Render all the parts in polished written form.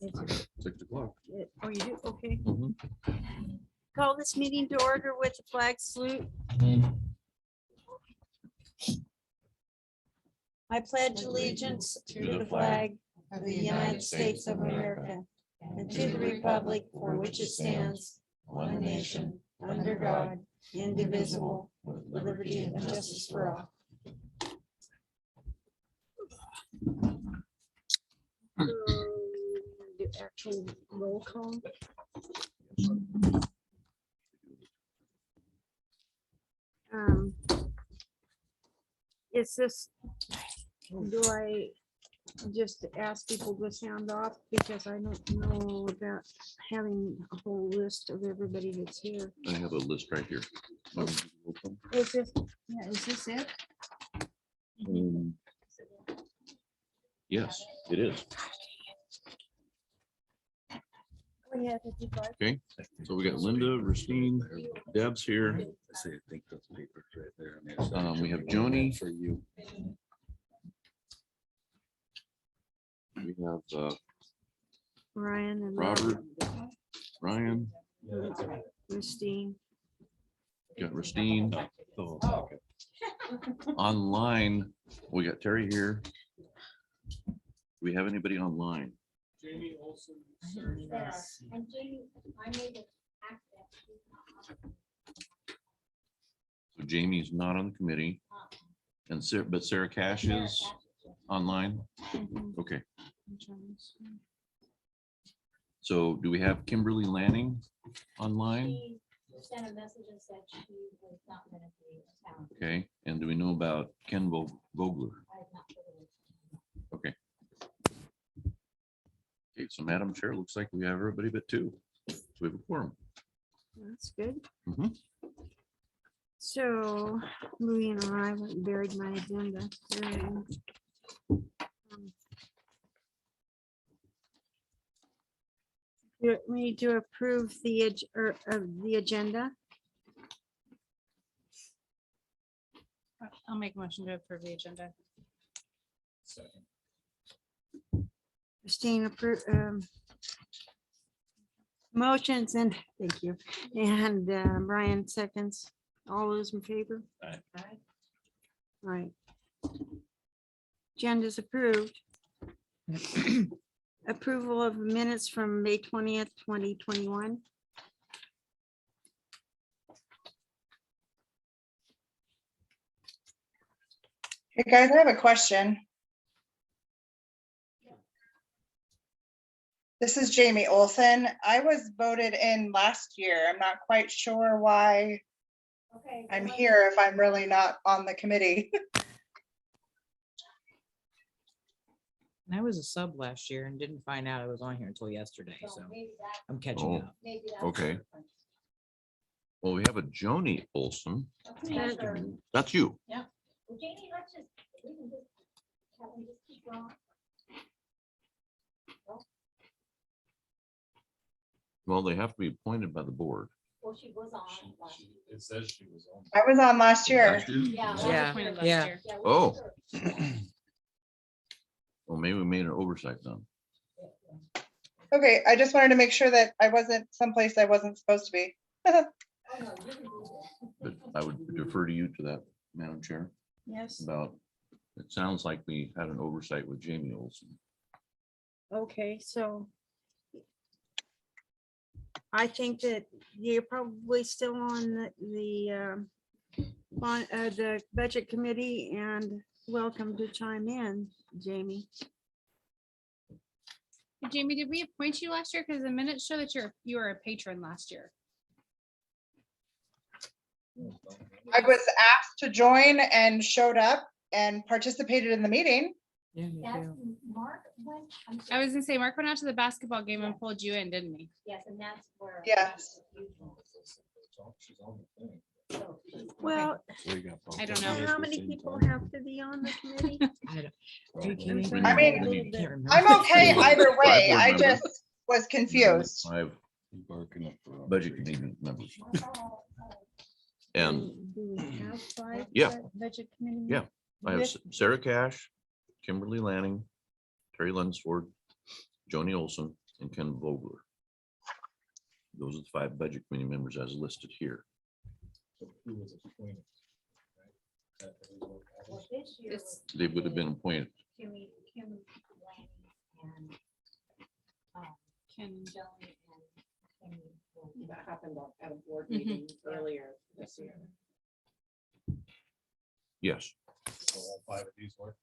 It's 6 o'clock. Oh, you do? Okay. Mhm. Call this meeting to order with the flag salute. I pledge allegiance to the flag of the United States of America and to the republic for which it stands, one nation, under God, indivisible, with liberty and justice for all. The actual roll call. Is this, do I just ask people to sound off because I don't know about having a whole list of everybody that's here. I have a list right here. Is this, yeah, is this it? Yes, it is. Oh, yeah, 55. Okay, so we got Linda, Racine, Deb's here. We have Joni. For you. We have Ryan and Robert, Ryan, Christine. got Racine. Online, we got Terry here. Do we have anybody online? Jamie Olson. And Jamie, I made it accident. So Jamie's not on the committee. And Sarah, but Sarah Cash is online. Okay, so do we have Kimberly Lanning online? She sent a message and said she was not going to be in town. Okay, and do we know about Ken Vogler? I have not heard of it. Okay. Okay, so Madam Chair, looks like we have everybody but two. So we have a quorum. That's good. Mhm. So Louis and I went and buried my agenda. We need to approve the the agenda. I'll make a motion to approve the agenda. Christine approved. Motions and thank you. And Brian seconds. All those in favor? Aye. Right. Agenda's approved. Approval of minutes from May 20th, 2021. Hey guys, I have a question. This is Jamie Olson. I was voted in last year. I'm not quite sure why Okay. I'm here if I'm really not on the committee. I was a sub last year and didn't find out I was on here until yesterday, so Maybe that, I'm catching Oh. up. maybe that's. Okay. Well, we have a Joni Olson. Okay, sure. That's you. Well, Jamie, let's just, we can just, can we just keep going? Well, they have to be appointed by the board. Well, she was on. last- It says she was on. I was on last year. Last year? Yeah. I was Yeah, appointed last yeah. year. Yeah, we Oh. sure. Well, maybe we made an oversight then. Okay, I just wanted to make sure that I wasn't someplace I wasn't supposed to be. Oh, no, you can do this. But I would defer to you to that, Madam Chair, Yes. about, it sounds like we had an oversight with Jamie Olson. Okay, so I think that you're probably still on the budget committee and welcome to chime in, Jamie. Jamie, did we appoint you last year? Because the minutes show that you were a patron last year. I was asked to join and showed up and participated in the meeting. Yeah, me That's too. Mark went. I'm I sorry. was gonna say, Mark went out to the basketball game and pulled you in, didn't he? Yes, and that's where. Yes. She's on the thing. So, Well, I don't know. how many people have to be on the committee? I don't- you can't even- I mean, can't remember. I'm okay either way. board I members. just was confused. 5. Barking up for budget committee members. And Do we have five? Yeah. Budget committee? Yeah. I have With- Sarah Cash, Kimberly Lanning, Terry Lunsford, Joni Olson, and Ken Vogler. Those are the 5 budget committee members as listed here. So who was appointed? right? That was what that Well, was. this year This- was They would have been appointed. Kim Lanning and Can, Joni and Kimmy. That happened at a board Mhm. meeting earlier this year. Yes. So all 5 of these were.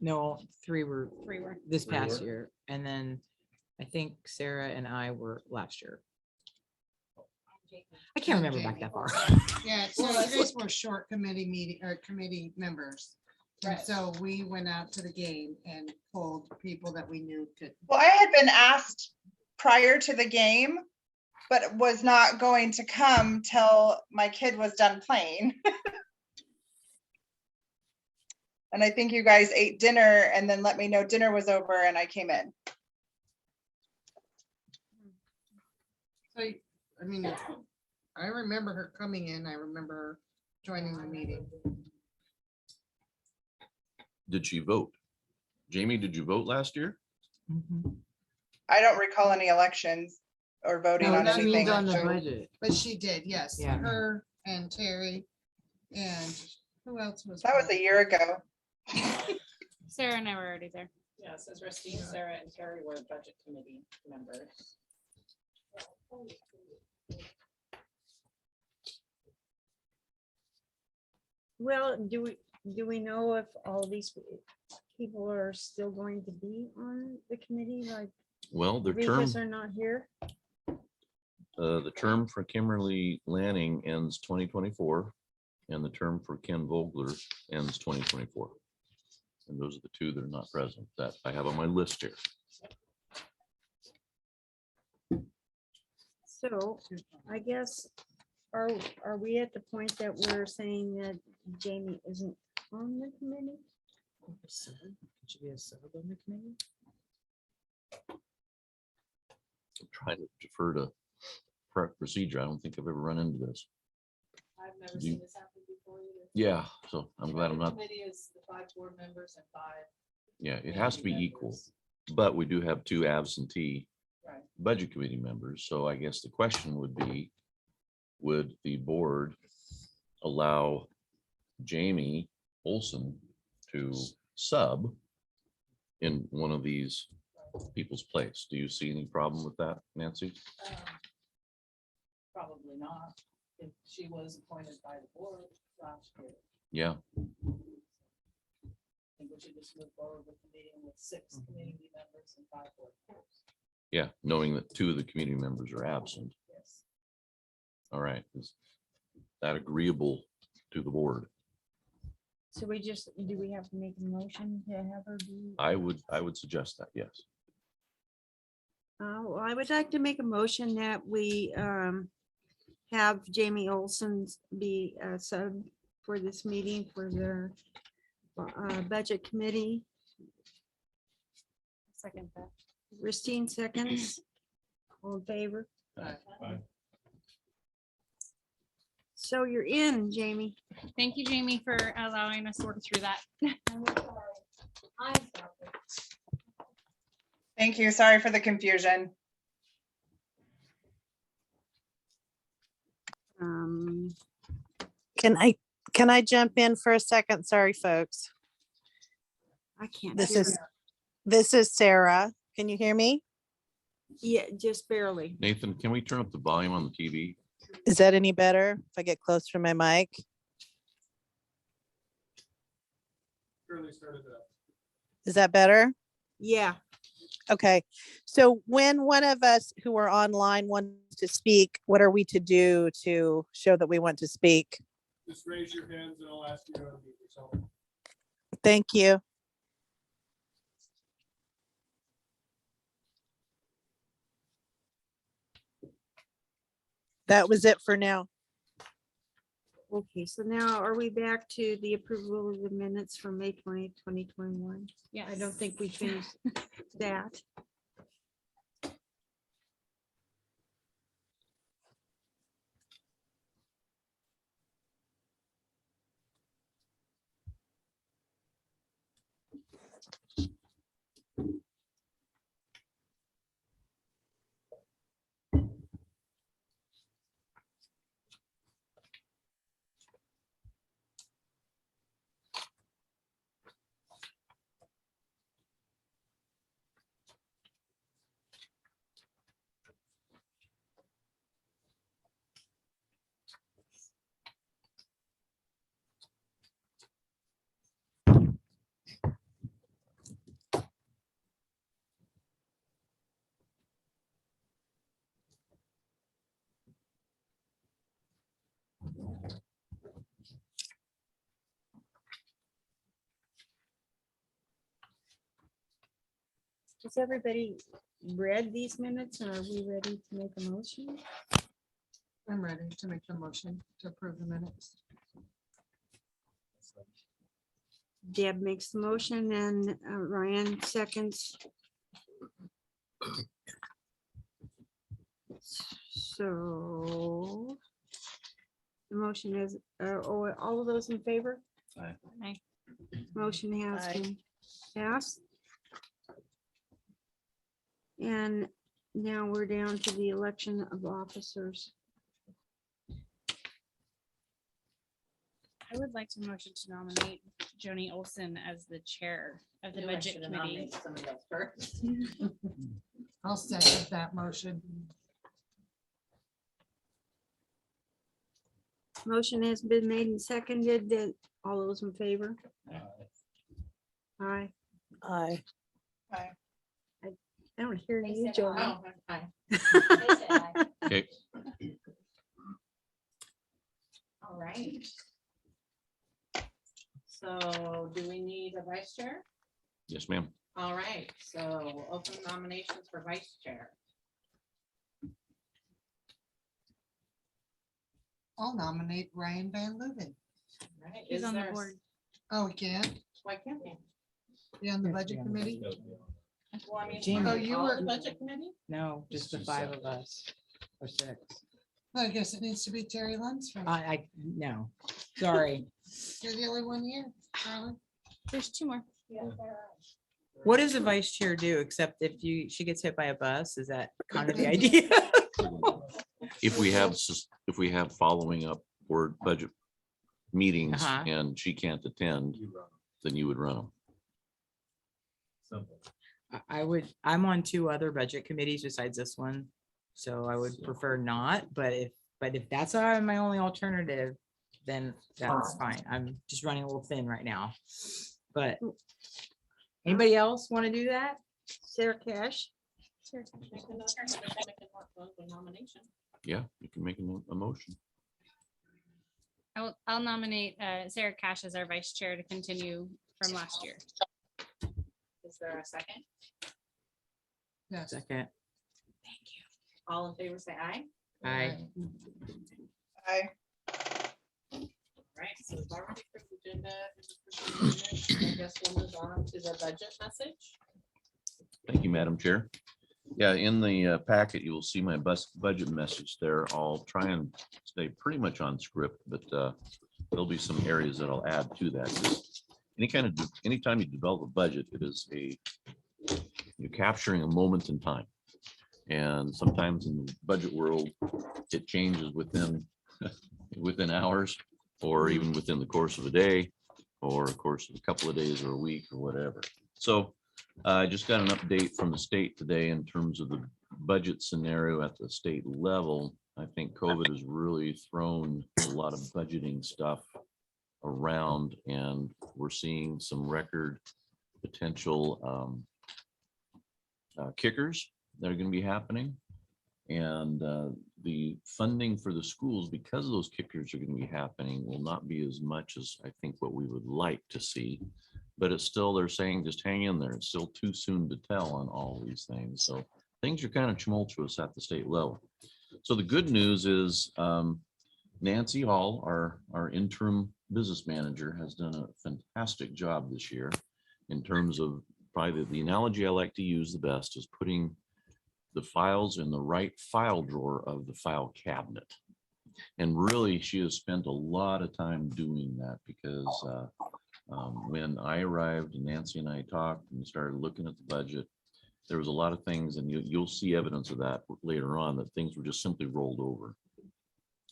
No, 3 were 3 were. this 3 past were? year, and then I think Sarah and I were last year. I can't remember back that far. Yeah, so Well, that's you guys were short committee meeting or committee members. And Right. so we went out to the game and pulled people that we knew could. Well, I had been asked prior to the game, but was not going to come till my kid was done playing. And I think you guys ate dinner and then let me know dinner was over and I came in. So, I mean, I remember her coming in. I remember her joining the meeting. Did she vote? Jamie, did you vote last year? Mhm. I don't recall any elections or voting No, on she anything. means on the so- budget. But she did, yes. Yeah. Her and Terry and who else was? That was a year ago. Sarah and I were already there. Yeah, it says Rustine, Sarah, and Terry were budget committee members. Well, do we know if all these people are still going to be on the committee, like Well, the term, Rufus are not here? the term for Kimberly Lanning ends 2024, and the term for Ken Vogler ends 2024. And those are the 2 that are not present that I have on my list here. So I guess, are we at the point that we're saying that Jamie isn't on the committee? Sub? Could she be a sub on the committee? I'm trying to defer to procedure. I don't think I've ever run into this. I've never You- seen this happen before either. Yeah, so I'm glad I'm not, Committee is the 5 board members and 5. yeah, it has to be committee equal, members. but we do have 2 absentee Right. budget committee members. So I guess the question would be, would the board allow Jamie Olson to sub in one of these people's place? Do you see any problem with that, Nancy? Probably not, if she was appointed by the board last year. Yeah, I think we should just move forward with the meeting with 6 community members and 5 board members. yeah, knowing that 2 of the community members are absent. Yes. All right, is that agreeable to the board? So do we have to make a motion to have her be? I would suggest that, yes. Well, I would like to make a motion that we have Jamie Olson be a sub for this meeting for the budget committee. Second that. Christine seconds. All in favor? Fine. So you're in, Jamie. Thank you, Jamie, for allowing us to work through that. I'm sorry. I'm sorry. Thank you. Sorry for the confusion. Can I jump in for a second? Sorry, folks. I can't. This hear is, this is Sarah. Can you hear me? you. Yeah, just barely. Nathan, can we turn up the volume on the TV? Is that any better if I get closer to my mic? Early started up. Is that better? Yeah. Okay. So when one of us who are online wants to speak, what are we to do to show that we want to speak? Just raise your hands and I'll ask you to unmute yourself. Thank you. That was it for now. Okay, so now are we back to the approval of the minutes from May 20, 2021? Yeah, I don't think we finished that. Has everybody read these minutes and are we ready to make a motion? I'm ready to make the motion to approve the minutes. Deb makes the motion and Ryan seconds. So the motion is, all of those in favor? Aye. Aye. Motion has Aye. been passed. And now we're down to the election of officers. I would like to motion to nominate Joni Olson as the chair of the Knew I budget should've committee. nominated somebody else first. I'll second that motion. Motion has been made and seconded. That all those in favor? Aye. Aye. I don't hear They you, said Joey. Oh, hi. They said aye. Okay, All right. So do we need a vice chair? yes, ma'am. All right, so we'll open nominations for vice chair. I'll nominate Ryan Van Louven. All right, He's is on the there a- board. Oh, we can Why can't we? be on the Yes, budget yeah. committee? Well, I mean, Jamie. are Oh, you all were- the budget committee? No, just the 5 of us or 6. I guess it needs to be Terry Lunsford. No, sorry. You're the only one here, Charlie. There's 2 more. What does the vice chair do except if she gets hit by a bus? Is that kind of the idea? If we have following up board budget meetings Uh-huh. and she can't attend, You run. then you would run them. Simple. I'm on 2 other budget committees besides this one. So I would prefer not, but if that's my only alternative, then that's fine. I'm just running a little thin right now. But anybody else want to do that? Sarah Cash. Sure. Make a nomination. Yeah, you can make a motion. I'll nominate Sarah Cash as our vice chair to continue from last year. Is there a second? Yes. Second. All in favor, say aye. Aye. Aye. Right, so we've already approved the agenda. I guess we'll move on to the budget message. Thank you, Madam Chair. Yeah, in the packet, you will see my budget message there. I'll try and stay pretty much on script, but there'll be some areas that I'll add to that. Just anytime you develop a budget, it is you're capturing a moment in time. And sometimes in the budget world, it changes within hours or even within the course of a day or of course of a couple of days or a week or whatever. So I just got an update from the state today in terms of the budget scenario at the state level. I think COVID has really thrown a lot of budgeting stuff around and we're seeing some record potential kickers that are going to be happening. And the funding for the schools, because of those kickers are going to be happening, will not be as much as I think what we would like to see. But it's still, they're saying, just hang in there. It's still too soon to tell on all these things. So things are kind of tumultuous at the state level. So the good news is Nancy Hall, our interim business manager, has done a fantastic job this year in terms of probably the analogy I like to use the best is putting the files in the right file drawer of the file cabinet. And really, she has spent a lot of time doing that because When I arrived and Nancy and I talked and we started looking at the budget, there was a lot of things, and you'll see evidence of that later on, that things were just simply rolled over.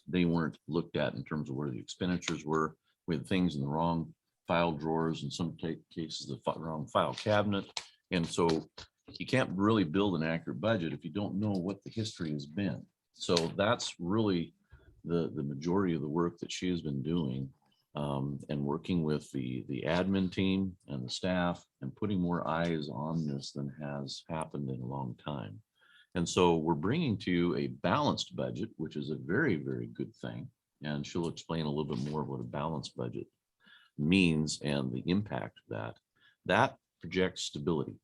They weren't looked at in terms of where the expenditures were. We had things in the wrong file drawers, in some cases, the wrong file cabinet. And so you can't really build an accurate budget if you don't know what the history has been. So that's really the majority of the work that she has been doing, and working with the admin team and the staff and putting more eyes on this than has happened in a long time. And so we're bringing to you a balanced budget, which is a very, very good thing. And she'll explain a little bit more of what a balanced budget means and the impact of that. That projects stability.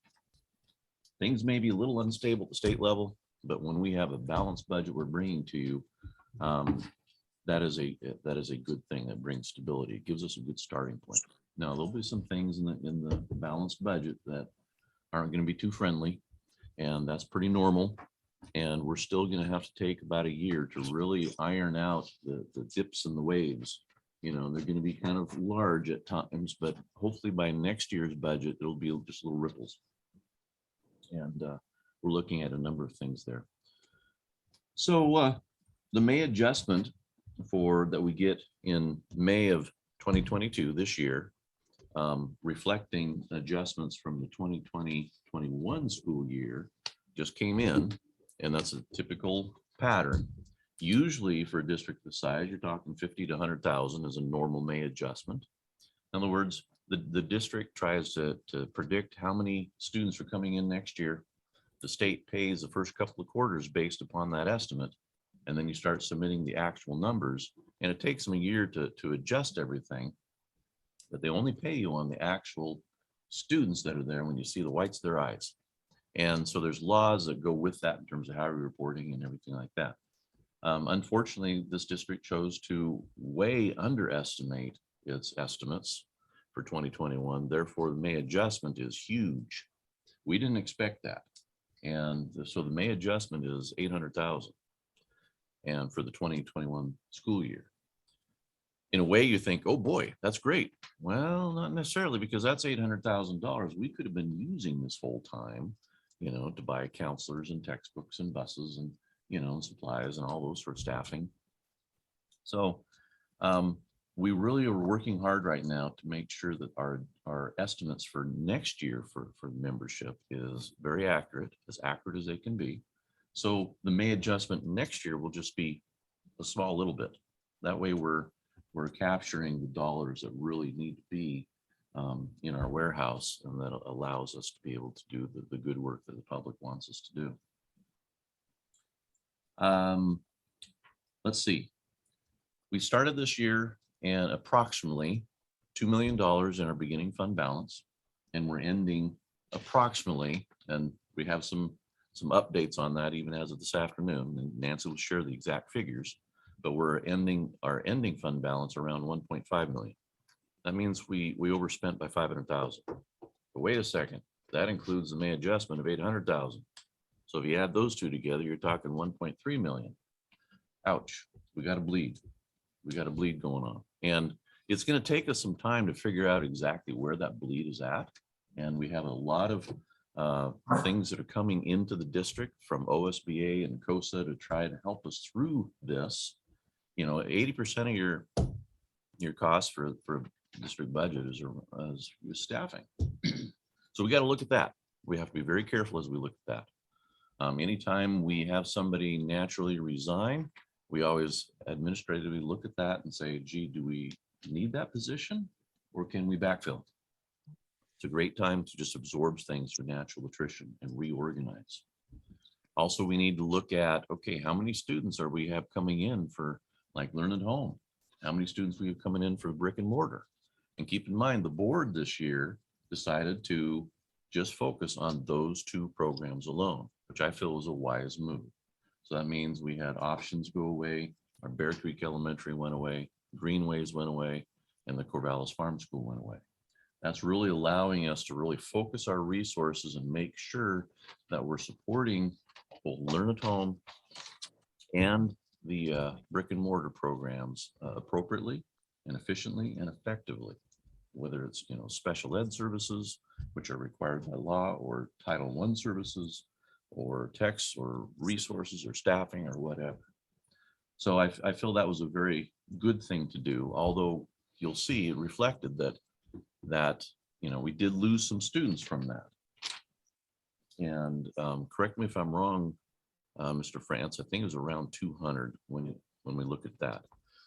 Things may be a little unstable at the state level, but when we have a balanced budget we're bringing to you, that is a good thing. That brings stability. It gives us a good starting point. Now, there'll be some things in the balanced budget that aren't going to be too friendly, and that's pretty normal. And we're still going to have to take about a year to really iron out the dips and the waves. You know, they're going to be kind of large at times, but hopefully by next year's budget, it'll be just little ripples. And we're looking at a number of things there. So the May adjustment that we get in May of 2022, this year, reflecting adjustments from the 2020-21 school year, just came in, and that's a typical pattern. Usually for a district this size, you're talking 50 to 100,000 as a normal May adjustment. In other words, the district tries to predict how many students are coming in next year. The state pays the first couple of quarters based upon that estimate, and then you start submitting the actual numbers, and it takes them a year to adjust everything, but they only pay you on the actual students that are there when you see the whites of their eyes. And so there's laws that go with that in terms of how you're reporting and everything like that. Unfortunately, this district chose to way underestimate its estimates for 2021. Therefore, the May adjustment is huge. We didn't expect that. And so the May adjustment is 800,000. And for the 2021 school year. In a way you think, oh boy, that's great. Well, not necessarily, because that's $800,000 we could have been using this whole time, you know, to buy counselors and textbooks and buses and, you know, supplies and all those for staffing. So we really are working hard right now to make sure that our estimates for next year for membership is very accurate as they can be. So the May adjustment next year will just be a small little bit. That way we're capturing the dollars that really need to be in our warehouse, and that allows us to be able to do the good work that the public wants us to do. Let's see. We started this year and approximately $2 million in our beginning fund balance, and we're ending approximately, and we have some updates on that even as of this afternoon, and Nancy will share the exact figures, but we're ending our ending fund balance around 1.5 million. That means we overspent by 500,000. But wait a second, that includes the May adjustment of 800,000. So if you add those two together, you're talking 1.3 million. Ouch, we got to bleed. We got a bleed going on. And it's going to take us some time to figure out exactly where that bleed is at. And we have a lot of things that are coming into the district from OSBA and COSA to try to help us through this. You know, 80% of your cost for district budget is staffing. So we got to look at that. We have to be very careful as we look at that. Anytime we have somebody naturally resign, we always administratively look at that and say, gee, do we need that position or can we backfill? It's a great time to just absorb things through natural attrition and reorganize. Also, we need to look at, okay, how many students are we have coming in for like Learn at Home? How many students we have coming in for brick and mortar? And keep in mind, the board this year decided to just focus on those two programs alone, which I feel was a wise move. So that means we had options go away, our Bear Creek Elementary went away, Greenways went away, and the Corvallis Farm School went away. That's really allowing us to really focus our resources and make sure that we're supporting both Learn at Home and the brick and mortar programs appropriately and efficiently and effectively. whether it's, special ed services, which are required by law, or Title I services, or texts, or resources, or staffing, or whatever. So I feel that was a very good thing to do, although you'll see it reflected that we did lose some students from that. And correct me if I'm wrong, Mr. France, I think it was around 200 when we look at that.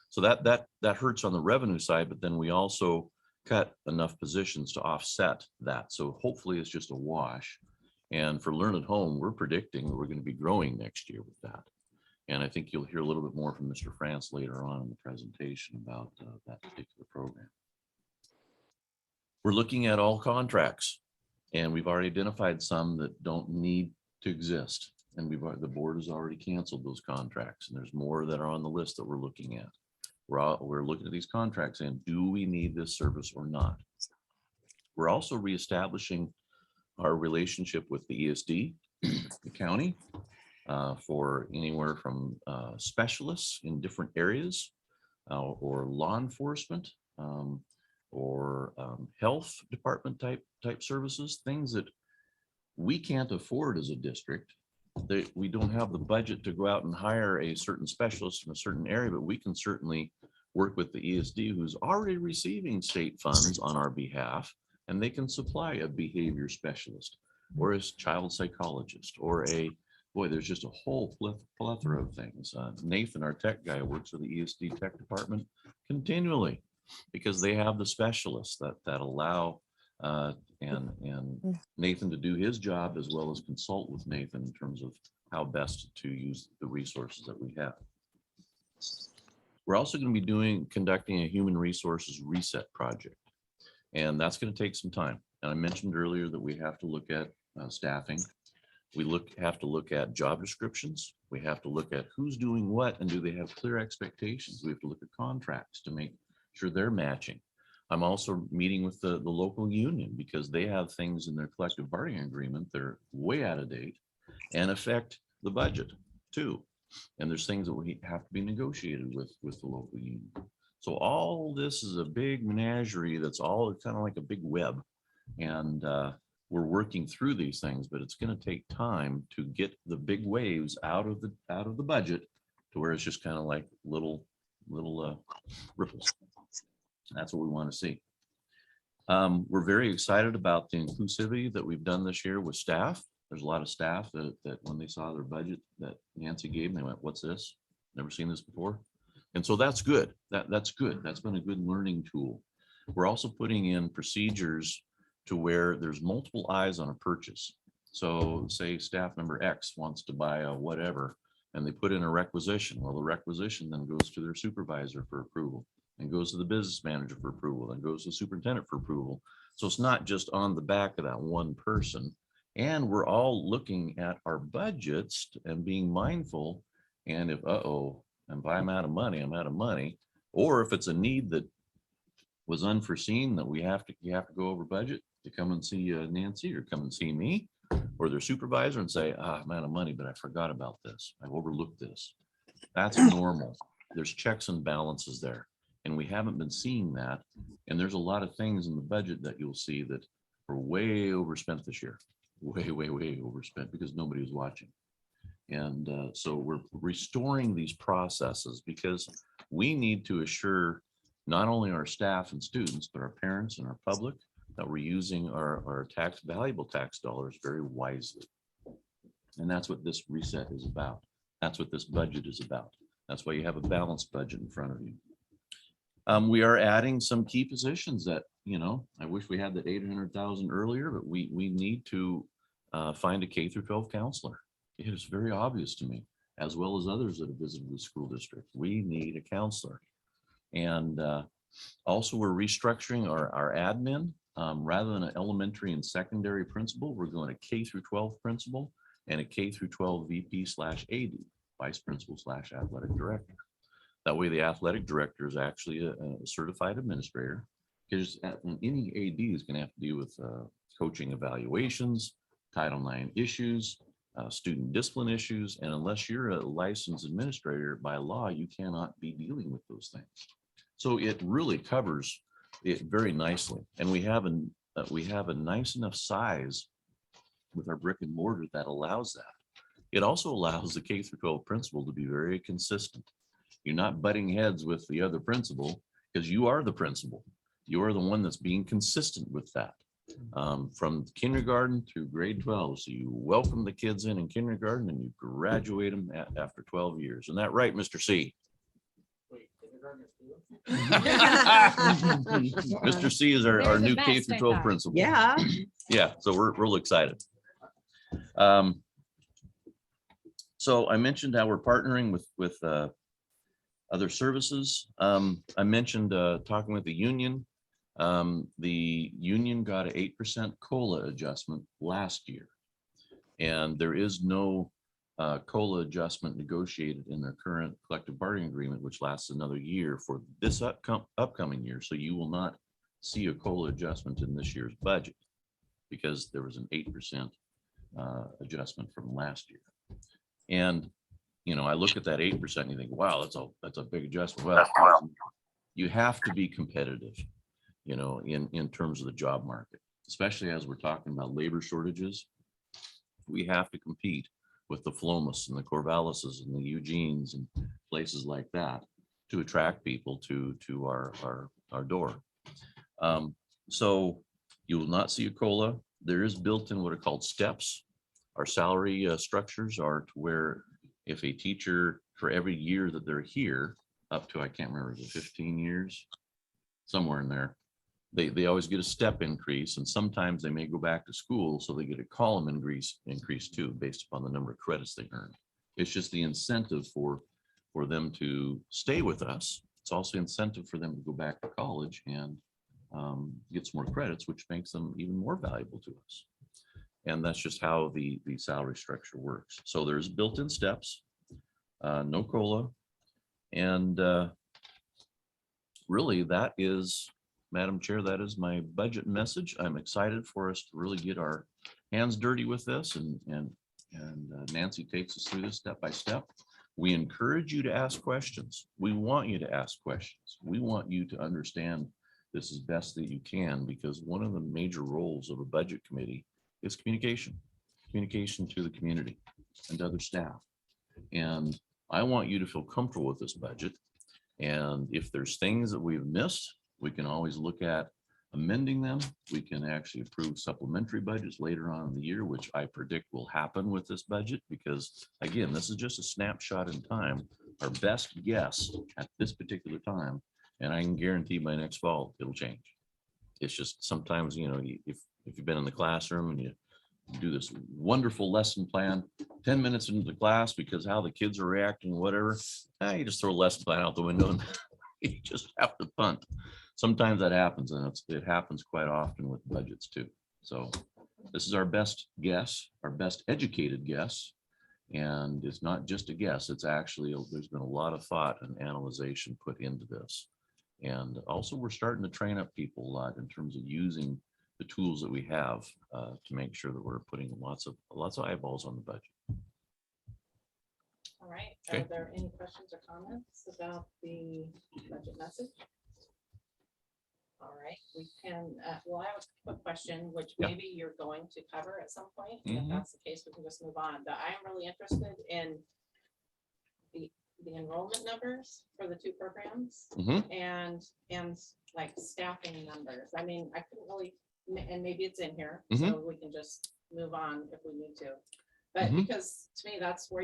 So that hurts on the revenue side, but then we also cut enough positions to offset that. So hopefully it's just a wash. And for Learn at Home, we're predicting we're going to be growing next year with that. And I think you'll hear a little bit more from Mr. France later on in the presentation about that particular program. We're looking at all contracts, and we've already identified some that don't need to exist. And the board has already canceled those contracts, and there's more that are on the list that we're looking at. We're looking at these contracts and do we need this service or not? We're also reestablishing our relationship with the ESD, the county, for anywhere from specialists in different areas, or law enforcement, or health department type services, things that we can't afford as a district. We don't have the budget to go out and hire a certain specialist in a certain area, but we can certainly work with the ESD, who's already receiving state funds on our behalf, and they can supply a behavior specialist or a child psychologist or there's just a whole plethora of things. Nathan, our tech guy, works with the ESD tech department continually because they have the specialists that allow and Nathan to do his job, as well as consult with Nathan in terms of how best to use the resources that we have. We're also going to be conducting a human resources reset project, and that's going to take some time. And I mentioned earlier that we have to look at staffing. We have to look at job descriptions. We have to look at who's doing what, and do they have clear expectations? We have to look at contracts to make sure they're matching. I'm also meeting with the local union because they have things in their collective bargaining agreement that are way out of date and affect the budget too. And there's things that we have to be negotiated with the local union. So all this is a big menagerie that's all kind of like a big web. And we're working through these things, but it's going to take time to get the big waves out of the budget to where it's just kind of like little ripples. That's what we want to see. We're very excited about the inclusivity that we've done this year with staff. There's a lot of staff that when they saw their budget that Nancy gave them, they went, "What's this? Never seen this before." And so that's good. That's good. That's been a good learning tool. We're also putting in procedures to where there's multiple eyes on a purchase. So say staff member X wants to buy a whatever, and they put in a requisition. Well, the requisition then goes to their supervisor for approval, and goes to the business manager for approval, and goes to the superintendent for approval. So it's not just on the back of that one person. And we're all looking at our budgets and being mindful. And if, if I'm out of money, I'm out of money. Or if it's a need that was unforeseen that you have to go over budget to come and see Nancy or come and see me or their supervisor and say, I'm out of money, but I forgot about this. I've overlooked this. That's normal. There's checks and balances there. And we haven't been seeing that. And there's a lot of things in the budget that you'll see that are way overspent this year. Way overspent because nobody was watching. And so we're restoring these processes because we need to assure not only our staff and students, but our parents and our public that we're using our valuable tax dollars very wisely. And that's what this reset is about. That's what this budget is about. That's why you have a balanced budget in front of you. We are adding some key positions that, I wish we had that 800,000 earlier, but we need to find a K through 12 counselor. It is very obvious to me, as well as others that have visited the school district. We need a counselor. And also we're restructuring our admin. Rather than an elementary and secondary principal, we're going a K through 12 principal and a K through 12 VP/AD, vice principal/athletic director. That way the athletic director is actually a certified administrator, because any AD is going to have to deal with coaching evaluations, Title IX issues, student discipline issues. And unless you're a licensed administrator by law, you cannot be dealing with those things. So it really covers it very nicely. And we have a nice enough size with our brick and mortar that allows that. It also allows the K through 12 principal to be very consistent. You're not butting heads with the other principal because you are the principal. You are the one that's being consistent with that. From kindergarten through grade 12. So you welcome the kids in kindergarten and you graduate them after 12 years. Isn't that right, Mr. C? Wait, kindergartners too? Mr. C is our They're the new K best, through I 12 thought. principal. Yeah. Yeah, so we're real excited. So I mentioned how we're partnering with other services. I mentioned talking with the union. The union got an 8% COLA adjustment last year. And there is no COLA adjustment negotiated in their current collective bargaining agreement, which lasts another year for this upcoming year. So you will not see a COLA adjustment in this year's budget because there was an 8% adjustment from last year. And, you know, I look at that 8% and you think, wow, that's a big adjustment. Well, you have to be competitive, you know, in terms of the job market, especially as we're talking about labor shortages. We have to compete with the Flomas and the Corvalises and the Eugenes and places like that to attract people to our door. So you will not see a COLA. There is built in what are called steps. Our salary structures are to where if a teacher, for every year that they're here, up to, I can't remember, is it 15 years? Somewhere in there, they always get a step increase, and sometimes they may go back to school, so they get a column increase too, based upon the number of credits they earn. It's just the incentive for them to stay with us. It's also incentive for them to go back to college and get some more credits, which makes them even more valuable to us. And that's just how the salary structure works. So there's built-in steps, no COLA. And really that is, Madam Chair, that is my budget message. I'm excited for us to really get our hands dirty with this and Nancy takes us through this step by step. We encourage you to ask questions. We want you to ask questions. We want you to understand this as best that you can, because one of the major roles of a budget committee is communication to the community and to other staff. And I want you to feel comfortable with this budget. And if there's things that we've missed, we can always look at amending them. We can actually approve supplementary budgets later on in the year, which I predict will happen with this budget, because again, this is just a snapshot in time, our best guess at this particular time. And I can guarantee by next fall, it'll change. It's just sometimes, you know, if you've been in the classroom and you do this wonderful lesson plan, 10 minutes into the class, because how the kids are reacting, whatever, you just throw a lesson plan out the window and you just have to punt. Sometimes that happens, and it happens quite often with budgets too. So this is our best guess, our best educated guess. And it's not just a guess, it's actually, there's been a lot of thought and analyzation put into this. And also we're starting to train up people a lot in terms of using the tools that we have to make sure that we're putting lots of eyeballs on the budget. All right, Okay. are there any questions or comments about the budget message? All right, we can, well, I have a quick question, which Yeah. maybe you're going to cover at some point. And Mhm. If that's the case, we can just move on. But I am really interested in the enrollment numbers for the two programs Mhm. and like staffing numbers. I mean, I couldn't really, and maybe it's in here, Mhm. so we can just move on if we need to. But Mhm. because to me, that's where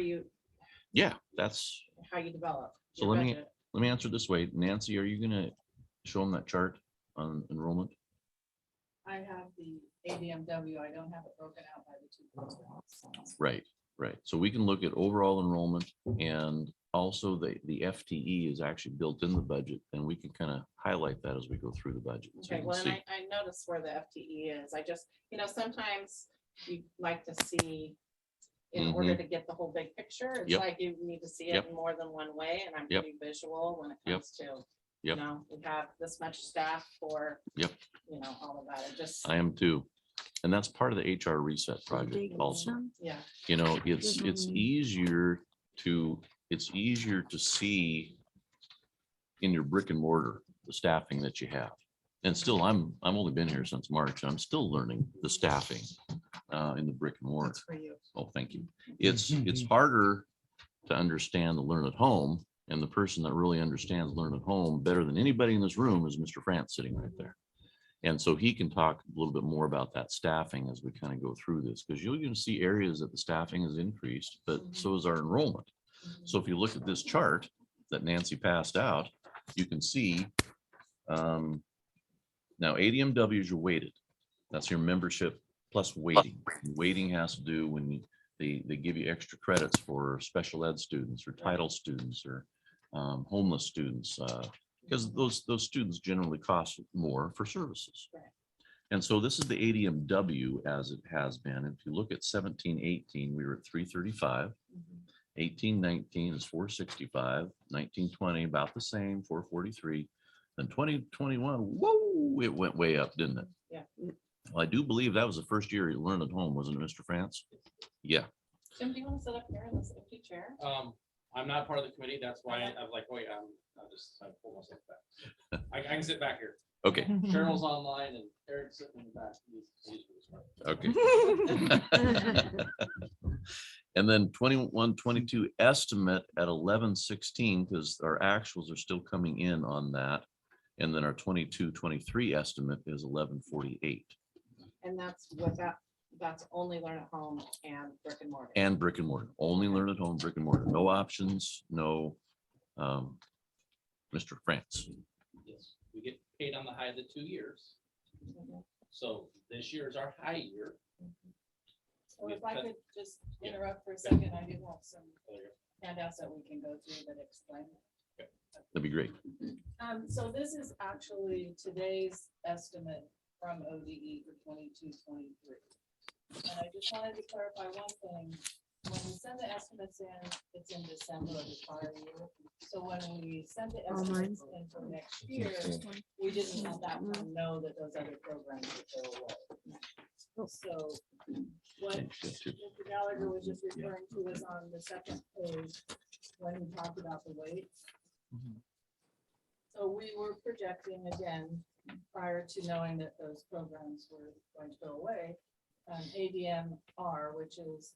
Yeah, that's, how you develop. So your let me- budget. let me answer this way. Nancy, are you gonna show them that chart on enrollment? I have the ADMW, I don't have it broken out by the two programs. Right. So we can look at overall enrollment, and also the FTE is actually built in the budget, and we can kind of highlight that as we go through the budget. So you Okay, can well, see. and I noticed where the FTE is. I just, sometimes you like to see in order to get the whole big picture, it's Yep. like you need to see it Yep. in more than one way, and I'm Yep. pretty visual when it Yep. comes to, Yep. we have this much staff for, Yep. all of that. It just, I am too. And that's part of the HR reset project also. yeah. You know, it's easier to see in your brick and mortar, the staffing that you have. And still, I'm only been here since March. I'm still learning the staffing in the brick and mortar. That's for you. Oh, thank you. It's harder to understand the learn at home, and the person that really understands learn at home better than anybody in this room is Mr. France sitting right there. And so he can talk a little bit more about that staffing as we kind of go through this, because you're going to see areas that the staffing has increased, but so is our enrollment. So if you look at this chart that Nancy passed out, you can see now ADMW is your weighted. That's your membership plus weighting. Weighting has to do when they give you extra credits for special ed students or title students or homeless students, because those students generally cost more for services. And so this is the ADMW as it has been. If you look at 17-18, we were at 335. 18-19 is 465. 19-20 about the same, 443. Then 2021, whoa, it went way up, didn't it? Yeah. Well, I do believe that was the first year you learned at home, wasn't it, Mr. France? Yeah. Jim, do you want to sit up here in this empty chair? I'm not part of the committee. That's why I'm like, wait, I'll just I pull myself back. I can sit back here. Okay. Cheryl's online and Eric's sitting in the back. He's really smart. Okay. And then 21-22 estimate at 11-16, because our actuals are still coming in on that. And then our 22-23 estimate is 11-48. And that's without, that's only learn at home and brick and mortar. And brick and mortar, only learn at home, brick and mortar, no options, no Mr. France. Yes, we get paid on the high of the 2 years. Mhm. So this year is our high year. So if I could just interrupt for a second, I do have some handouts that we can go through that explain. That'd be great. So this is actually today's estimate from ODE for 22-23. And I just wanted to clarify one thing. When we send the estimates in, it's in December of the prior year. So when we send the estimates in for next year, we didn't at that time know that those other programs would go away. So what Mr. Gallagher was just referring to is on the second page, when he talked about the weights. So we were projecting again, prior to knowing that those programs were going to go away, ADMR, which is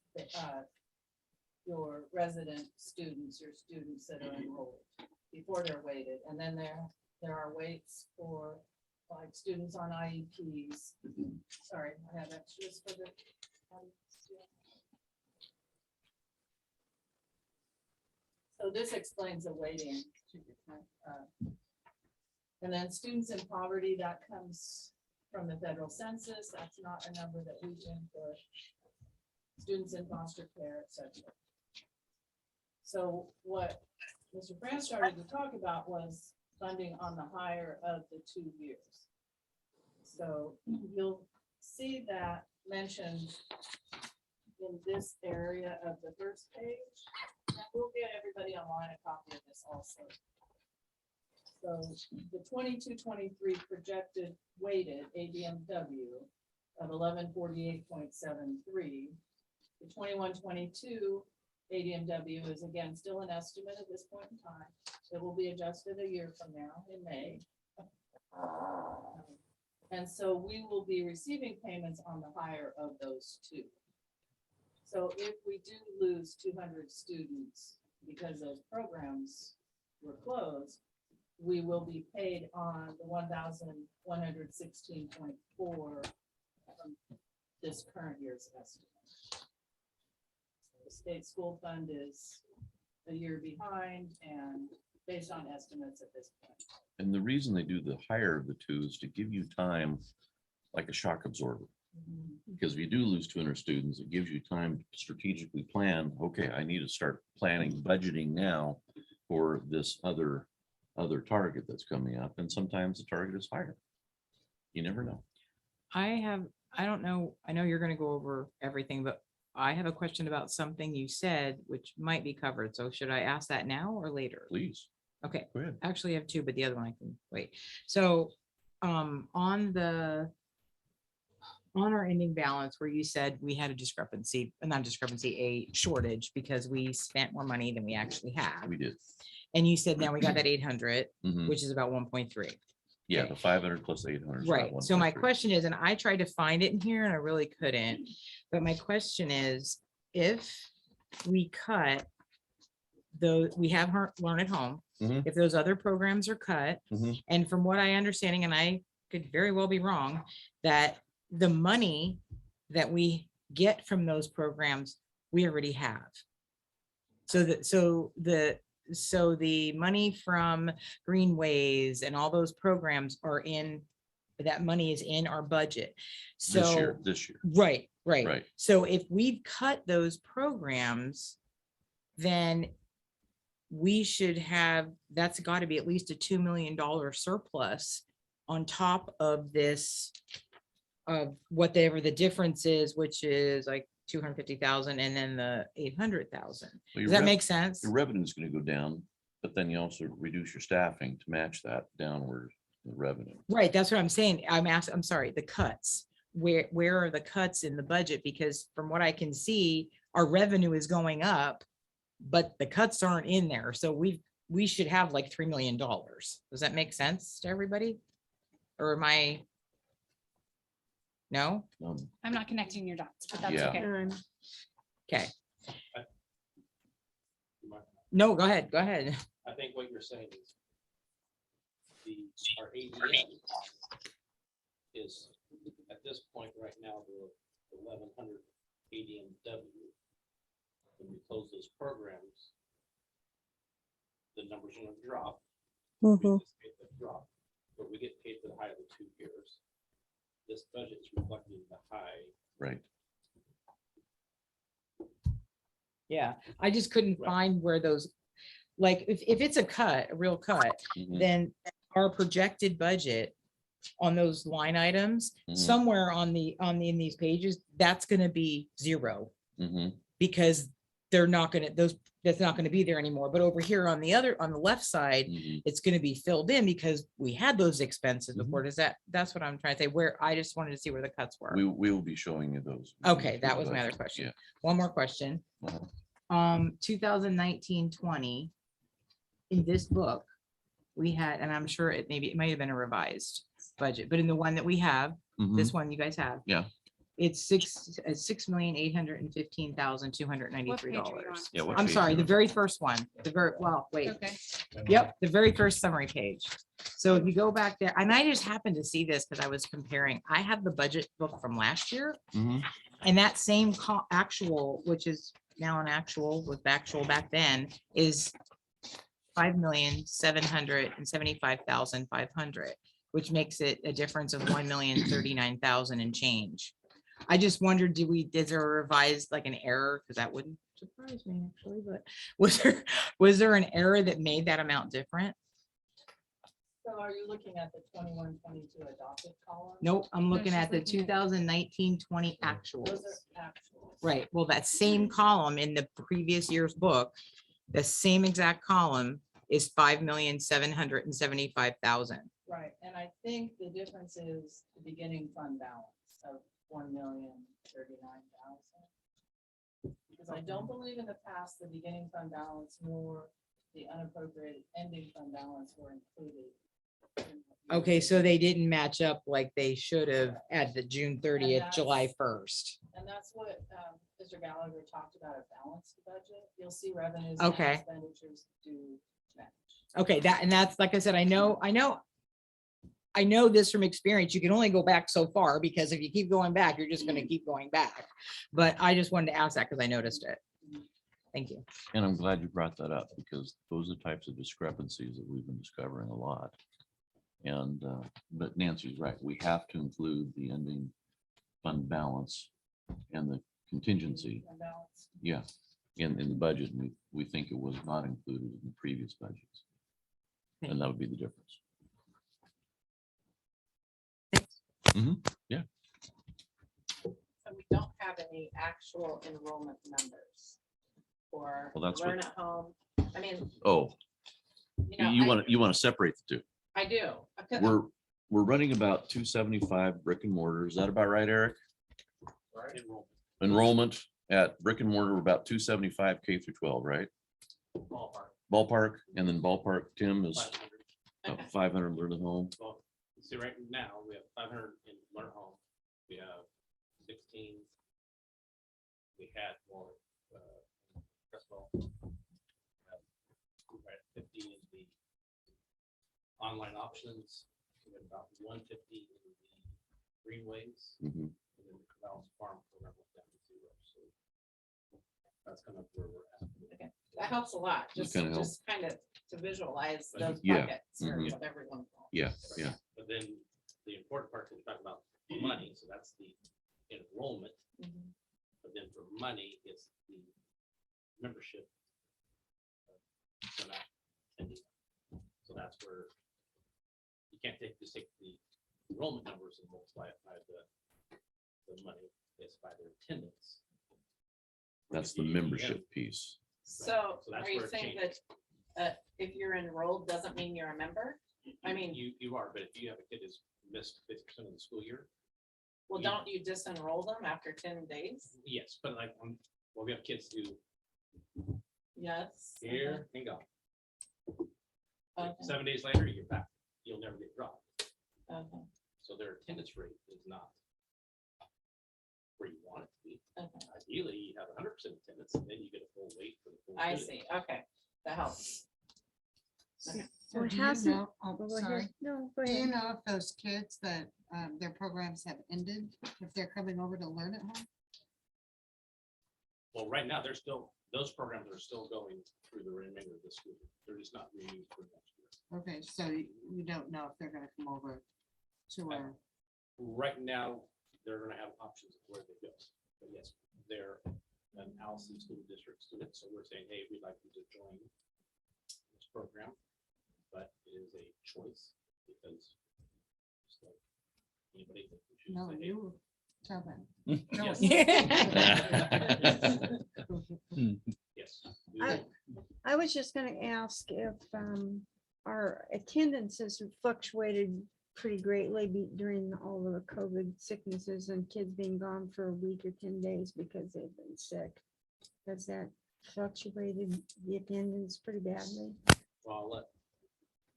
your resident students, your students that are enrolled before they're weighted. And then there are weights for like students on IEPs. Sorry, I have extras for the. So this explains the weighting. And then students in poverty, that comes from the federal census. That's not a number that we input. Students in foster care, etc. So what Mr. France started to talk about was funding on the higher of the 2 years. So you'll see that mentioned in this area of the first page. And we'll get everybody online a copy of this also. So the 22-23 projected weighted ADMW of 1148.73. The 21-22 ADMW is again still an estimate at this point in time. It will be adjusted a year from now in May. And so we will be receiving payments on the higher of those two. So if we do lose 200 students because those programs were closed, we will be paid on the 1,116.4 from this current year's estimate. The state school fund is a year behind and based on estimates at this point. And the reason they do the higher of the two is to give you time, like a shock absorber. Because if you do lose 200 students, it gives you time to strategically plan, okay, I need to start planning, budgeting now for this other target that's coming up. And sometimes the target is higher. You never know. I don't know, I know you're gonna go over everything, but I have a question about something you said, which might be covered. So should I ask that now or later? Please, Okay, go ahead. actually I have two, but the other one I can wait. So on our ending balance where you said we had a discrepancy, not discrepancy, a shortage because we spent more money than we actually have. We did. And you said now we got that 800, Mhm. which is about 1.3. Yeah, Okay. the 500 plus 800. Right, so my question is, and I tried to find it in here and I really couldn't, but my question is, if we cut we have her learn at home, Mhm. if those other programs are cut, Mhm. and from what I understanding, and I could very well be wrong, that the money that we get from those programs, we already have. So the money from Greenways and all those programs are in, that money is in our budget. This year, So, this year. right, right. Right. So if we cut those programs, then we should have, that's got to be at least a $2 million surplus on top of this, of whatever the difference is, which is like 250,000 and then the 800,000. Does that make sense? Your revenue is going to go down, but then you also reduce your staffing to match that downward revenue. Right, that's what I'm saying. I'm sorry, the cuts. Where are the cuts in the budget? Because from what I can see, our revenue is going up, but the cuts aren't in there. So we should have like $3 million. Does that make sense to everybody? Or am I? No? I'm not connecting your dots, but that's Yeah. okay. Okay. You might- No, go ahead, go ahead. I think what you're saying is our ADM is, at this point right now, the 1,100 ADMW. When we close those programs, the numbers are going to drop. We Mhm. anticipate that drop, but we get paid for the high of the 2 years. This budget is reflecting the high. Right. Yeah, I just couldn't Right. find where those, like, if it's a cut, a real cut, Mhm. then our projected budget on those line items, Mhm. somewhere in these pages, that's gonna be 0. Mhm. Because they're not gonna, that's not gonna be there anymore. But over here on the left side, Mhm. it's gonna be filled in because we had those expenses Mhm. before. That's what I'm trying to say, where I just wanted to see where the cuts were. We will be showing you those. Okay, that was my other question. Yeah. One more question. Uh-huh. 2019-20, in this book, we had, and I'm sure it might have been a revised budget, but in the one that we have, this one you guys have. Yeah. It's $6,815,293. What page are you on? Yeah, what I'm page sorry, you the on? very first one, wait. Okay. Yep, the very first summary page. So if you go back there, and I just happened to see this because I was comparing, I have the budget book from last year. Mhm. And that same actual, which is now an actual, was actual back then, is 5,775,500, which makes it a difference of 1,039,000 and change. I just wondered, is there a revised, like, an error? Because that wouldn't surprise me actually, but was there an error that made that amount different? So are you looking at the 21-22 adopted column? Nope, I'm looking she's at the looking at- 2019-20 actuals. Those are actual. Right, well, that same column in the previous year's book, the same exact column is 5,775,000. Right, and I think the difference is the beginning fund balance of 1,039,000. Because I don't believe in the past, the beginning fund balance nor the unappropriated ending fund balance were included. Okay, so they didn't match up like they should have at the June 30th, that's- July 1st. And that's what Mr. Gallagher talked about, a balanced budget. You'll see revenues and Okay. expenditures do match. Okay, that's, like I said, I know this from experience. You can only go back so far because if you keep going back, you're just gonna keep going back. But I just wanted to ask that because I noticed it. Thank you. And I'm glad you brought that up because those are the types of discrepancies that we've been discovering a lot. And, but Nancy's right. We have to include the ending fund balance and the contingency. Fund balance. Yeah, in the budget. And we think it was not included in the previous budgets. And that would be the difference. So we don't have any actual enrollment numbers for Well, that's what- learn at home. I mean, Oh, you know, you want to separate the two. I do. We're running about 275 brick and mortar. Is that about right, Eric? Enrollment, Enrollment at brick and mortar, we're about 275 K through 12, right? ballpark, Ballpark, and then ballpark, Tim is 500. 500 learn at home. Well, see, right now, we have 500 in Learn Home. We have 16. We had more, Crestwell. We have right at 50 in the online options. We have about 150 in the greenways. Mhm. And then the Corvallis Farm program went down to 0. So that's kind of where we're at. That helps a lot, It just, kinda helps. just kind of to visualize those Yeah, buckets or mhm. whatever you want to call it. Yeah, yeah. But then the important part is talk about money, so that's the enrollment. Mhm. But then for money, it's the membership. So not attending. So that's where you can't just take the enrollment numbers and multiply it by the money, it's by their attendance. That's the membership piece. So So that's are you where it saying that if you're enrolled, doesn't mean you're a member? I mean, You are, but if you have a kid who's missed 50% of the school year, well, don't you disenroll them after 10 days? yes, but like, well, we have kids who Yes. here and gone. Okay. 7 days later, you're back. You'll never get dropped. Okay. So their attendance rate is not where you want it to be. Okay. Ideally, you have 100% attendance, and then you get a full weight for the full. I student. see. Okay, that helps. Okay. So Well, do you hasn't- know, oh, Go ahead. sorry. No, go Do you ahead. know if those kids that their programs have ended, if they're coming over to learn at home? Well, right now, those programs are still going through the remainder of the school year. They're just not renewed for next year. Okay, so you don't know if they're gonna come over to our, Right now, they're gonna have options of where they go. But yes, they're an Allison School District student, so we're saying, hey, we'd like you to join this program. But it is a choice because just like anybody that we choose no, to say, hey, you tell them. Yes. Hmm. yes. I was just gonna ask if our attendance has fluctuated pretty greatly during all of the COVID sicknesses and kids being gone for a week or 10 days because they've been sick. Has that fluctuated the attendance pretty badly? Well, I'll let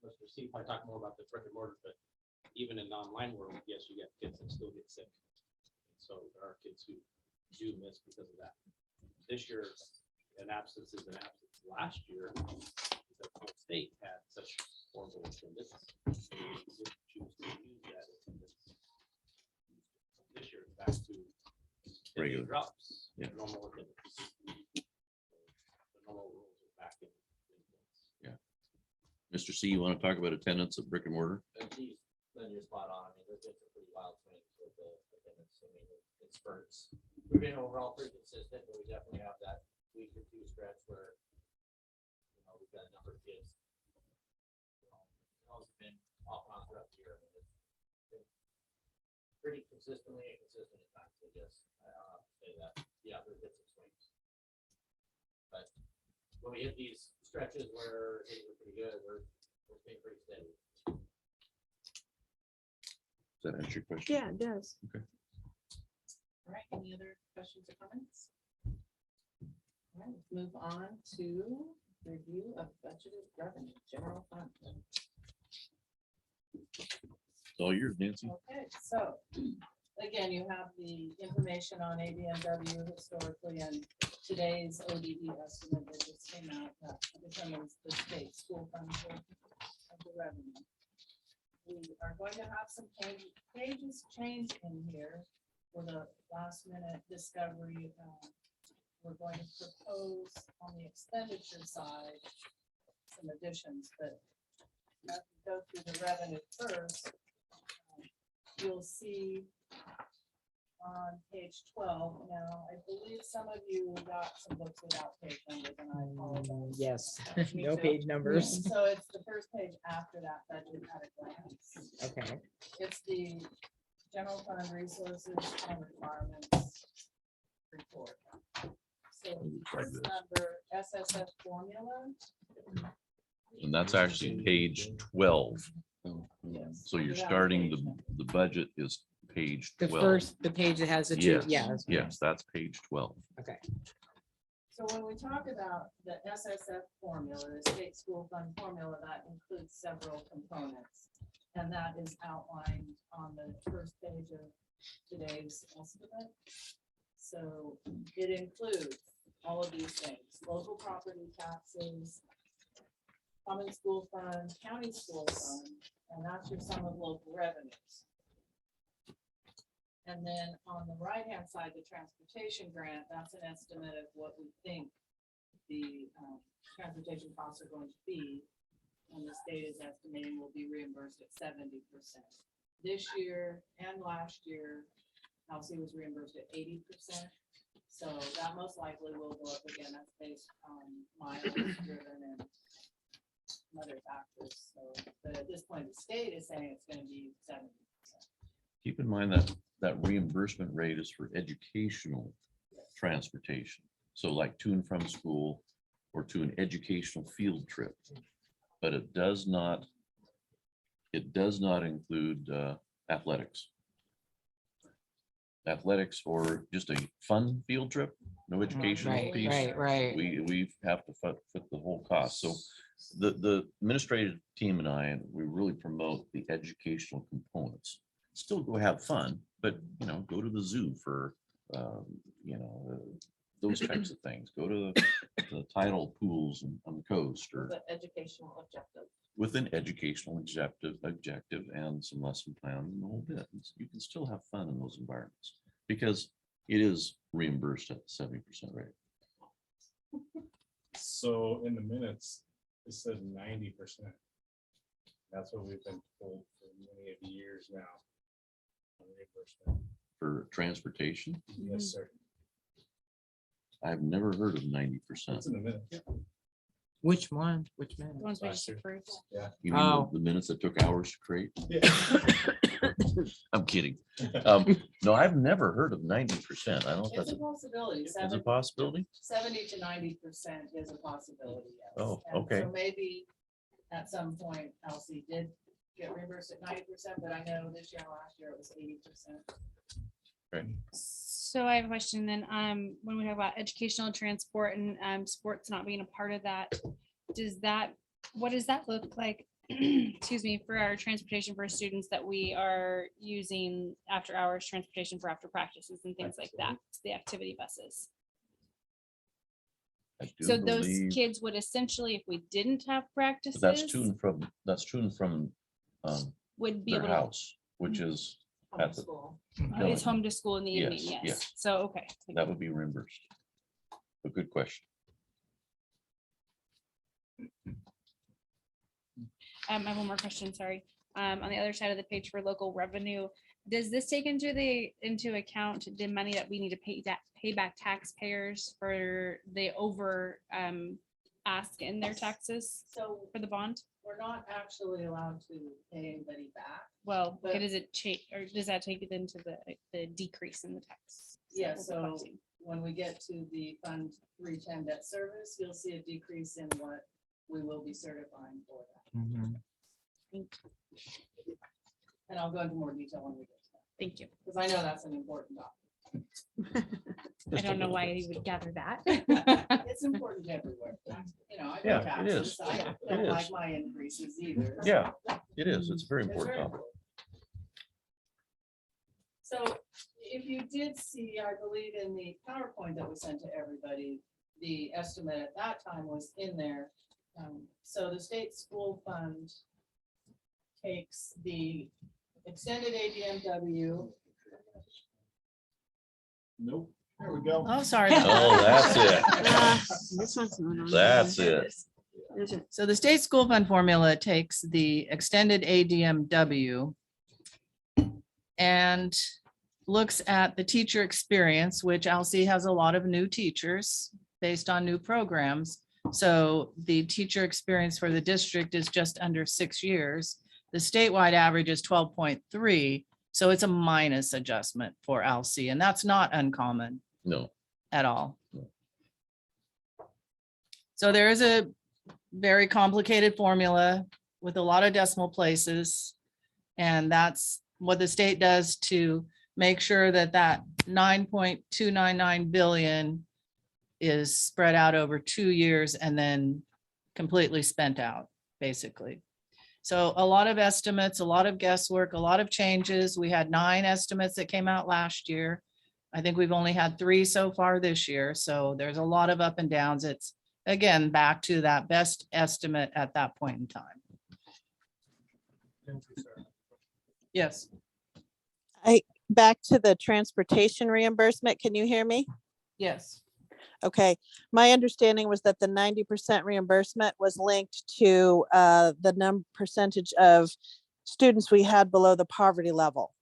Mr. Steve probably talk more about the brick and mortar, but even in online world, yes, you get kids that still get sick. So there are kids who do miss because of that. This year, an absence is an absence. Last year, the whole state had such horrible attendance. they didn't choose to use that attendance. This year, it's back to 10-day Regular. drops, Yeah. normal attendance. The normal rules are back in place. Mr. C, you want to talk about attendance at brick and mortar? Then you're spot on. I mean, there's been some pretty wild swings with the attendance. I mean, it spurts. We've been overall pretty consistent, but we definitely have that week or two stretch where, we've got a number of kids. It's been off and on throughout the year. I mean, it's been pretty consistently inconsistent at times, I guess. I don't have to say that. Yeah, there's been some swings. But when we hit these stretches where things are pretty good, we're staying pretty steady. Does that answer your question? Yeah, it does. All right, any other questions or comments? All right, let's move on to review of budgeted revenue, general fund. It's all yours, Nancy. Okay, so again, you have the information on ABMW historically and today's ODE estimate that just came out that determines the state school fund share of the revenue. We are going to have some pages change in here for the last minute discovery. We're going to propose on the expenditure side some additions, but let's go through the revenue first. You'll see on page 12. Now, I believe some of you got some books without page numbers, and I apologize. Yes, Me no too. page numbers. So it's the first page after that budget at a glance. Okay, It's the general fund resources and requirements report. So Looks like this this. number, SSF formula. And that's actually page 12. Yes. So you're starting, the budget is page the 12. the page that has the two, Yes, yeah. that's- yes, that's page 12. Okay, So when we talk about the SSF formula, the state school fund formula, that includes several components. And that is outlined on the first page of today's estimate. So it includes all of these things, local property taxes, common school fund, county school fund, and that's your sum of local revenues. And then on the right-hand side, the transportation grant, that's an estimate of what we think the transportation costs are going to be. And the state is estimating will be reimbursed at 70%. This year and last year, Halsey was reimbursed at 80%. So that most likely will go up again. That's based on miles driven and other factors. So, but at this point, the state is saying it's going to be 70%. Keep in mind that that reimbursement rate is for educational transportation. So like to and from school or to an educational field trip. But it does not include athletics. Athletics or just a fun field trip, no educational Right, piece. right. We have to fit the whole cost. So the administrative team and I, we really promote the educational components. Still go have fun, but go to the zoo for those types of things. Go to the tidal pools on the coast or The educational objective. with an educational objective and some lesson plans and the whole bit. You can still have fun in those environments because it is reimbursed at 70% rate. So in the minutes, it says 90%. That's what we've been told for many of the years now. On reimbursement. For transportation, Yes, sir. I've never heard of 90%. It's in the minutes. Which one? Which man? The ones we Last just year. approved. You mean Oh. the minutes that took hours to create? Yeah. I'm kidding. No, I've never heard of 90%. I don't know if It's that's a possibility. is a possibility. 70 to 90% is a possibility. Yes. Oh, And okay. So maybe at some point, Elsie did get reimbursed at 90%, but I know this year and last year it was 80%. So I have a question then, when we talk about educational transport and sports not being a part of that, what does that look like? Excuse me, for our transportation for students that we are using after hours transportation for after practices and things like that, the activity buses. I do So those believe- kids would essentially, if we didn't have but practices, that's to and from would be their able to, house, which is at the, Homeschool. it's home to school in the evening, Yes, yes. yes. So, okay. that would be reimbursed. A good question. I have one more question, sorry. On the other side of the page for local revenue, does this take into account the money that we need to pay back taxpayers for the over ask in their taxes So for the bond? we're not actually allowed to pay anybody back. Well, But- does it change, or does that take it into the decrease in the tax? Yeah, that we're so collecting? when we get to the Fund 310 debt service, you'll see a decrease in what we will be certifying for that. Mhm. And I'll go into more detail when we get to that, Thank you. because I know that's an important document. I don't know why you would gather that. It's important everywhere. I pay Yeah, it taxes. is. I It don't like is. my increases either. Yeah, it is. It's a very It's important very topic. important. So if you did see, I believe in the PowerPoint that we sent to everybody, the estimate at that time was in there. So the state school fund takes the extended ADMW. Nope. There we go. Oh, sorry. Oh, that's it. This one's not on. That's it. So the state school fund formula takes the extended ADMW and looks at the teacher experience, which Alcee has a lot of new teachers based on new programs. So the teacher experience for the district is just under 6 years. The statewide average is 12.3. So it's a minus adjustment for Alcee, and that's not uncommon No, at all. No. So there is a very complicated formula with a lot of decimal places. And that's what the state does to make sure that that 9.299 billion is spread out over 2 years and then completely spent out, basically. So a lot of estimates, a lot of guesswork, a lot of changes. We had 9 estimates that came out last year. I think we've only had 3 so far this year. So there's a lot of up and downs. It's again, back to that best estimate at that point in time. Yes. Back to the transportation reimbursement. Can you hear me? Yes. Okay, my understanding was that the 90% reimbursement was linked to the percentage of students we had below the poverty level.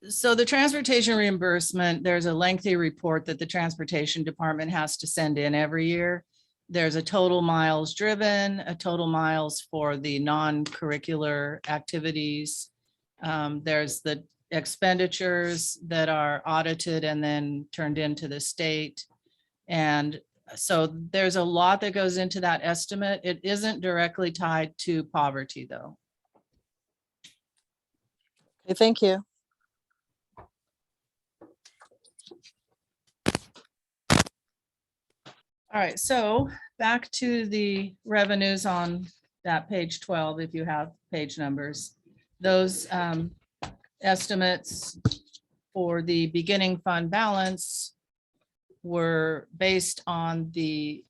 So the transportation reimbursement, there's a lengthy report that the transportation department has to send in every year. There's a total miles driven, a total miles for the non-curricular activities. There's the expenditures that are audited and then turned into the state. And so there's a lot that goes into that estimate. It isn't directly tied to poverty, though. Okay, thank you. All right, so back to the revenues on that page 12, if you have page numbers. Those estimates for the beginning fund balance were based on the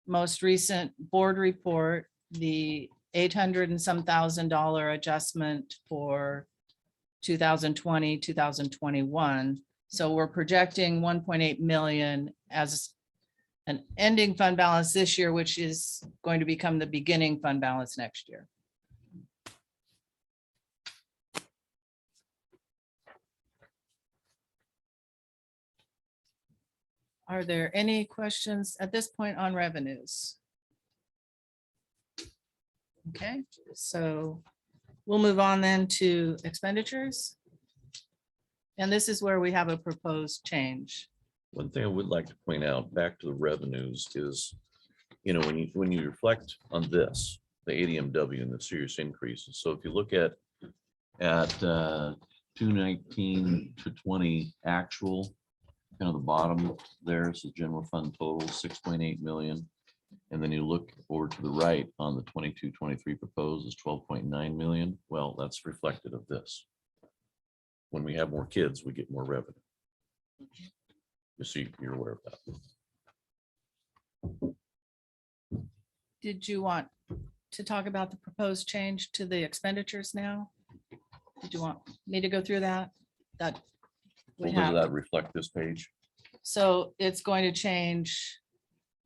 most recent board report, the 800 and some $1,000 adjustment for 2020, 2021. So we're projecting 1.8 million as an ending fund balance this year, which is going to become the beginning fund balance next year. Are there any questions at this point on revenues? Okay, so we'll move on then to expenditures. And this is where we have a proposed change. One thing I would like to point out, back to the revenues, is, when you reflect on this, the ADMW and the serious increases. So if you look at 219 to 20 actual, kind of the bottom there is the general fund total, 6.8 million. And then you look over to the right on the 22-23 proposed is 12.9 million. Well, that's reflected of this. When we have more kids, we get more revenue. Just so you're aware of that. Did you want to talk about the proposed change to the expenditures now? Did you want me to go through that? That we Well, does have. that reflect this page? So it's going to change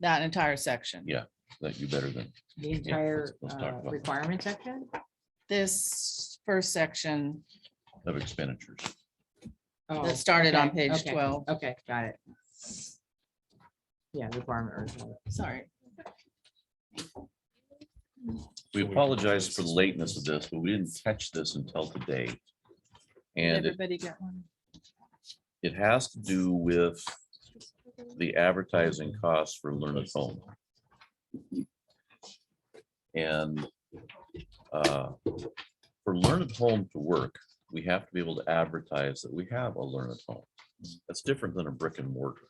that entire section. Yeah, that you better than. The entire let's talk about that. requirement section? This first section Of expenditures. Oh, that started on okay, page okay, 12. Okay, got it. Yeah, requirement. Sorry. We apologize for the lateness of this, but we didn't catch this until today. Did And everybody get one? it has to do with the advertising costs for Learn at Home. And for Learn at Home to work, we have to be able to advertise that we have a Learn at Home. That's different than a brick and mortar.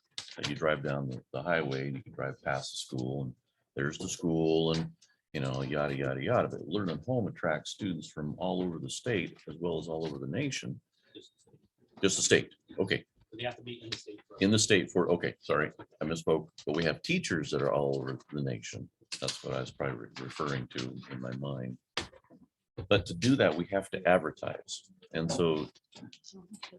You drive down the highway and you can drive past the school and there's the school and, yada, yada, yada. But Learn at Home attracts students from all over the state as well as all over the nation. Just the state. Okay. They have to be in the state. for- In the state for, okay, sorry, I misspoke, but we have teachers that are all over the nation. That's what I was probably referring to in my mind. But to do that, we have to advertise. And so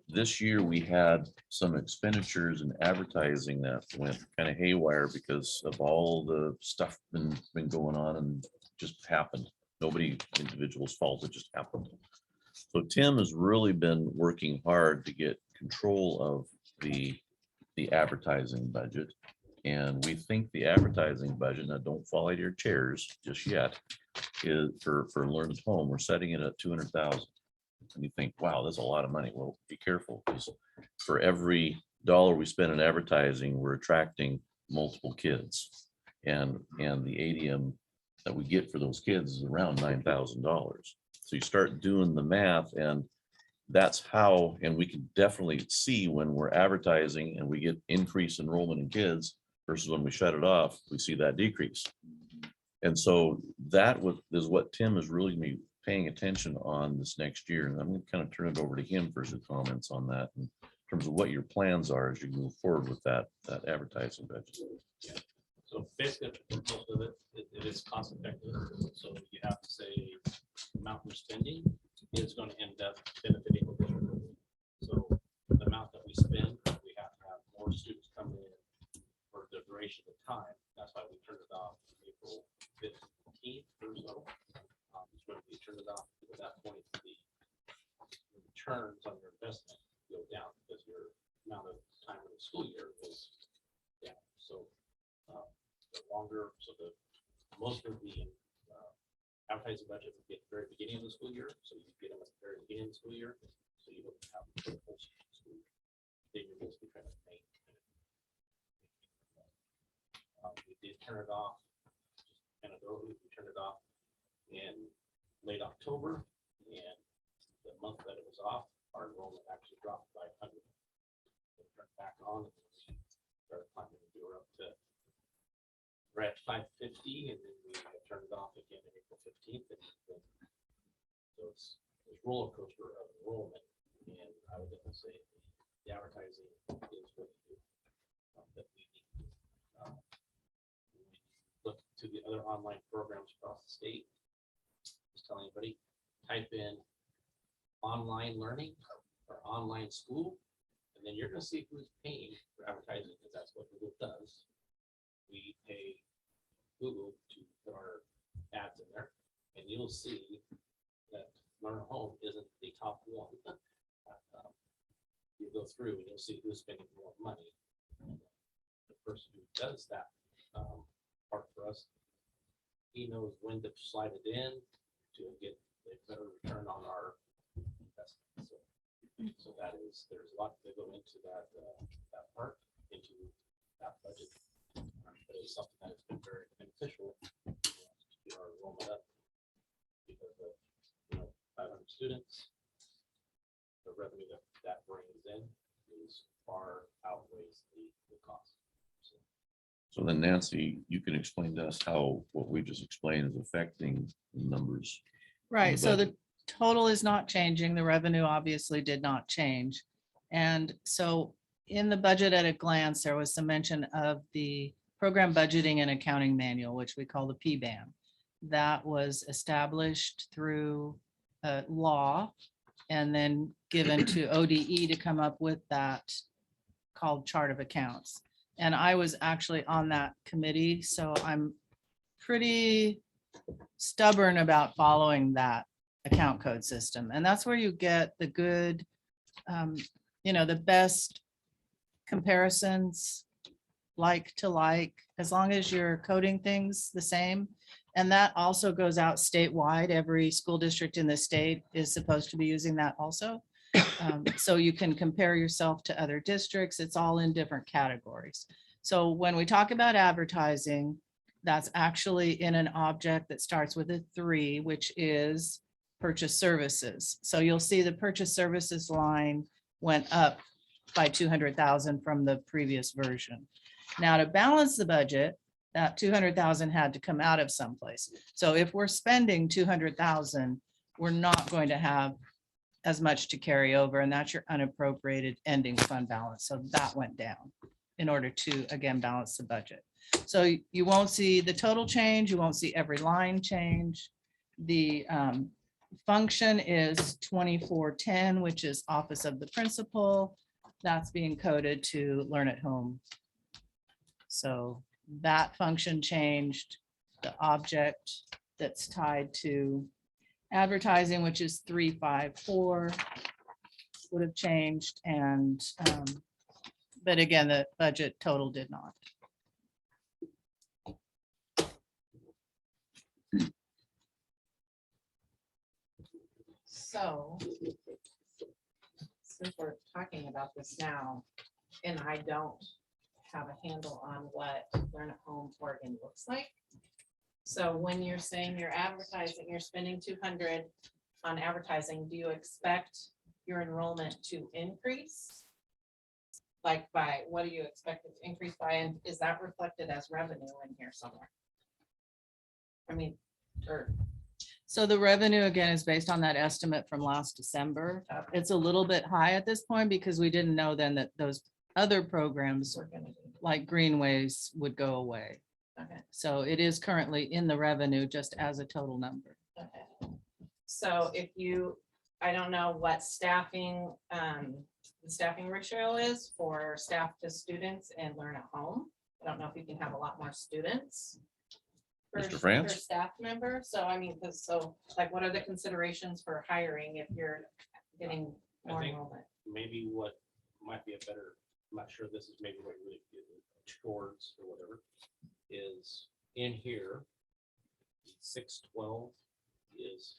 this year we had some expenditures in advertising that went kind of haywire because of all the stuff been going on and just happened. Nobody individual's fault, it just happened. So Tim has really been working hard to get control of the advertising budget. And we think the advertising budget, now don't fall out of your chairs just yet, is for Learn at Home, we're setting it at 200,000. And you think, wow, that's a lot of money. Well, be careful, because for every dollar we spend in advertising, we're attracting multiple kids. And the ADM that we get for those kids is around $9,000. So you start doing the math, and that's how, and we can definitely see when we're advertising and we get increased enrollment in kids versus when we shut it off, we see that decrease. And so is what Tim is really gonna be paying attention on this next year. And I'm gonna kind of turn it over to him for some comments on that in terms of what your plans are as you move forward with that advertising budget. So basically, most of it is cost effective. So you have to say amount we're spending is going to end up benefiting the district. So the amount that we spend, we have to have more students come in for the duration of time. That's why we turned it off April 15th or so. It's when we turned it off, at that point, the returns on your investment go down because your amount of time in the school year is down. So the longer, so the most of the advertising budget would be at the very beginning of the school year. So you get them at the very beginning of the school year. So you don't have the full school year. Then you're basically trying to make. We did turn it off. And we turned it off in late October, and the month that it was off, our enrollment actually dropped by 100. It turned back on. And started climbing. We were up to. We're at 550, and then we turned it off again on April 15th. And then, so it's a roller coaster of enrollment, and I would definitely say the advertising is what we do. That we need. Look to the other online programs across the state. Just tell anybody, type in online learning or online school, and then you're going to see who's paying for advertising, because that's what Google does. We pay Google to put our ads in there, and you'll see that Learn at Home isn't the top one. You go through and you'll see who's spending more money. The person who does that part for us, he knows when to slide it in to get a better return on our investment. So that is, there's a lot that go into that part, into that budget. But it's something that has been very beneficial to get our enrollment up because of 500 students. The revenue that brings in is far outweighs the cost. So then Nancy, you can explain to us how what we just explained is affecting the numbers. Right, so the budget. total is not changing. The revenue obviously did not change. And so in the budget at a glance, there was some mention of the program budgeting and accounting manual, which we call the PBAM. That was established through law and then given to ODE to come up with that called chart of accounts. And I was actually on that committee, so I'm pretty stubborn about following that account code system. And that's where you get the good, the best comparisons like to like, as long as you're coding things the same. And that also goes out statewide. Every school district in the state is supposed to be using that also. So you can compare yourself to other districts. It's all in different categories. So when we talk about advertising, that's actually in an object that starts with a 3, which is purchase services. So you'll see the purchase services line went up by 200,000 from the previous version. Now to balance the budget, that 200,000 had to come out of someplace. So if we're spending 200,000, we're not going to have as much to carry over, and that's your unappropriated ending fund balance. So that went down in order to, again, balance the budget. So you won't see the total change. You won't see every line change. The function is 2410, which is Office of the Principal. That's being coded to Learn at Home. So that function changed. The object that's tied to advertising, which is 354, would have changed. And but again, the budget total did not. So, since we're talking about this now, and I don't have a handle on what Learn at Home Oregon looks like. So when you're saying you're advertising, you're spending 200 on advertising, do you expect your enrollment to increase? Like by, what do you expect it to increase by? And is that reflected as revenue in here somewhere? I mean, or, So the revenue again is based on that estimate from last December. It's a little bit high at this point because we didn't know then that those other programs we're gonna do, like Greenways would go away. okay, So it is currently in the revenue just as a total number. okay. So if you, I don't know what staffing, the staffing ratio is for staff to students and learn at home. I don't know if you can have a lot more students. per- Mr. per France? Staff member, so I mean, so like, what are the considerations for hiring if you're getting I more think- enrollment? Maybe what might be a better, I'm not sure this is maybe what you're really getting towards or whatever, is in here, 612 is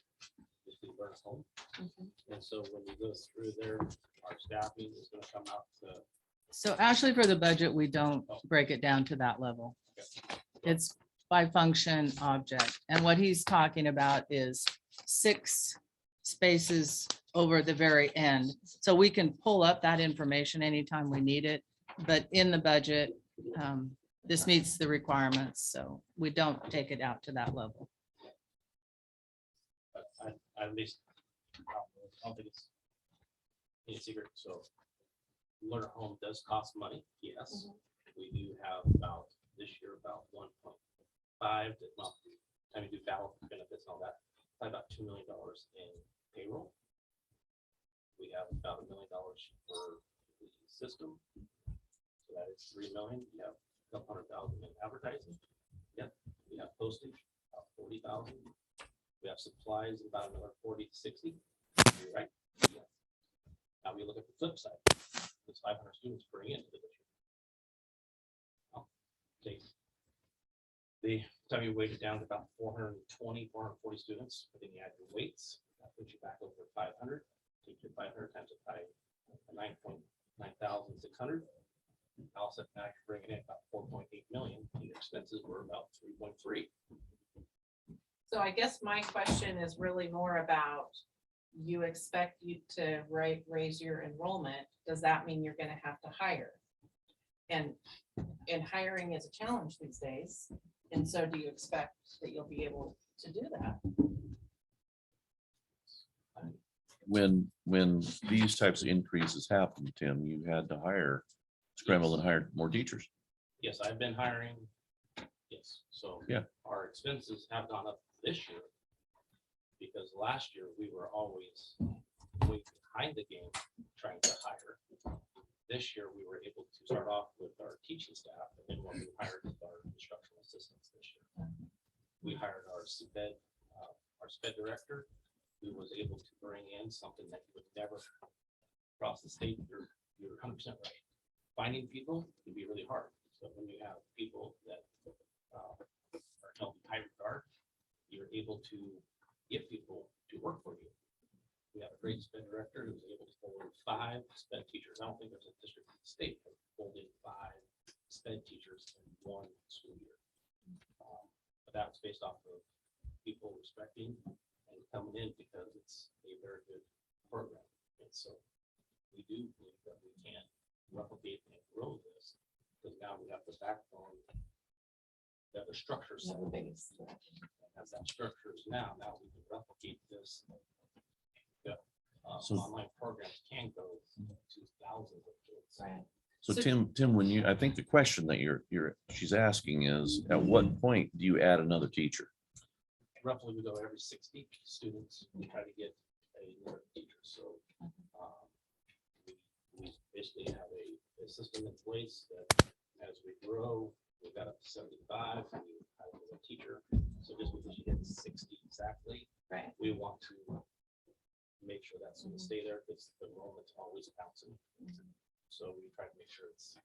the learn at home. And so when you go through there, our staffing is gonna come out to, So actually for the budget, we don't break it down to that level. It's by function object. And what he's talking about is 6 spaces over the very end. So we can pull up that information anytime we need it. But in the budget, this meets the requirements. So we don't take it out to that level. I at least, I don't think it's any secret, so learn at home does cost money, yes. We do have about, this year, about 1.5, to well, time you do ballot benefits and all that, probably about $2 million in payroll. We have about $1 million for the system. So that is 3 million. You have a couple $100,000 in advertising. Yep, we have postage, about 40,000. We have supplies, about another 40 to 60. You're right. Yeah. Now we look at the flip side. This 500 students bring into the district. Okay. The time you weight it down to about 420, 440 students, but then you add your weights, that puts you back over 500. Take your 500 times it by 9,600. Also, now you're bringing in about 4.8 million. Your expenses were about 3.3. So I guess my question is really more about, you expect you to raise your enrollment, does that mean you're gonna have to hire? And hiring is a challenge these days, and so do you expect that you'll be able to do that? When these types of increases happen, Tim, you had to scramble and hire more teachers. Yes, I've been hiring. Yes, so. Yeah. Our expenses have gone up this year. Because last year we were always way behind the game trying to hire. This year we were able to start off with our teaching staff, and then when we hired our instructional assistants this year. We hired our sped director, who was able to bring in something that you would never across the state. You're 100% right. Finding people can be really hard. So when you have people that are held in high regard, you're able to get people to work for you. We have a great sped director who's able to pull in 5 sped teachers. I don't think there's a district in the state that pulled in 5 sped teachers in 1 school year. But that was based off of people respecting and coming in because it's a very good program. And so we do believe that we can replicate and grow this, because now we have the backbone, that the structure set. As that structure is now we can replicate this. The So- online programs can go to thousands of kids. Right. So So- Tim, I think the question that she's asking is, at what point do you add another teacher? Roughly, we go every 60 students, we try to get another teacher, so. We basically have a system in place that as we grow, we got up to 75, we have a teacher, so just because you get 60 exactly. Right. We want to make sure that's going to stay there, because the enrollment's always bouncing. So we try to make sure it's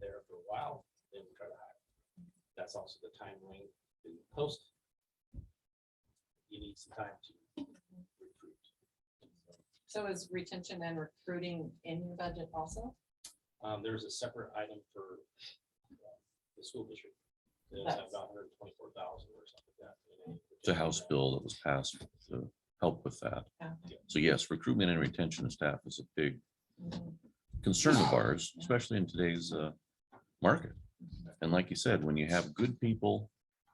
there for a while, then we try to hire. That's also the time when you post. You need some time to recruit. So is retention and recruiting in your budget also? There's a separate item for the school district. It's about 124,000 or something like that. It's a House bill that was passed to help with that. Yeah. So yes, recruitment and retention of staff is a big concern of ours, especially in today's market. And like you said, when you have good people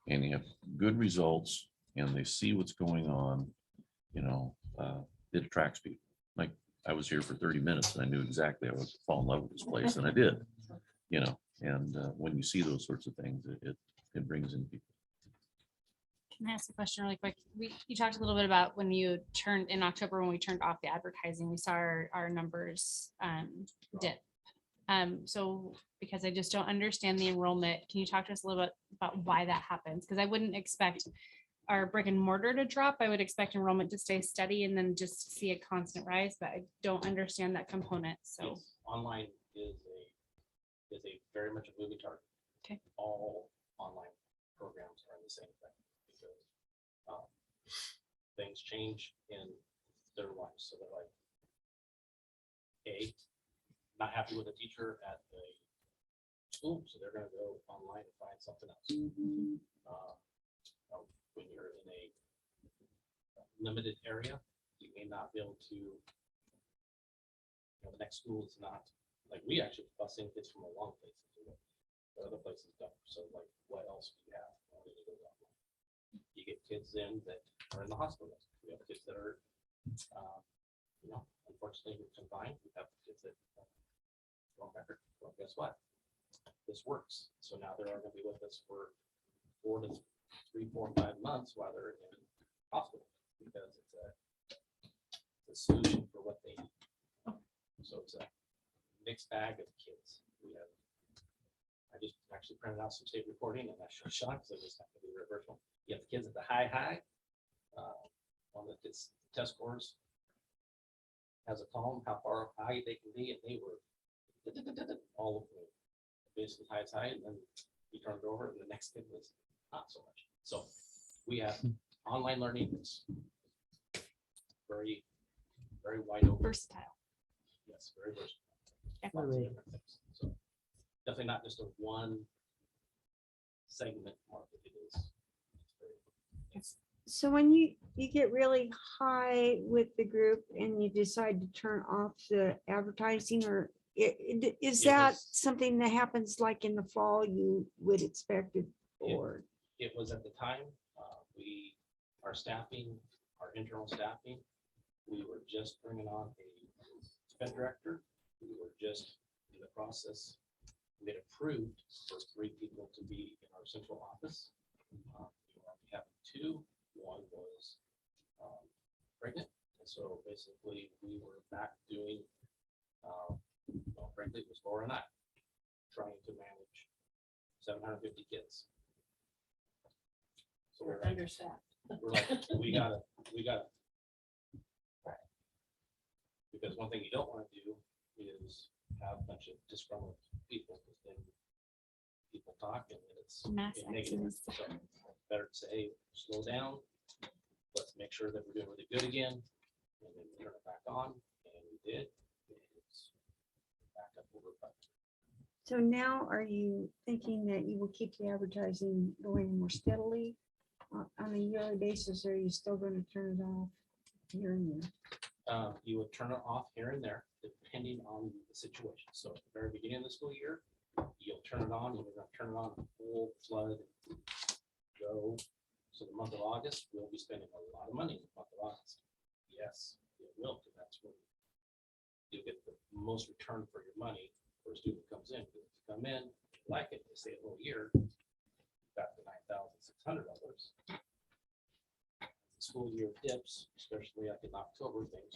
and you have good results and they see what's going on, you know, it attracts people. Like I was here for 30 minutes and I knew exactly I would fall in love with this place, and I did, you know, and when you see those sorts of things, it brings in people. Can I ask a question really quick? You talked a little bit about when you turned in October, when we turned off the advertising, we saw our numbers dip. So because I just don't understand the enrollment, can you talk to us a little bit about why that happens? Because I wouldn't expect our brick and mortar to drop. I would expect enrollment to stay steady and then just see a constant rise, but I don't understand that component. So Yes, online is a very much a moving target. Okay. All online programs are the same thing because things change in their lives. So they're like, not happy with a teacher at the school, so they're gonna go online and find something else. When you're in a limited area, you may not be able to, the next school is not, like, we actually busing kids from a long place. But other places don't, so like, what else do you have? You get kids in that are in the hospital. We have kids that are, unfortunately, confined. We have kids that well, guess what? This works. So now they're going to be with us for 4 to 3, 4, 5 months while they're in hospital because it's a solution for what they need. So it's a mixed bag of kids. I just actually printed out some state reporting and I showed Sean because I just have to be reversal. You have the kids at the high, one that gets test scores, has a column how far high they can be, and they were all of them basically high, and then he turned it over, and the next kid was not so much. So we have online learning that's very, very wide open. versatile. Yes, very versatile. Yeah. Lots of different things. So definitely not just a one segment market. It is. So when you get really high with the group and you decide to turn off the advertising, or is that something that happens like in the fall you would expect it for? It was at the time, our staffing, our internal staffing, we were just bringing on a sped director. We were just in the process, we had approved for 3 people to be in our central office. We already have 2. One was pregnant, and so basically we were back doing, frankly, it was Laura and I trying to manage 750 kids. So we're like, Understaffed. we're like, we gotta. Because one thing you don't want to do is have a bunch of disgruntled people, because then people talk and it's Mass negative. exodus. So better to say, slow down. Let's make sure that we're doing really good again, and then turn it back on, and we did. And it's back up over budget. So now are you thinking that you will keep the advertising going more steadily on a yearly basis, or are you still going to turn it off here and there? You would turn it off here and there, depending on the situation. So at the very beginning of the school year, you'll turn it on, and you're gonna turn it on full flood, go. So the month of August, we'll be spending a lot of money in the month of August. Yes, it will, because that's when you get the most return for your money for a student who comes in. Because if you come in, like it, they stay a whole year, got the $9,600. School year dips, especially like in October, kids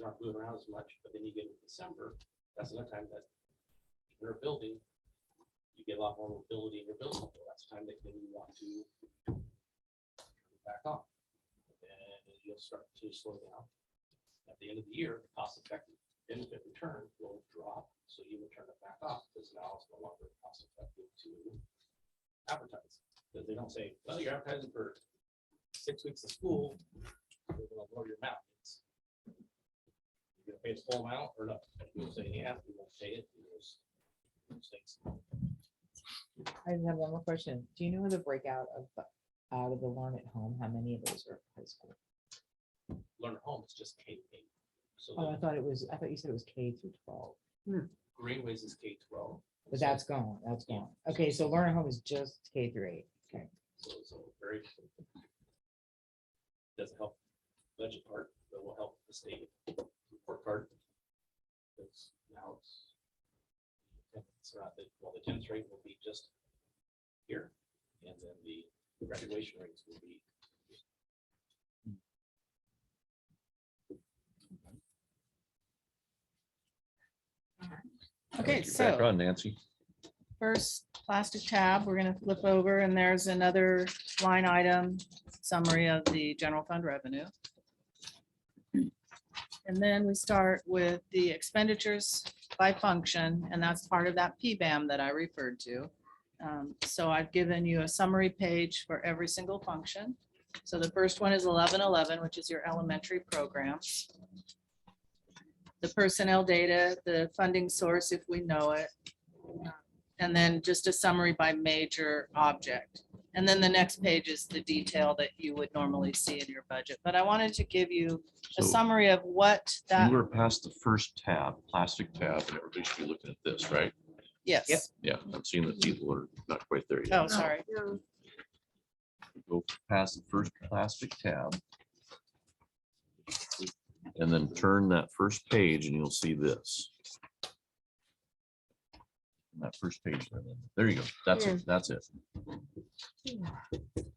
aren't moving around as much, but then you get in December, that's another time that you're building, you get a lot more mobility in your building. So that's the time that then you want to turn it back on. And you'll start to slow down. At the end of the year, the cost effective benefit return will drop, so you will turn it back off, because now it's no longer cost effective to advertise. Because they don't say, well, you're advertising for 6 weeks of school, you're gonna blow your mouth. You're gonna pay the full amount or no? You'll say, yeah, we won't pay it. I just have one more question. Do you know the breakout of out of the Learn at Home? How many of those are high school? Learn at Home is just K-8. So Oh, I thought you said it was K through 12. Greenways is K-12. But that's gone. That's gone. Okay, so Learn at Home is just K through 8. Okay. So very doesn't help budget part, but will help the state report card. Because now the attendance rate will be just here, and then the graduation rates will be. Okay, Back so on, Nancy. first plastic tab, we're gonna flip over and there's another line item summary of the general fund revenue. And then we start with the expenditures by function, and that's part of that PBAM that I referred to. So I've given you a summary page for every single function. So the first one is 1111, which is your elementary programs. The personnel data, the funding source, if we know it. And then just a summary by major object. And then the next page is the detail that you would normally see in your budget. But I wanted to give you a So summary of what that, you were past the first tab, plastic tab, and everybody should be looking at this, right? yes. Yeah, I'm seeing that people are not quite there yet. Oh, sorry. Go past the first plastic tab. And then turn that first page and you'll see this. That first page. There you go. That's it. That's it.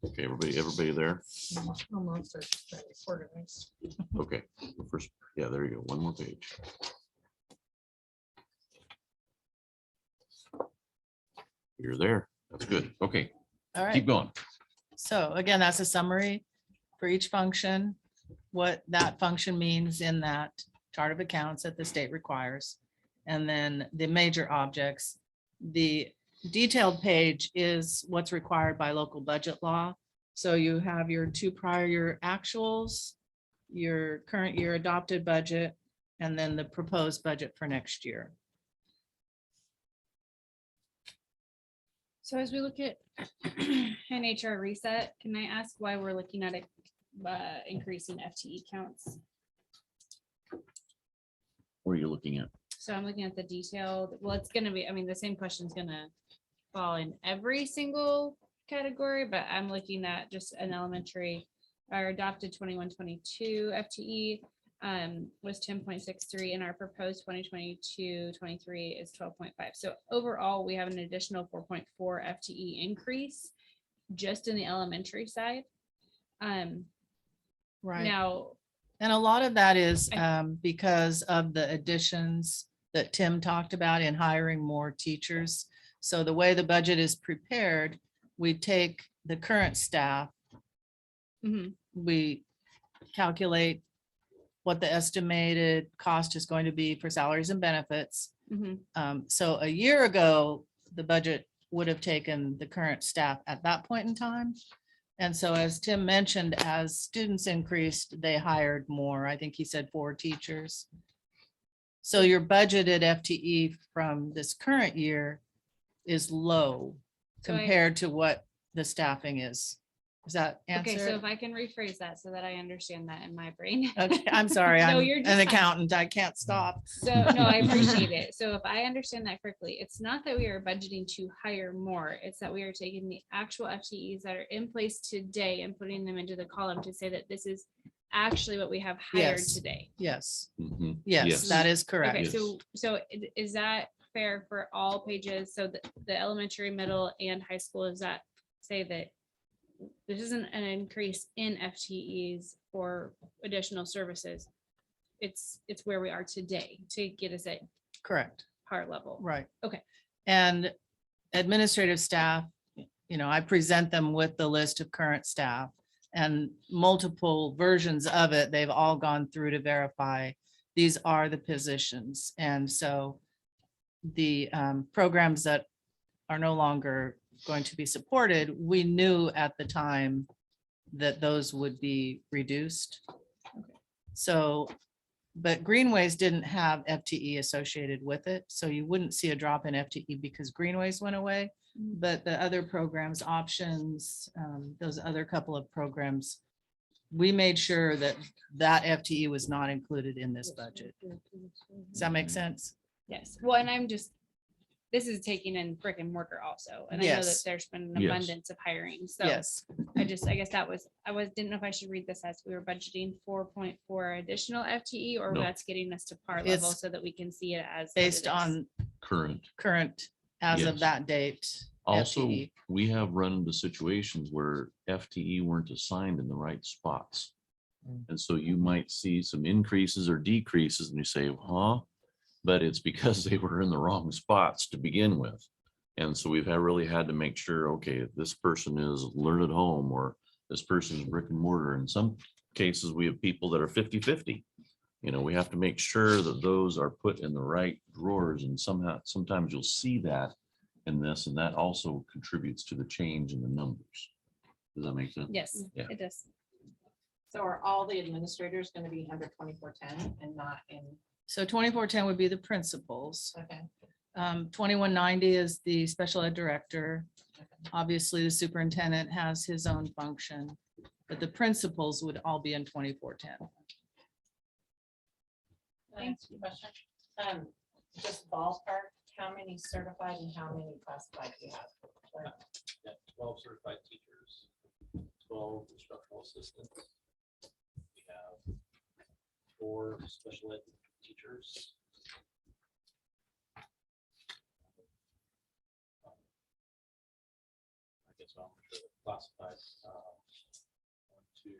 Okay, everybody there? Almost organized. Okay, the first, yeah, there you go. One more page. You're there. That's good. Okay, All right. keep going. So again, that's a summary for each function, what that function means in that chart of accounts that the state requires. And then the major objects. The detailed page is what's required by local budget law. So you have your 2 prior year actuals, your current year adopted budget, and then the proposed budget for next year. So as we look at NHR reset, can I ask why we're looking at it increasing FTE counts? What are you looking at? So I'm looking at the detailed, well, it's gonna be, I mean, the same question's gonna fall in every single category, but I'm looking at just an elementary. Our adopted 21-22 FTE was 10.63 and our proposed 2022-23 is 12.5. So overall, we have an additional 4.4 FTE increase just in the elementary side. Right. Now, And a lot of that is because of the additions that Tim talked about in hiring more teachers. So the way the budget is prepared, we take the current staff, mhm, we calculate what the estimated cost is going to be for salaries and benefits. mhm. So a year ago, the budget would have taken the current staff at that point in time. And so as Tim mentioned, as students increased, they hired more. I think he said 4 teachers. So your budgeted FTE from this current year is low So I- compared to what the staffing is. Does that Okay, so answer? if I can rephrase that so that I understand that in my brain. Okay, I'm sorry, No, I'm you're an just fine. accountant. I can't stop. So, no, I appreciate it. So if I understand that correctly, it's not that we are budgeting to hire more. It's that we are taking the actual FTEs that are in place today and putting them into the column to say that this is actually what we have hired Yes. today. Yes, Mhm. yes, that is correct. Okay, so is that fair for all pages? So the elementary, middle and high school, is that say that this isn't an increase in FTEs for additional services? It's where we are today to get us at Correct. par level. Right. Okay. And administrative staff, I present them with the list of current staff and multiple versions of it. They've all gone through to verify these are the positions. And so the programs that are no longer going to be supported, we knew at the time that those would be reduced. So, but Greenways didn't have FTE associated with it, so you wouldn't see a drop in FTE because Greenways went away. But the other programs, options, those other couple of programs, we made sure that that FTE was not included in this budget. Does that make sense? Yes. Well, and I'm just this is taking in brick and mortar also. And I know that Yes. there's been an Yes. abundance of hiring. So Yes, I guess didn't know if I should read this as we were budgeting 4.4 additional FTE or No. that's getting us to par level It's so that we can see it as. what it based is. on Current. current, as of Yes. that date. Also, FTE. we have run into situations where FTE weren't assigned in the right spots. And so you might see some increases or decreases and you say, huh? But it's because they were in the wrong spots to begin with. And so we've really had to make sure, okay, if this person is learn at home or this person is brick and mortar. In some cases, we have people that are 50-50. You know, we have to make sure that those are put in the right drawers and sometimes you'll see that in this, and that also contributes to the change in the numbers. Does that make sense? Yes, Yeah. it does. So are all the administrators gonna be under 2410 and not in, So 2410 would be the principals. okay, 2190 is the special ed director. Obviously, the superintendent has his own function, but the principals would all be in 2410. can I ask you a question? Just ballpark, how many certified and how many classified do you have? Or- Yeah, 12 certified teachers, 12 instructional assistants. We have 4 special ed teachers. I guess I'm sure classified, 1, 2,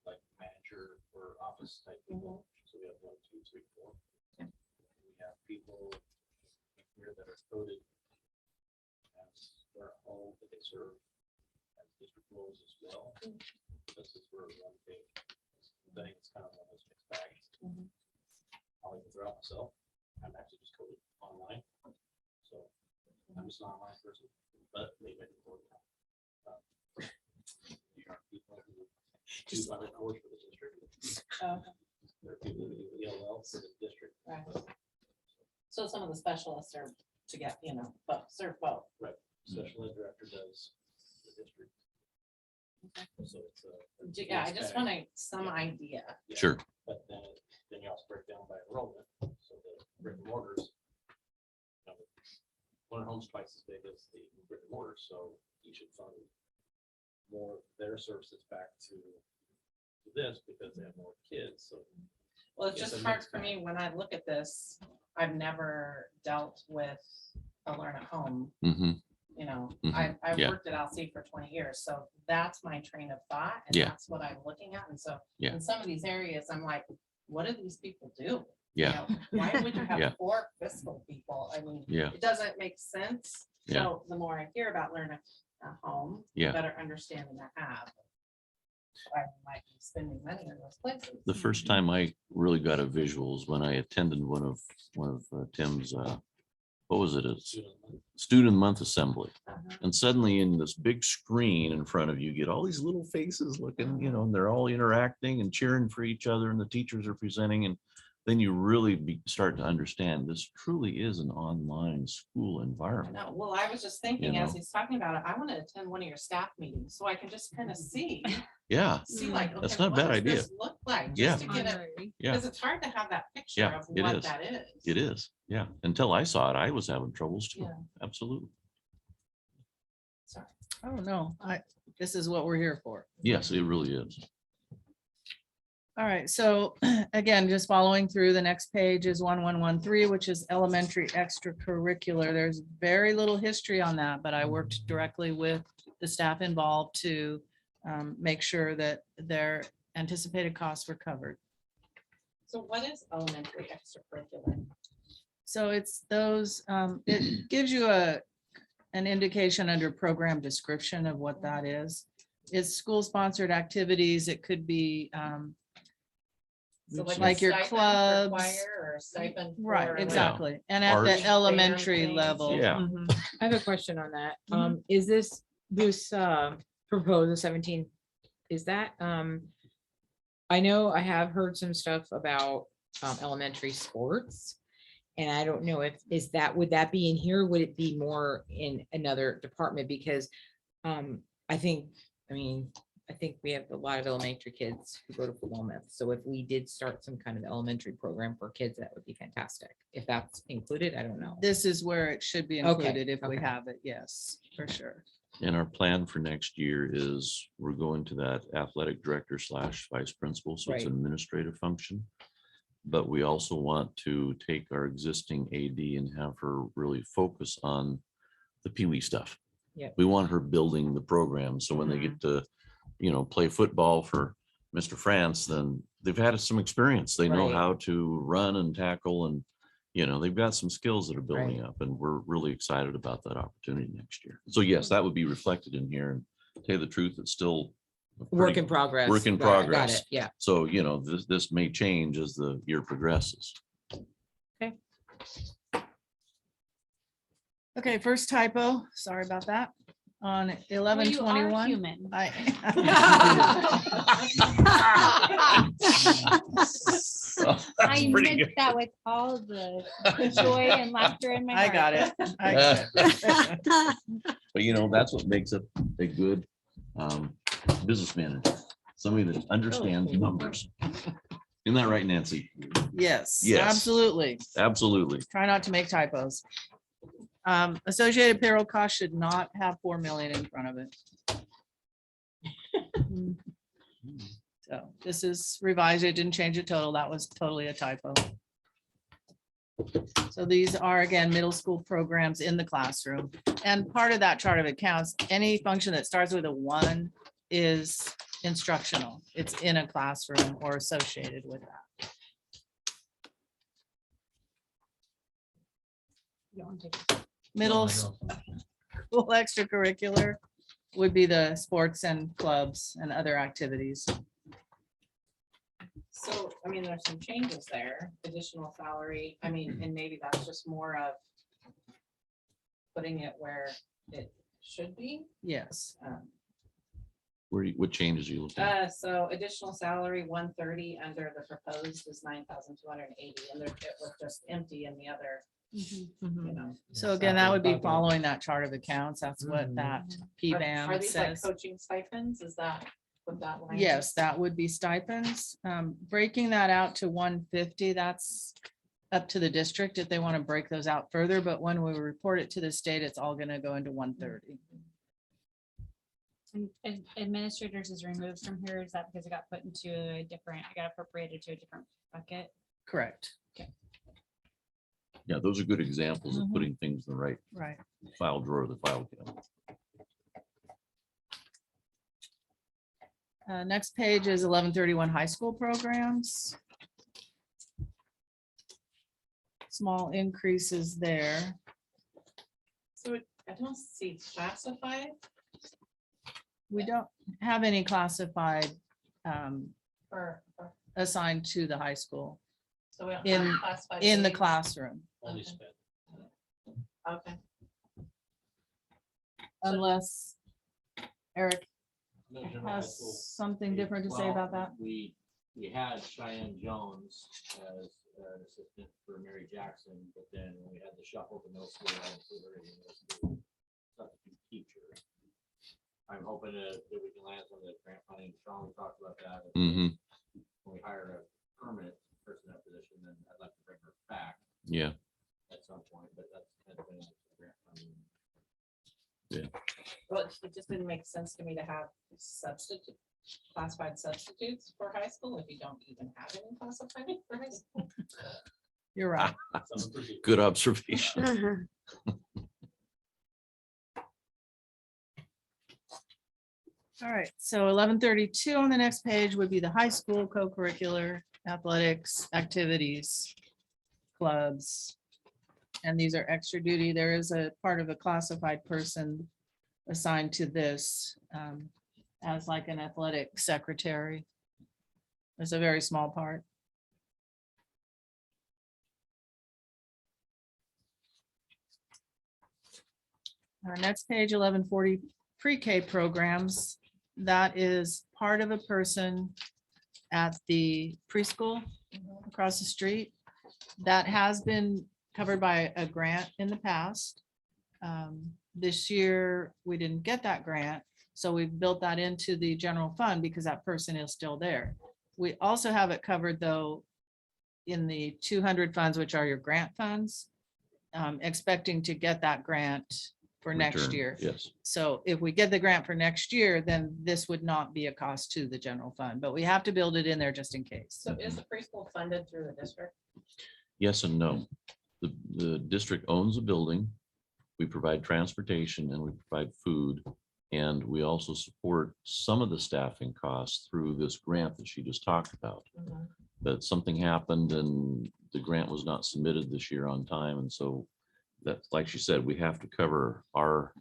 like manager or office type people. So we have 1, 2, 3, 4. We have people here that are coded as their home, that they serve as district roles as well. This is where one big thing, it's kind of one of those mixed bags. I'll even throw out myself. I'm actually just coded online. So I'm just an online person, but maybe I can code. There are people who do other course for the district. Oh, There are people who do ELL for the district. right. So some of the specialists are to get, but serve both. Right, special ed director does the district. So it's a. Yeah, I just want some idea. Yeah, Sure. But then you also break down by enrollment, so the brick and mortars. Learn Home's twice as big as the brick and mortar, so you should fund more of their services back to this because they have more kids, so. Well, it's It's just a hard mixed for bag. me when I look at this. I've never dealt with a learn at home. Mm-hmm. I've yeah. worked at LC for 20 years, so that's my train of thought. And Yeah. that's what I'm looking at. And so Yeah. in some of these areas, I'm like, what do these people do? Yeah. Why would you Yeah. have 4 fiscal people? I mean, Yeah. it doesn't make sense. Yeah. So the more I hear about learn at home, the Yeah. better understanding I have. I might be spending money in those places. The first time I really got a visual is when I attended one of Tim's, what was it? It's Student Month Assembly. Uh-huh. And suddenly in this big screen in front of you, get all these little faces looking, and they're all interacting and cheering for each other and the teachers are presenting. And then you really start to understand this truly is an online school I environment. know. Well, I was just thinking You as know. he's talking about it, I want to attend one of your staff meetings so I can just kind of see Yeah, like. That's okay, not a what bad does idea. this Look like. Yeah. Just to get it, yeah, because it's hard to have that picture Yeah, of it what is. that is. it is. Yeah. Until I saw it, I was having troubles too. Yeah. Absolutely. Sorry. I don't know. This is what we're here for. Yes, it really is. All right, so again, just following through, the next page is 1113, which is elementary extracurricular. There's very little history on that, but I worked directly with the staff involved to make sure that their anticipated costs were covered. So what is elementary extracurricular? So it's those, it gives you an indication under program description of what that is. It's school-sponsored activities. It could be So a like your stipend for clubs. choir Or a stipend. Right, for, like, exactly. And at Arts. the elementary Band level. things. Yeah. Mhm. I have a question on that. Mhm. Is this proposal 17, is that, I know I have heard some stuff about elementary sports. And I don't know would that be in here? Would it be more in another department? Because I think I think we have a lot of elementary kids who go to Philomath. So if we did start some kind of elementary program for kids, that would be fantastic. If that's included, I don't know. This is where it should be Okay, included if we okay. have it. Yes, for sure. And our plan for next year is we're going to that athletic director / vice principal, so it's Right. an administrative function. But we also want to take our existing AD and have her really focus on the Pee Wee stuff. Yep. We want her building the program, so when they get to, play football for Mr. France, then they've had some experience. They know Right. how to run and tackle, and, they've got some skills that are building Right. up, and we're really excited about that opportunity next year. So yes, that would be reflected in here, and to tell you the truth, it's still a Work pretty- in progress. Work in Got it, progress. Yeah. So, this may change as the year progresses. Okay, first typo, sorry about that. On Well, 11/21. you are human. I pretty meant that with all the joy and laughter in my I heart. got it. I got it. But that's what makes a good business manager, somebody that understands numbers. Isn't that right, Nancy? Yes, Yes. absolutely. Absolutely. Try not to make typos. Associated payroll cost should not have 4 million in front of it. So this is revised. It didn't change the total. That was totally a typo. So these are, again, middle school programs in the classroom. And part of that chart of accounts, any function that starts with a 1 is instructional. It's in a classroom or associated with that. You don't want to take it. Middle school extracurricular would be the sports and clubs and other activities. So, I mean, there's some changes there, additional salary, I mean, and maybe that's just more of putting it where it should be. Yes. What changes are you looking at? So additional salary, 130 under the proposed is 9,280, and there, it was just empty in the other, you know. So again, that would be following that chart of accounts. That's what Mhm. that Are PBAM these like says. coaching stipends? Is that what that line? Yes, is? that would be stipends. Breaking that out to 150, that's up to the district if they want to break those out further, but when we report it to the state, it's all going to go into 130. And administrators is removed from here. Is that because it got put into a different, it got appropriated to a different bucket? Correct. Yeah, those are good examples of Mhm. putting things in the right Right. file drawer of the file cabinet. Next page is 1131 high school programs. Small increases there. So I don't see classified. We don't have any classified Or, assigned to the high school so we don't in, have classified. in the days? classroom, Only spent. Okay. unless Eric No, general high has school. something different to say Well, about that. We had Cheyenne Jones as an assistant for Mary Jackson, but then when we had the shuffle to middle school, I included her in the middle school substitute teacher. I'm hoping that we can land some of the grant funding. Sean, we talked about that. Mhm. When we hire a permanent person in that position, then I'd like to bring her back Yeah, at some point, but that's depending on the grant funding. Well, it just didn't make sense to me to have substitute, classified substitutes for high school if you don't even have any classified for high school. You're right. Some pretty- good observation. All right, so 1132 on the next page would be the high school co-curricular athletics, activities, clubs. And these are extra duty. There is a part of a classified person assigned to this as like an athletic secretary. It's a very small part. Our next page, 1140 pre-K programs. That is part of a person at the preschool across the street. That has been covered by a grant in the past. This year, we didn't get that grant, So we've built that into the general fund because that person is still there. We also have it covered though in the 200 funds, which are your grant funds, expecting to get that grant for next Return, year. yes. So if we get the grant for next year, then this would not be a cost to the general fund, but we have to build it in there just in case. So is the preschool funded through the district? Yes and no. The district owns a building. We provide transportation and we provide food. And we also support some of the staffing costs through this grant that she just talked about. But something happened and the grant was not submitted this year on time. And so that's, like she said, we have to cover our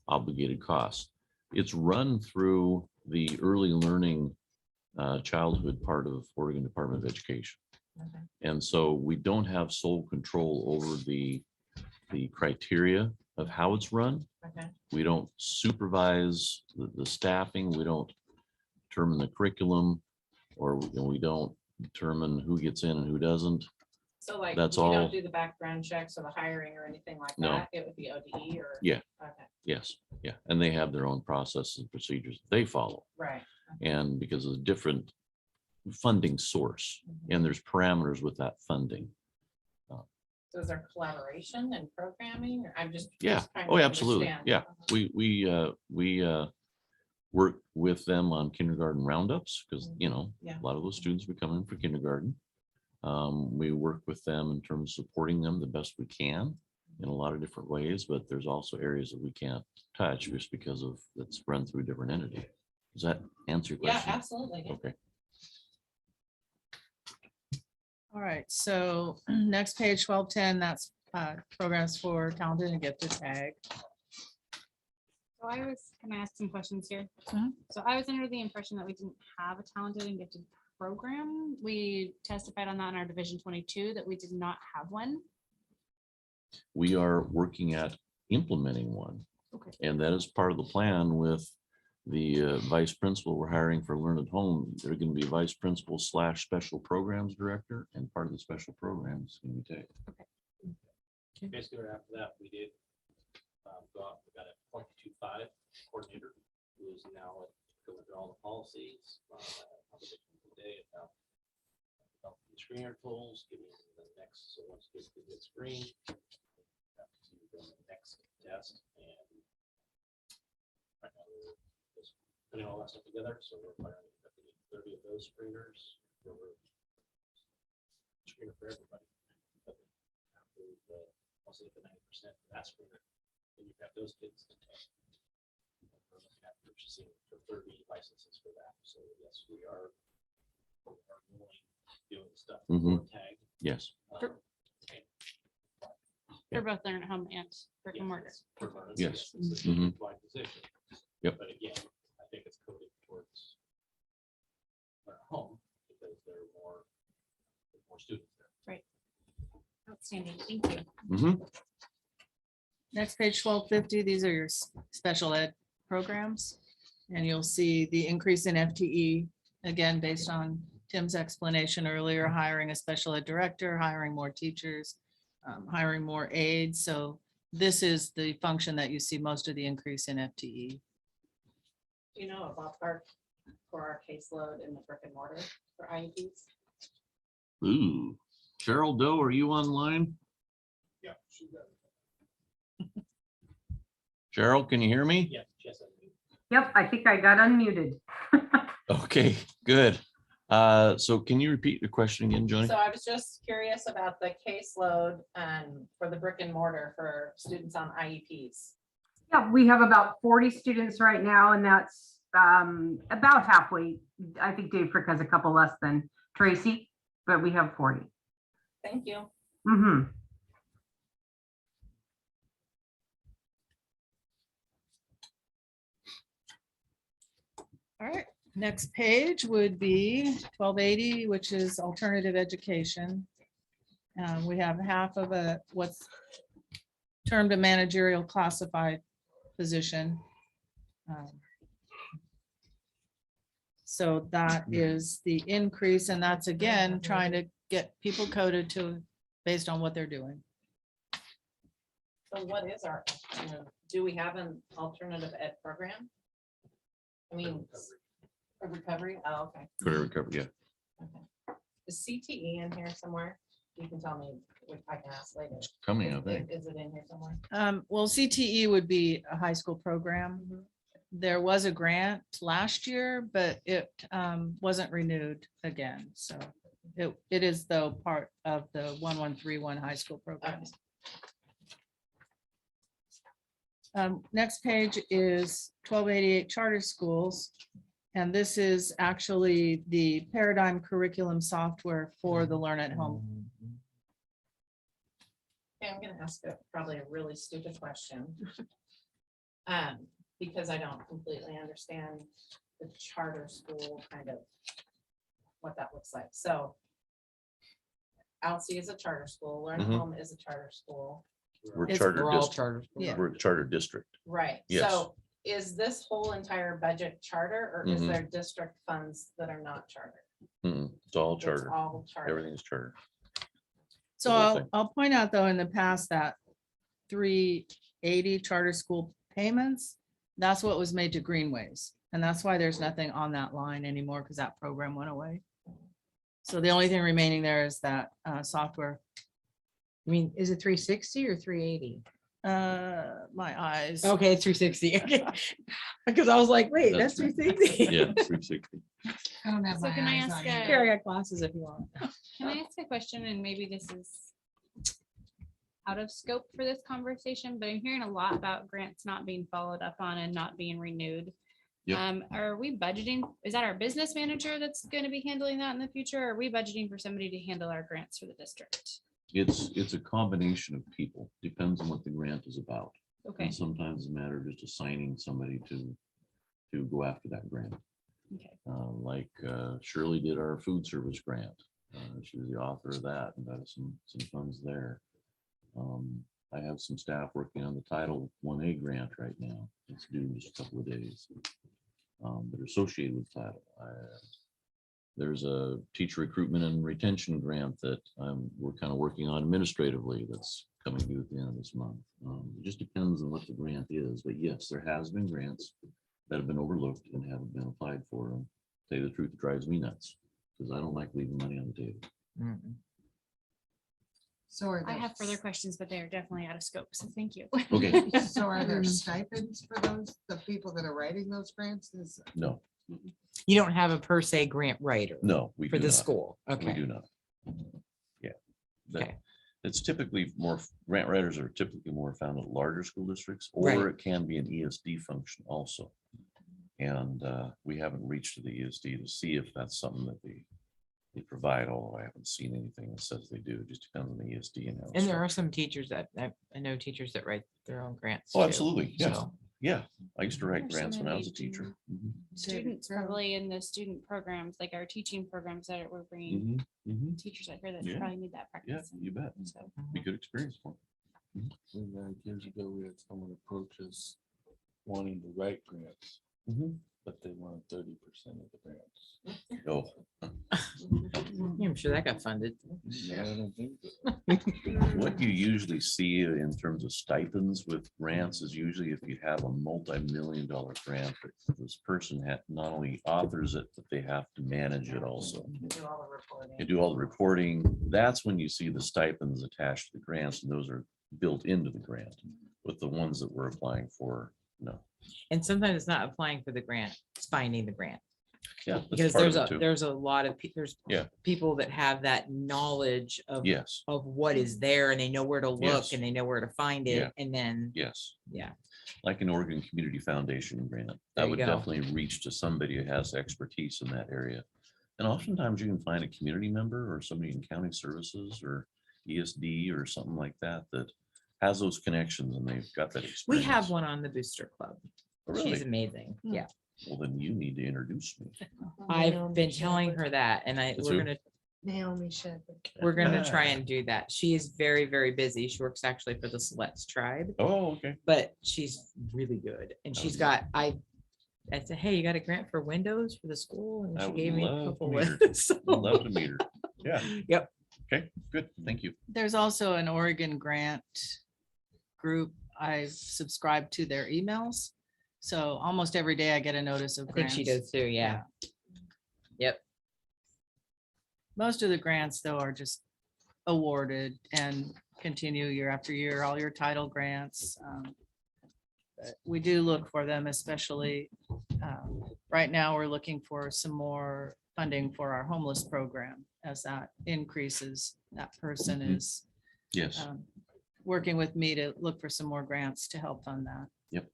obligated costs. It's run through the early learning childhood part of Oregon Department of Education. And so we don't have sole control over the criteria of how it's run. Okay. We don't supervise the staffing. We don't determine the curriculum, or we don't determine who gets in and who doesn't. So like, That's we all. don't do the background checks or the hiring or anything like No. that? It would be ODE or? Yeah. Okay, Yes, yeah. And they have their own processes and procedures they follow. right. And because of the different funding source, and there's parameters with that funding. So is there collaboration and programming? Or I'm just. Yeah. just trying Oh, to absolutely. understand. Yeah. We work with them on kindergarten roundups because, Yeah. a lot of those students will be coming for kindergarten. We work with them in terms of supporting them the best we can in a lot of different ways, but there's also areas that we can't touch just because of it's run through a different entity. Does that answer your Yeah, question? absolutely. Okay. All right, so next page, 1210, that's programs for talented and gifted tag. So I was, can I ask some questions here? Mhm. So I was under the impression that we didn't have a talented and gifted program. We testified on that in our Division 22, that we did not have one. We are working at implementing one. Okay. And that is part of the plan with the vice principal we're hiring for Learn at Home. They're going to be vice principal / special programs director, and part of the special programs can be taken. Basically, right after that, we did go out, we got a .25 coordinator who is now going through all the policies. Today about developing the screener tools, giving them the next, so once kids get the screen, have to go to the next test, and right now we're just putting all that stuff together, so we're planning to do 30 of those screeners. Where we're screener for everybody. But after the, once they get the 90% for that screener, then you have those kids to test. We're looking at purchasing for 30 licenses for that, so yes, we are really doing stuff for Mhm. tag. Yes. For both Learn at Home and brick and mortar. Yes. It's a Mhm. wide position. Yep. But again, I think it's coded towards Learn at Home because there are more students there. Outstanding, thank you. Mhm. Next page, 1250, these are your special ed programs. And you'll see the increase in FTE, again, based on Tim's explanation earlier, hiring a special ed director, hiring more teachers, hiring more aides. So this is the function that you see most of the increase in FTE. Do you know a ballpark for our caseload in the brick and mortar for IEPs? Ooh, Cheryl Doe, are you online? Yeah. she does. Cheryl, can you hear me? Yes, yes, I do. Yep, I think I got unmuted. Okay, good. So can you repeat your question again, Joni? So I was just curious about the caseload for the brick and mortar for students on IEPs. Yeah, we have about 40 students right now, and that's about halfway. I think Dave Frick has a couple less than Tracy, but we have 40. Thank you. Mm-hmm. All right, next page would be 1280, which is alternative education. We have half of what's termed a managerial classified position. So that is the increase, and that's again, trying to get people coded to, based on what they're doing. So what is our, do we have an alternative ed program? I mean, a recovery, oh, okay. Credit recovery, yeah. Okay. Is CTE in here somewhere? You can tell me, I can ask later. Coming, I think. Is it in here somewhere? Well, CTE would be a high school program. There was a grant last year, but it wasn't renewed again. So it is though part of the 1131 high school program. Next page is 1288 charter schools. And this is actually the paradigm curriculum software for the Learn at Home. Okay, I'm gonna ask probably a really stupid question. Because I don't completely understand the charter school kind of what that looks like. So Alcee is a charter school, Learn at Mhm. Home is a charter school. We're It's- charter We're all district. charter. schools. Yeah. We're a charter district. Right, Yes. so is this whole entire budget charter or is Mhm. there district funds that are not charter? It's all It's charter. all charter. Everything's charter. So The whole I'll, thing. I'll point out though, in the past that 380 charter school payments, that's what was made to Greenways. And that's why there's nothing on that line anymore because that program went away. So the only thing remaining there is that software. I mean, is it 360 or 380? My eyes. Okay, it's 360. Okay. Because I was like, wait, that's That's- 360. Yeah, 360. I don't have So my can I eyes ask on you. a- Here, I got glasses if you want. Can I ask a question? And maybe this is out of scope for this conversation, but I'm hearing a lot about grants not being followed up on and not being renewed. Yep. Are we budgeting? Is that our business manager that's going to be handling that in the future? Or are we budgeting for somebody to handle our grants for the district? It's a combination of people. Depends on what the grant is about. Okay, And sometimes it's a matter of just assigning somebody to go after that grant. okay. Like Shirley did our food service grant. She was the author of that and got some funds there. I have some staff working on the Title 1A grant right now. It's due in just a couple of days. That are associated with title. There's a teacher recruitment and retention grant that we're kind of working on administratively that's coming due at the end of this month. It just depends on what the grant is, but yes, there has been grants that have been overlooked and haven't been applied for. And tell you the truth, it drives me nuts because I don't like leaving money on the table. Mm-mm. So are I there, have further questions, but they are definitely out of scope. So thank you. Okay, so are there stipends for those, the people that are writing those grants? Is, no, You don't have a per se grant writer no, we for do the not. school. We Okay. do not. Yeah. That- Okay. It's typically more, grant writers are typically more found at larger school districts, Right. or it can be an ESD function also. And we haven't reached to the ESD to see if that's something that they provide, although I haven't seen anything that says they do. It just depends on the ESD. And how it's And there are structured. some teachers that, I know teachers that write their own grants. Oh, too. absolutely. Yeah. So, Yeah, I used to write There's some grants when I was a that they teacher. Students probably in the student programs, like our teaching programs that we're bringing Mhm, mhm. teachers out here that Yeah. probably need that Yeah, practice. you bet. So Be a good experience for 'em. Years ago, we had someone approach us wanting to write grants, Mhm. but they wanted 30% of the grants. Oh, yeah, I'm sure that got funded. I don't think so. what you usually see in terms of stipends with grants is usually if you have a multi-million-dollar grant, that this person had not only authors it, but they have to manage it also. Do all the reporting. You do all the reporting. That's when you see the stipends attached to the grants, and those are built into the grant. With the ones that we're applying for, no. And sometimes it's not applying for the grant, it's finding the grant. Yeah. that's Because part of there's it too. there's a lot of, there's Yeah. people that have that knowledge of, Yes, of what is there and they know where to look Yes. and they know where to find Yeah. it. And then, yes. yeah. Like an Oregon Community Foundation grant, There that you would go. definitely reach to somebody who has expertise in that area. And oftentimes you can find a community member or somebody in county services or ESD or something like that, that has those connections and they've got that experience. We have one on the Booster Club. Oh, She's really? amazing. Yeah. Well, then you need to introduce me. I've been telling her that and That's we're who? gonna, Naomi Shepherd. we're gonna try and do that. She is very, very busy. She works actually for the Siletz tribe, Oh, okay. but she's really good. And Oh, she's yeah. got, I said, hey, you got a grant for windows for the school? And I she would gave me a love to couple. meet her. with- so- I'd love to meet her. Yeah. Yep. Okay, good. Thank you. There's also an Oregon grant group. I've subscribed to their emails. So almost every day I get a notice of I think grants. she does too, yeah. Yep. Most of the grants though are just awarded and continue year after year, all your title grants. But we do look for them, especially right now, we're looking for some more funding for our homeless program. As that increases, that person Mhm. is Yes. working with me to look for some more grants to help fund that. Yep.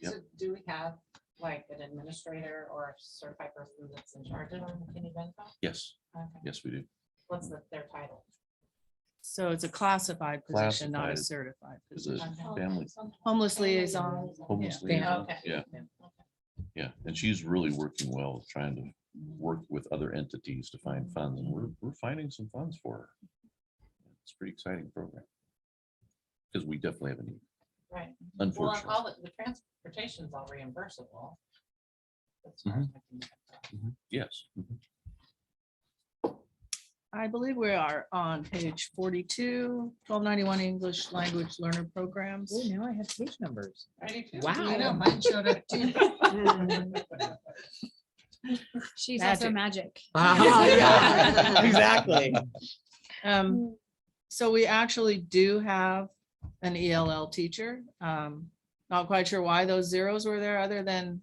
So do we have like an administrator or a certified person that's in charge of them in Benco? Yes. Okay. Yes, we do. What's their title? So it's a classified position, not a Classified. certified Is it position. family? Homeless liaison. Homeless Yeah. liaison? Okay. Yeah. Yeah, and she's really working well, with trying to work with other entities to find funds, and we're finding some funds for her. It's a pretty exciting program. Because we definitely have a need, Right. Well, and unfortunately. all the transportation is all reimbursable. As far as I can tell. Yes. I believe we are on page 42, 1291 English Language Learner Programs. Oh, now I have page numbers. I do too. Wow. I know, mine showed up too. She's also magic. Yeah, exactly. So we actually do have an ELL teacher. Not quite sure why those zeros were there, other than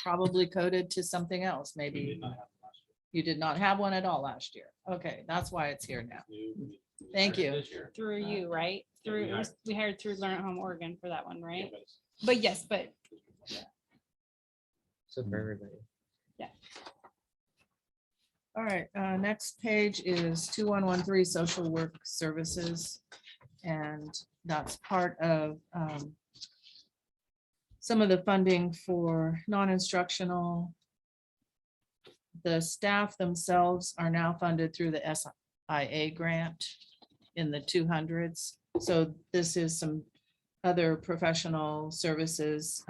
probably coded to something else, We maybe. did not have last You did not have one at all last year. Okay, that's why it's here now. year. We Thank hired you. this year. Through you, right? Yeah, Through, we hired. we hired through Learn at Home Oregon for that one, Yeah, right? but it's- But yes, but So for everybody. All right, next page is 2113 Social Work Services. And that's part of some of the funding for non-instructional. The staff themselves are now funded through the SIA grant in the 200s. So this is some other professional services.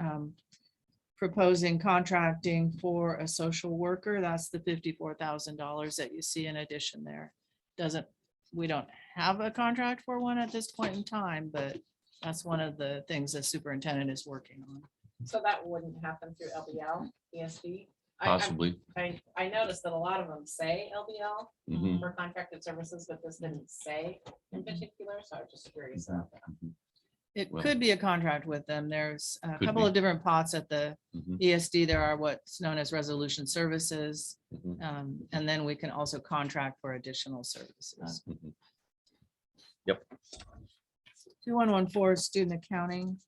Proposing contracting for a social worker. That's the $54,000 that you see in addition there. We don't have a contract for one at this point in time, but that's one of the things the superintendent is working on. So that wouldn't happen through LBL, ESD? Possibly. I noticed that a lot of them say LBL Mhm. for contracted services, but this didn't say in particular, so I'm just curious about that. It Well, could be a contract with them. There's a could couple be. of different pots at the Mhm. ESD. There are what's known as resolution services. Mhm. And then we can also contract for additional services. Mhm. Yep. 2114 student accounting.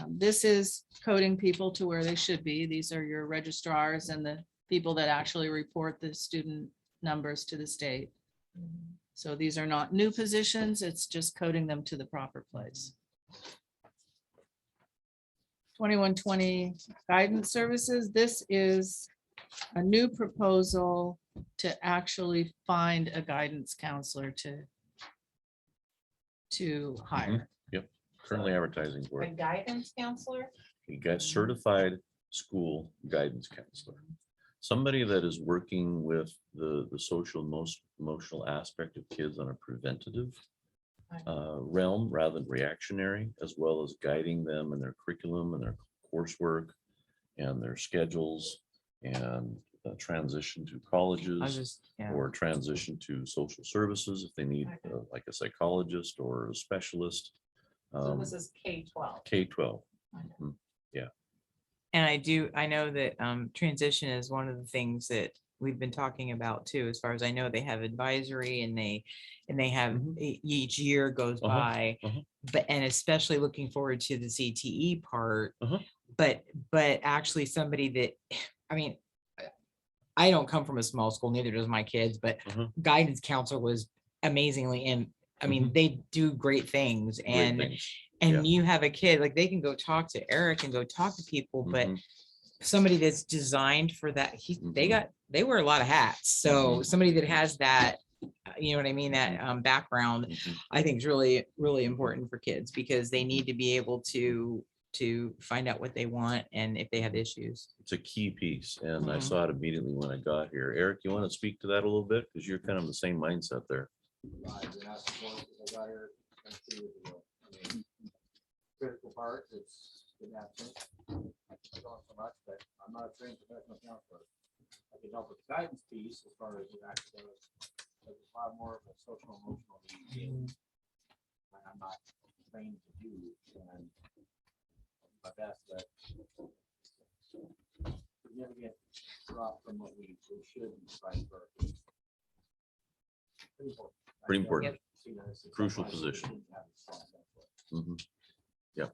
This is coding people to where they should be. These are your registrars and the people that actually report the student numbers to the state. So these are not new positions. It's just coding them to the proper place. 2120 guidance services. This is a new proposal to actually find a guidance counselor to hire. Yep, currently advertising for A it. guidance counselor? You got certified school guidance counselor. Somebody that is working with the social emotional aspect of kids on a preventative realm rather than reactionary, as well as guiding them in their curriculum and their coursework and their schedules and transition to colleges or transition to social services if they need like a psychologist or a specialist. So this is K-12. K-12. Yeah. And I know that transition is one of the things that we've been talking about too, as far as I know, they have advisory and they have each year goes by, but, and especially looking forward to the CTE part, but actually somebody that, I mean, I don't come from a small school, neither does my kids, but guidance counselor was amazingly, and I mean, they do great things and you have a kid, like they can go talk to Eric and go talk to people, but somebody that's designed for that, they wear a lot of hats. So somebody that has that, you know what I mean, that background, I think is really, really important for kids because they need to be able to find out what they want and if they have issues. It's a key piece, and I saw it immediately when I got here. Eric, you want to speak to that a little bit? Because you're kind of the same mindset there. Critical part, it's good absence. don't so much, but I'm not a trained professional counselor. I can help with the guidance piece as far as the academics, but it's a lot more of a social emotional need. I'm not trained to do, and I'll do my best, but significant drop from what we should be trying for. Our kids. Pretty important. Pretty important. Yep. See that as a Crucial sometimes position. we have to solve that for. Mhm. Yeah.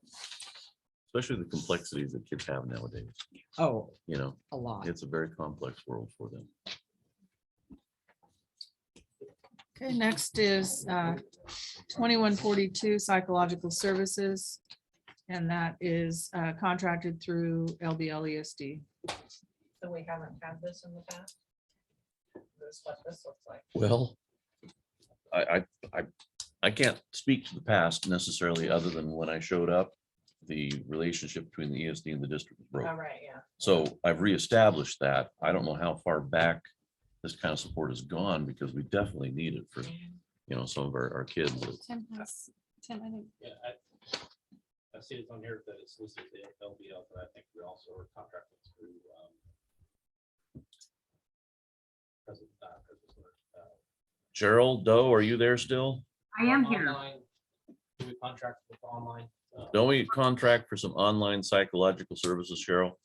Especially the complexities that kids have nowadays. Oh, You know, a lot. it's a very complex world for them. Okay, next is 2142 Psychological Services. And that is contracted through LBL ESD. So we haven't had this in the past? This is what this looks like. Well, I can't speak to the past necessarily, other than when I showed up, the relationship between the ESD and the district was All broke. right, yeah. So I've reestablished that. I don't know how far back this kind of support has gone, because we definitely need it for, some of our kids. Tim, I think. Yeah, I see it's on here that it's listed as LBL, but I think we also are contracted through. Cheryl Doe, are you there still? I am here. Online, do we contract with online? Don't we contract for some online psychological services, Cheryl?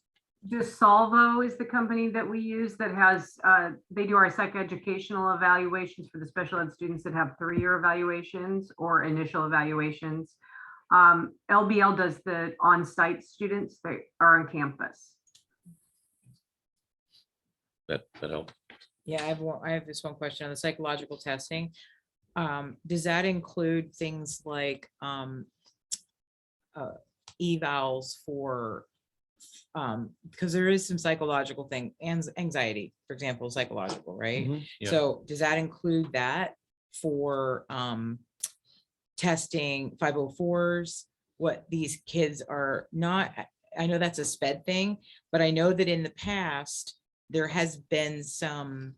Just Solvo is the company that we use that has, they do our psychoeducational evaluations for the special ed students that have 3-year evaluations or initial evaluations. LBL does the on-site students that are on campus. That help? Yeah, I have this one question on the psychological testing. Does that include things like evals for, because there is some psychological thing, and anxiety, for example, psychological, right? Yeah. So does that include that for testing 504s? What these kids are not, I know that's a SPED thing, but I know that in the past, there has been some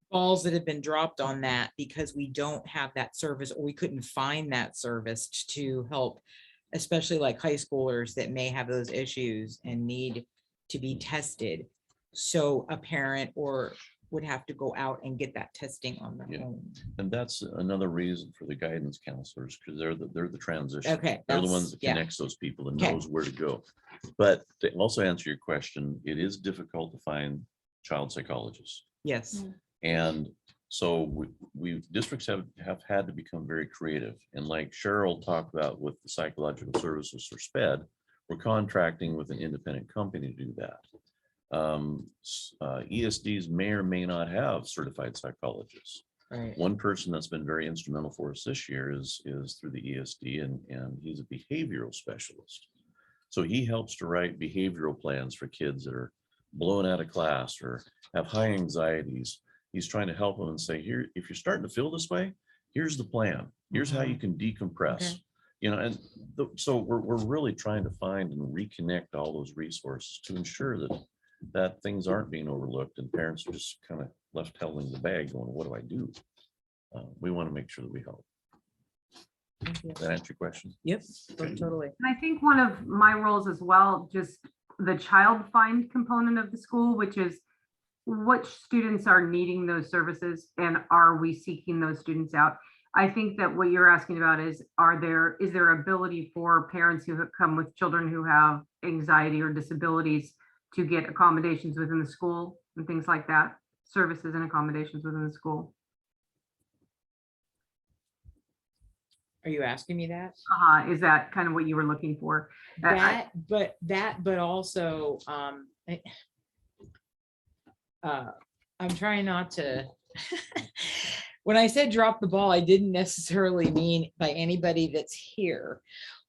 balls that have been dropped on that because we don't have that service, or we couldn't find that service to help, especially like high schoolers that may have those issues and need to be tested. So a parent or would have to go out and get that testing on their Yeah. own. And that's another reason for the guidance counselors, because they're the transition. Okay, They're the that's- ones that yeah. connects those people and Okay. knows where to go. But to also answer your question, it is difficult to find child psychologists. Yes. And so we districts have had to become very creative. And like Cheryl talked about with the psychological services or SPED, we're contracting with an independent company to do that. ESDs may or may not have certified psychologists. Right. One person that's been very instrumental for us this year is through the ESD, and he's a behavioral specialist. So he helps to write behavioral plans for kids that are blown out of class or have high anxieties. He's trying to help them and say, here, if you're starting to feel this way, here's the plan. Here's how you can decompress. Okay. And so we're really trying to find and reconnect all those resources to ensure that things aren't being overlooked and parents are just kind of left holding the bag going, what do I do? We want to make sure that we help. Does that answer your question? Yep, totally. And I think one of my roles as well, just the child find component of the school, which is which students are needing those services and are we seeking those students out? I think that what you're asking about is there ability for parents who have come with children who have anxiety or disabilities to get accommodations within the school and things like that, services and accommodations within the school? Are you asking me that? Is that kind of what you were looking for? But also, I'm trying not to, when I said drop the ball, I didn't necessarily mean by anybody that's here.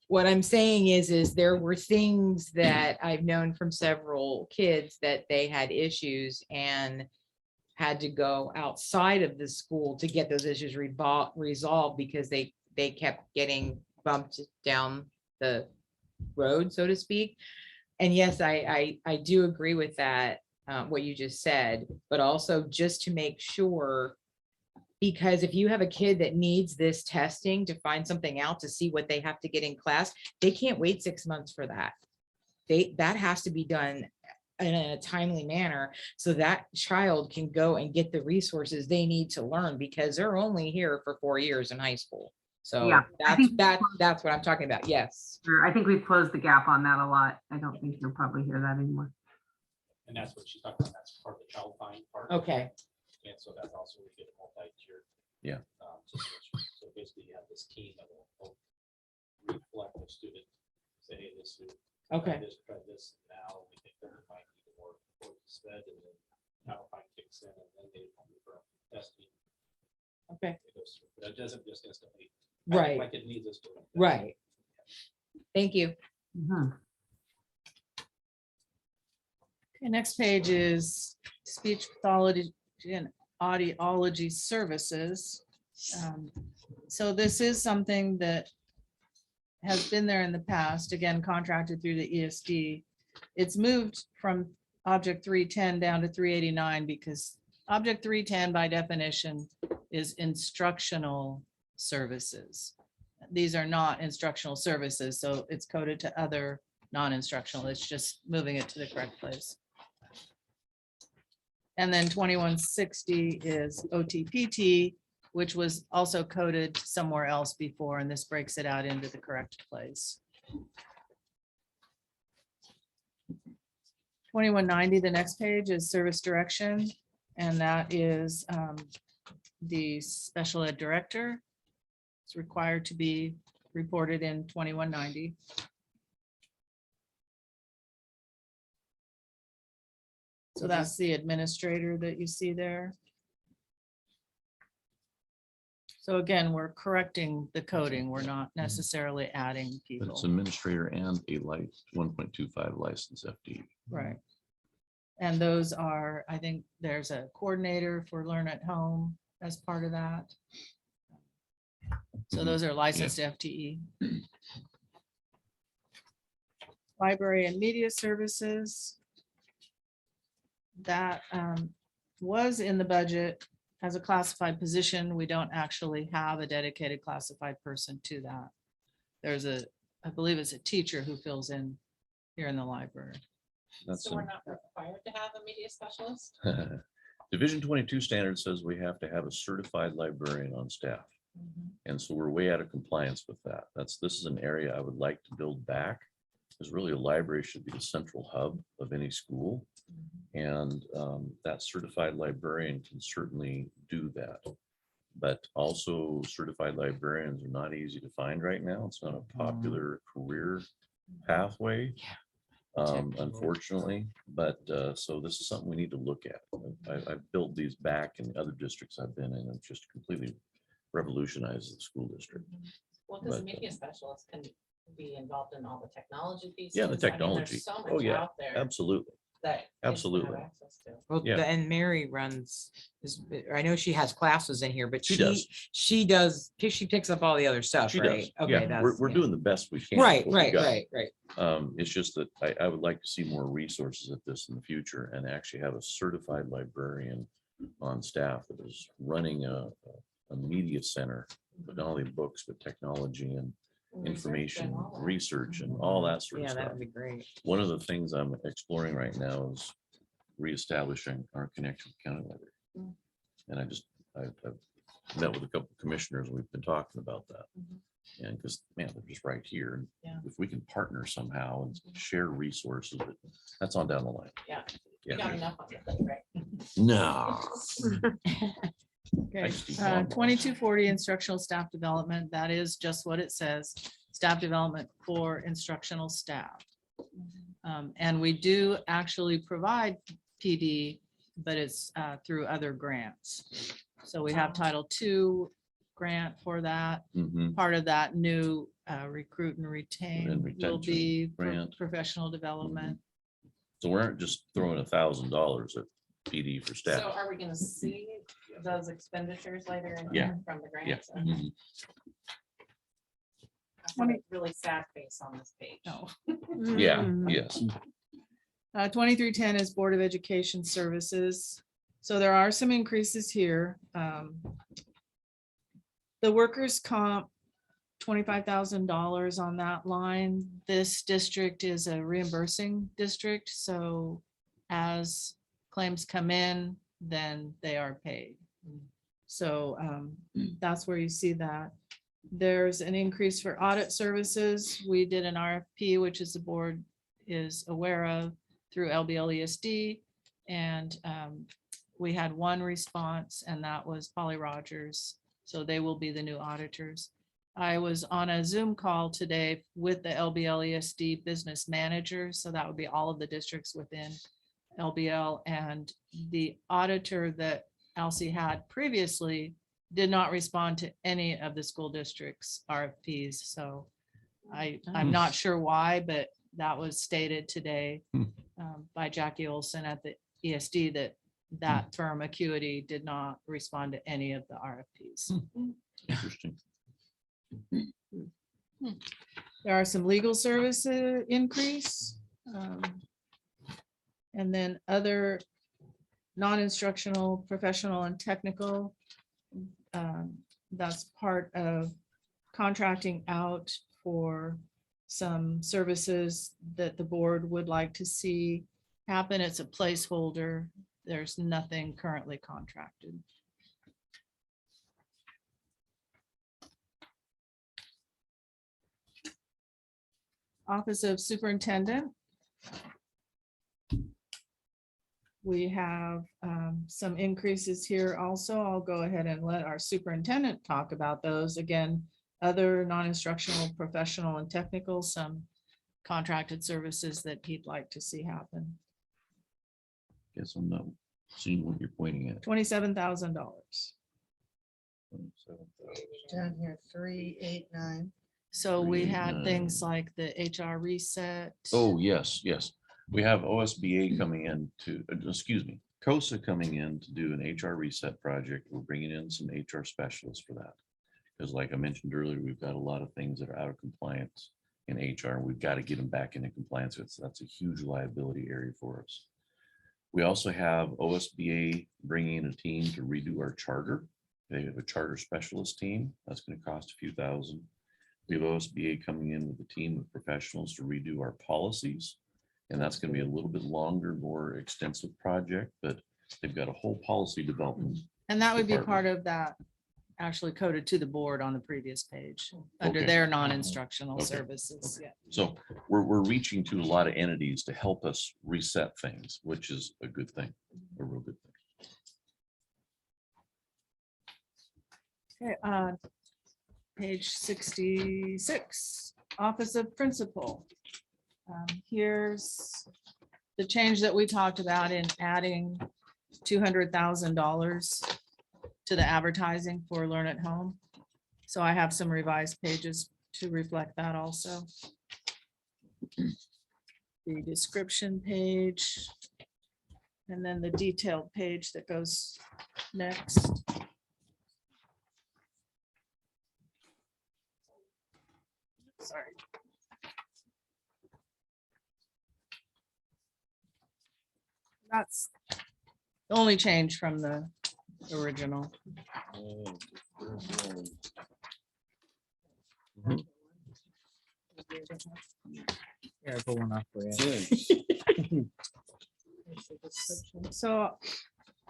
What I'm saying is there were things that I've known from several kids that they had issues and had to go outside of the school to get those issues resolved because they kept getting bumped down the road, so to speak. And yes, I do agree with that, what you just said, but also just to make sure Because if you have a kid that needs this testing to find something out, to see what they have to get in class, they can't wait 6 months for that. That has to be done in a timely manner, so that child can go and get the resources they need to learn, because they're only here for 4 years in high school. So Yeah, I think- that's what I'm talking about. Yes. Sure, I think we've closed the gap on that a lot. I don't think you'll probably hear that anymore. And that's what she's talking about. That's part of the child find part. Okay. And so that's also we get a multi-tiered. Yeah. Situation. So basically you have this team that will help reflect the student, say, hey, this student. Okay. Try this, now we think they're might need more SPED, and then child find kicks in, and then they come for testing. Okay. It goes through. But it doesn't just instantly. Right. Like it needs us to. Right. Thank you. Mhm. Okay, next page is speech pathology and audiology services. So this is something that has been there in the past, again, contracted through the ESD. It's moved from object 310 down to 389 because object 310 by definition is instructional services. These are not instructional services, so it's coded to other non-instructional. It's just moving it to the correct place. And then 2160 is OTPT, which was also coded somewhere else before, and this breaks it out into the correct place. 2190, the next page is service direction, and that is the special ed director. It's required to be reported in 2190. So that's the administrator that you see there. So again, we're correcting the coding. We're not necessarily adding But people. it's administrator and a 1.25 license FD. Right. And those are, I think there's a coordinator for Learn at Home as part of that. So those are licensed FTE. Library and media services. That was in the budget as a classified position. We don't actually have a dedicated classified person to that. There's a, I believe it's a teacher who fills in here in the library. That's So we're not required to have a media specialist? Division 22 standard says we have to have a certified librarian on staff. And so we're way out of compliance with that. This is an area I would like to build back. Because really a library should be the central hub of any school. And that certified librarian can certainly do that. But also certified librarians are not easy to find right now. It's not a popular career pathway, unfortunately. But so this is something we need to look at. I've built these back in other districts I've been in and just completely revolutionized the school district. Well, because the But, media specialist can be involved in all the technology pieces. Yeah, the I mean, there's technology. so Oh, much yeah, out there absolutely. that kids can have Absolutely. access to. Well, Yeah. and Mary runs, I know she has classes in here, but She does. she picks up all the other stuff, She right? does. Okay, Yeah, we're yeah. doing the best we can. Right, with what we right, got. right. It's just that I would like to see more resources at this in the future and actually have a certified librarian on staff that is running a media center, but not only books, but technology and information, research and all that sort of Yeah, that stuff. would be great. One of the things I'm exploring right now is reestablishing our connection with county library. And I've met with a couple of commissioners. We've been talking about that. And because, man, they're just right here. And Yeah. if we can partner somehow and share resources, that's on down the line. Yeah. We got Yeah. enough on the plate, right? No. Okay, I just eat bonbons. 2240 instructional staff development, that is just what it says, staff development for instructional staff. And we do actually provide PD, but it's through other grants. So we have Title II grant for that. Mhm. Part of that new recruit and retain will retention be for grant. professional development. So we aren't just throwing $1,000 at PD for So staff. are we gonna see those expenditures later in Yeah. here from the Yeah. grants? Mhm. I have a really sad face on this page. No. Yeah, yes. 2310 is Board of Education Services. So there are some increases here. The workers' comp, $25,000 on that line. This district is a reimbursing district, so as claims come in, then they are paid. So that's where you see that. There's an increase for audit services. We did an RFP, which is the board is aware of through LBLESD. And we had one response, and that was Polly Rogers. So they will be the new auditors. I was on a Zoom call today with the LBLESD business manager. So that would be all of the districts within LBL, and the auditor that Elsie had previously did not respond to any of the school districts RFPs. So I'm not sure why, but that was stated today by Jackie Olson at the ESD that firm Acuity did not respond to any of the RFPs. Interesting. There are some legal services increase. And then other non-instructional, professional and technical. That's part of contracting out for some services that the board would like to see happen. It's a placeholder. There's nothing currently contracted. Office of Superintendent. We have some increases here also. I'll go ahead and let our superintendent talk about those. Again, other non-instructional, professional and technical, some contracted services that he'd like to see happen. Guess I'm not seeing what you're pointing at. $27,000. Down here, 389. So we had 389. things like the HR reset. Oh, yes, yes. We have OSBA coming in to, excuse me, COSA coming in to do an HR reset project. We're bringing in some HR specialists for that. Because like I mentioned earlier, we've got a lot of things that are out of compliance in HR, and we've got to get them back into compliance. That's a huge liability area for us. We also have OSBA bringing in a team to redo our charter. They have a charter specialist team. That's going to cost a few thousand. We have OSBA coming in with a team of professionals to redo our policies. And that's going to be a little bit longer, more extensive project, but they've got a whole policy development. And that would be department. part of that actually coded to the board on the previous page under Okay. their non-instructional Okay. services. Yeah. So we're reaching to a lot of entities to help us reset things, which is a good thing, a real good thing. Okay, page 66, Office of Principal. Here's the change that we talked about in adding $200,000 to the advertising for Learn at Home. So I have some revised pages to reflect that also. The description page, and then the detailed page that goes next. Sorry. That's the only change from the original. Yeah, pull one off for you. So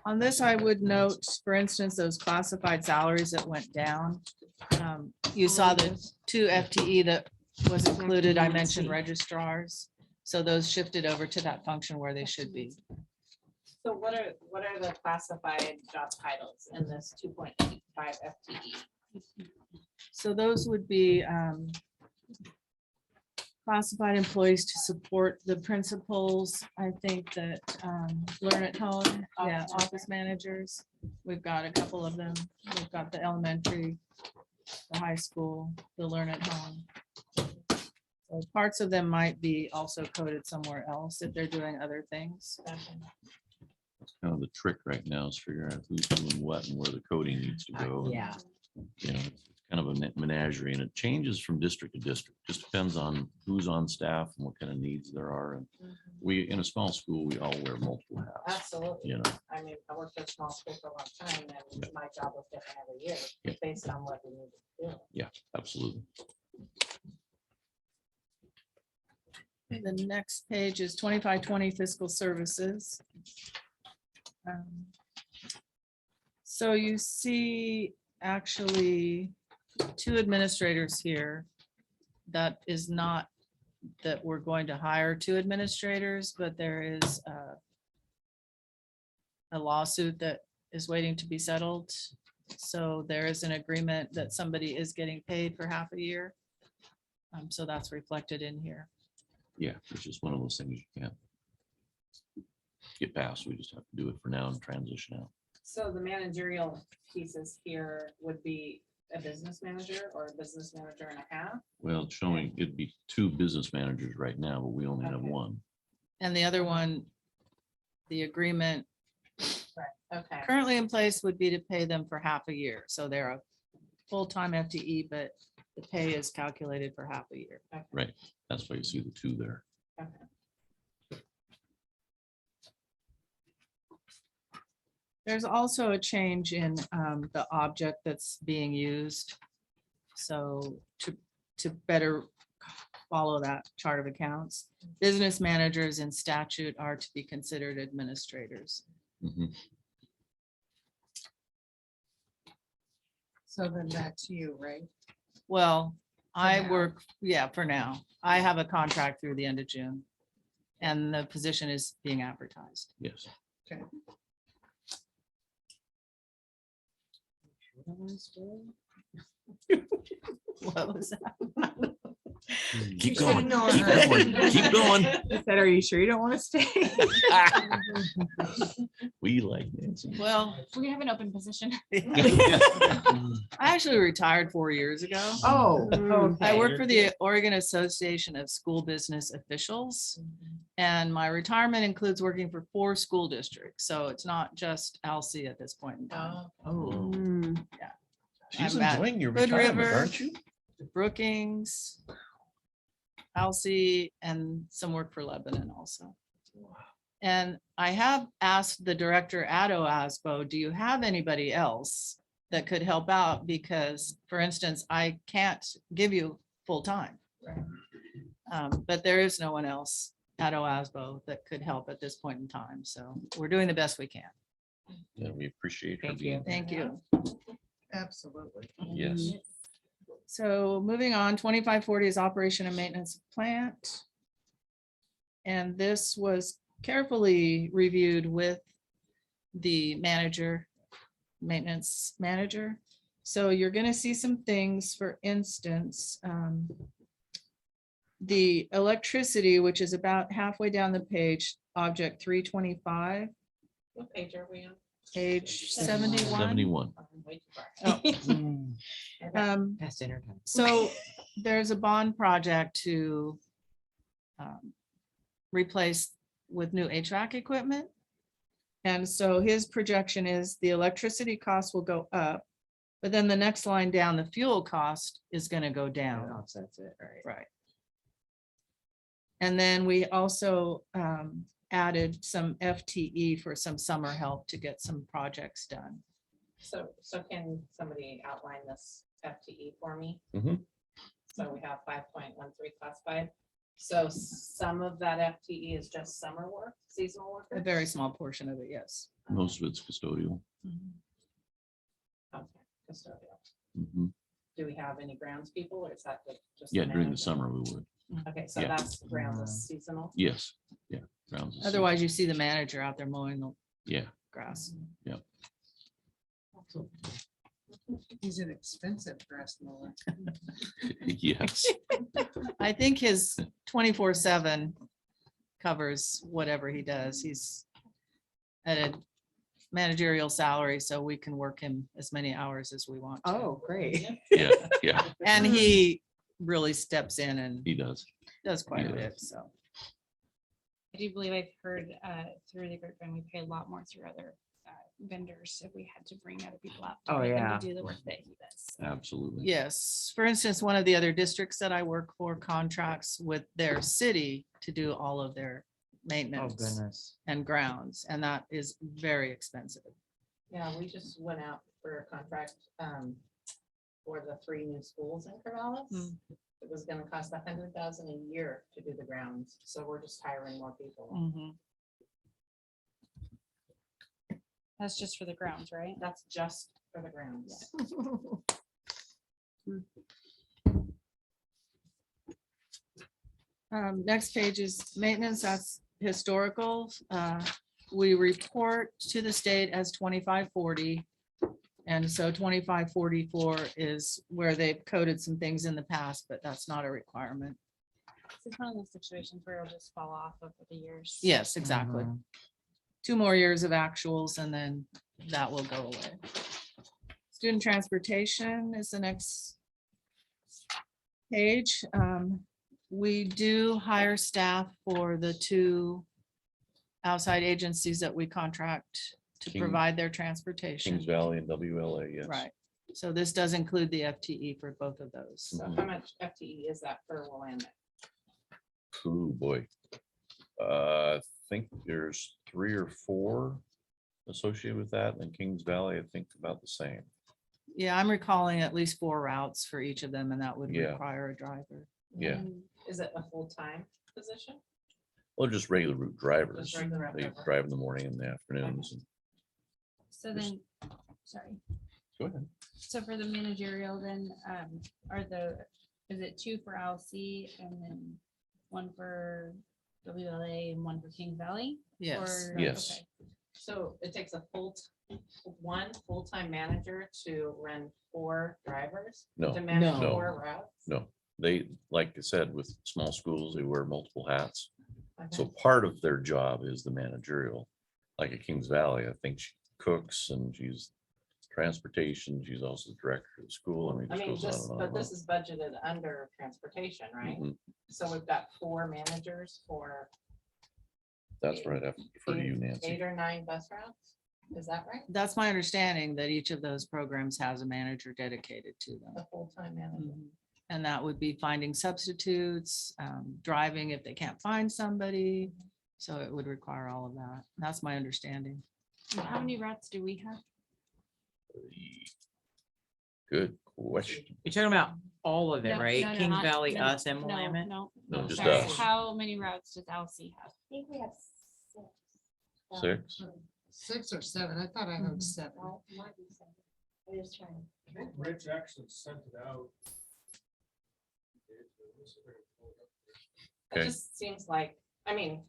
on this, I would note, for instance, those classified salaries that went down. You saw the 2 FTE that was included. I mentioned registrars. So those shifted over to that function where they should be. So what are the classified job titles in this 2.85 FTE? So those would be classified employees to support the principals. I think that Learn at Home, yeah, office managers. We've got a couple of them. We've got the elementary, the high school, the Learn at Home. So parts of them might be also coded somewhere else if they're doing other things. That's kind of the trick right now is figuring out who's doing what and where the coding needs to go. Yeah. You know, it's kind of a menagerie, and it changes from district to district. Just depends on who's on staff and what kind of needs there are. And we, in a small school, we all wear multiple hats. Absolutely. You know, I mean, I worked at a small school for a long time and my job was different every year Yeah. based on what we needed to do. yeah, absolutely. The next page is 25-20 fiscal services. So you see actually 2 administrators here. That is not that we're going to hire 2 administrators, but there is a lawsuit that is waiting to be settled. So there is an agreement that somebody is getting paid for half a year. So that's reflected in here. Yeah, it's just one of those things you can't get past. We just have to do it for now and transition out. So the managerial pieces here would be a business manager or a business manager and a half. Well, it's showing it'd be 2 business managers right now, but we only have Okay. 1. And the other one, the agreement Okay. currently in place would be to pay them for half a year. So they're a full-time FTE, but the pay is calculated for half a year. Right. That's why you see the 2 there. There's also a change in the object that's being used. So to better follow that chart of accounts, business managers in statute are to be considered administrators. Mhm. So then that's you, right? Well, I now. work, yeah, for now. I have a contract through the end of June. And the position is being advertised. Yes. Okay. What was that? Keep should going. know Keep her. going. Keep going. I said, are you sure you don't want to stay? We like Nancy. Well, We have an open position. I actually retired 4 years ago. Oh, I okay. work for the Oregon Association of School Business Officials. And my retirement includes working for 4 school districts. So it's not just Alsea at this point in time. Oh, She's I'm at enjoying your Hood retirement, River. aren't you? Brookings, Alsea, and some work for Lebanon also. And I have asked the director at OASBO, do you have anybody else that could help out? Because, for instance, I can't give you full-time. But there is no one else at OASBO that could help at this point in time. So we're doing the best we can. Yeah, we appreciate her Thank being. you. Thank you. Absolutely. Yes. So moving on, 2540 is operation and maintenance of plant. And this was carefully reviewed with the manager, maintenance manager. So you're going to see some things, for instance, the electricity, which is about halfway down the page, object 325, What page are we on? page 71. 71. Oh, I'm way too far. Oh. Past dinner time. So there's a bond project to replace with new HVAC equipment. And so his projection is the electricity costs will go up, but then the next line down, the fuel cost is going to go down. Offsets it, right? Right. And then we also added some FTE for some summer help to get some projects done. So can somebody outline this FTE for me? Mhm. So we have 5.13 classified. So some of that FTE is just summer work, seasonal work? A very small portion of it, yes. Most of it's custodial. Okay, custodial. Mhm. Do we have any grounds people or is that just? Yeah, during the manager? summer we would. Okay, so Yeah. that's grounds is seasonal. Yes. Yeah. Grounds is- Otherwise, you see the manager out there mowing the Yeah. grass. He's an expensive grass mower. Yes. I think his 24/7 covers whatever he does. He's at a managerial salary, so we can work him as many hours as we want to. Oh, great. Yeah. Yeah. And he really steps in and He does. does quite a Yeah. bit, so. I do believe I've heard through the grapevine, we pay a lot more through other vendors if we had to bring other people out. Oh, to make them yeah. Do the work that he does. Absolutely. Yes, for instance, one of the other districts that I work for contracts with their city to do all of their Oh, maintenance goodness. and grounds, and that is very expensive. Yeah, we just went out for a contract for the 3 new schools in Corvallis. Mm. It was gonna cost $100,000 a year to do the grounds, so we're just hiring more people. Mhm. That's just for the grounds, right? That's just for the grounds. Next page is maintenance, that's historical. We report to the state as 2540. And so 2544 is where they've coded some things in the past, but that's not a requirement. It's one of those situations where it'll just fall off over the years. Yes, exactly. Mhm. 2 more years of actuals and then that will go away. Student transportation is the next page. We do hire staff for the 2 outside agencies that we contract to King- provide their transportation. Kings Valley and WLA, yes. Right. So this does include the FTE for both of those. So how much FTE is that per Willamette? Ooh, boy. I think there's 3 or 4 associated with that, and Kings Valley, I think about the same. Yeah, I'm recalling at least 4 routes for each of them, and that would Yeah. require a driver. Yeah, Is it a full-time position? well, just regular route drivers. Just regular route They driver. drive in the morning and the afternoons. and- So then, sorry. Go ahead. So for the managerial, then, is it 2 for LC and then 1 for WLA and 1 for King Valley? Yes. Or- Yes. okay. So it takes one full-time manager to run 4 drivers? No, To manage no. 4 routes? No, they, like I said, with small schools, they wear multiple hats. So Okay. part of their job is the managerial. Like at Kings Valley, I think she cooks and she's transportation. She's also the director of the school. I mean, it I just mean, goes on this, and on but and on. this is budgeted under transportation, right? Mhm. So we've got 4 managers for That's right after for you, Nancy. 8 or 9 bus routes? Is that right? That's my understanding that each of those programs has a manager dedicated to them. A full-time manager? Mhm. And that would be finding substitutes, driving if they can't find somebody. So it would require all of that. That's my understanding. And how many routes do we have? Good question. You're talking about all of it, No, right? no, no, Kings not- Valley, no, us and no, Willamette? No, No, no, just sorry. us. How many routes does LC have? I think we have 6. 6. 6 or 7. I thought I heard 7. Well, might be 7. I'm just trying. I think Rich actually sent it out. It Okay. just seems like, I mean,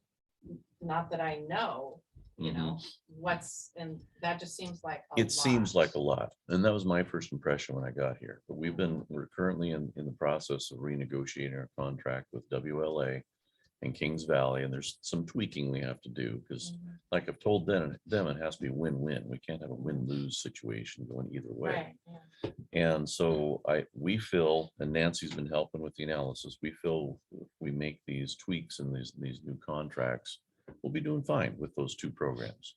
not that I know, you know, what's, and that just seems like. a It seems lot. like a lot. And that was my first impression when I got here. But we're currently in the process of renegotiating our contract with WLA and Kings Valley. And there's some tweaking we have to do because like I've told them, it has to be win-win. We can't have a win-lose situation going either way. Right, yeah. And so we feel, and Nancy's been helping with the analysis, we feel if we make these tweaks in these new contracts, we'll be doing fine with those 2 programs.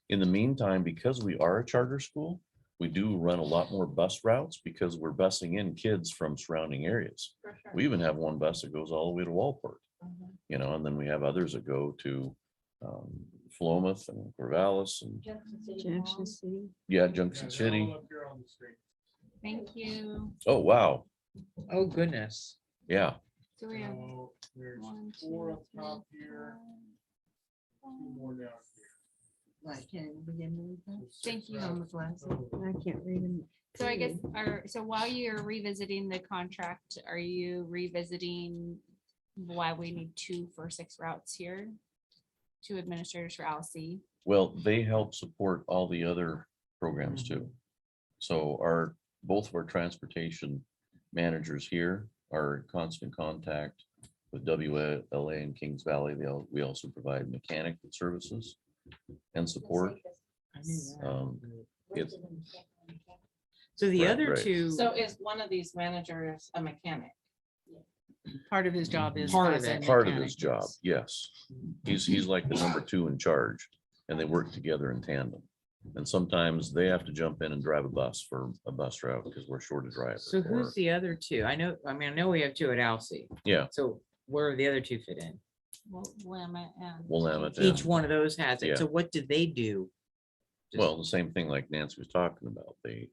In the meantime, because we are a charter school, we do run a lot more bus routes because we're busing in kids from surrounding areas. For sure. We even have one bus that goes all the way to Walport, Mhm. and then we have others that go to Philomath and Corvallis and, Junction City. yeah, Junction Yeah, they're City. all up here on the screen. Thank you. Oh, wow. Oh, goodness. Yeah. So we have So there's 1, 4 2, up top 3, here, 2 4. more down here. Like, can you begin with that? So Thank 6 you. routes total. I can't read them. So I guess, so while you're revisiting the contract, are you revisiting why we need 2 for 6 routes here? 2 administrators for LC? Well, they help support all the other programs too. So both of our transportation managers here are in constant contact with WLA and Kings Valley. We also provide mechanic services and support. I knew that. It's So the Right, other right. 2, So is one of these managers a mechanic? Part of his job is. Part of as a it. part of mechanic, his job, yes. yes. He's like the number 2 in charge and they work together in tandem. And sometimes they have to jump in and drive a bus for a bus route because we're short of drivers. So or- who's the other two? I know we have two at Alsea. Yeah, So where are the other two fit in? Willamette and. Willamette. Each and- one of those has Yeah. it. So what do they do? Just- Well, the same thing like Nancy was talking about. They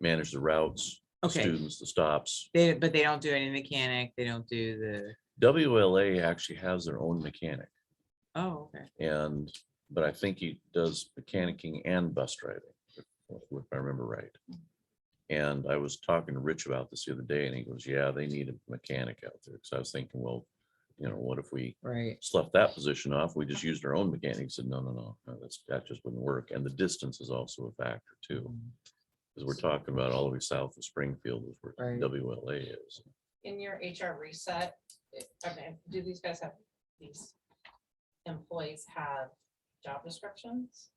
manage the routes, the Okay. students, the stops. But they don't do any mechanic. They don't do the, WLA actually has their own mechanic oh, okay. and, but I think he does mechanicking and bus driving, if I remember right. And I was talking to Rich about this the other day and he goes, yeah, they need a mechanic out there. So I was thinking, well, what if we Right. sloughed that position off? We just used our own mechanic. He said, no, that just wouldn't work. And the distance is also a factor too. Because we're talking about all the way south of Springfield is where Right. WLA is. In your HR reset, do these guys have, these employees have job descriptions?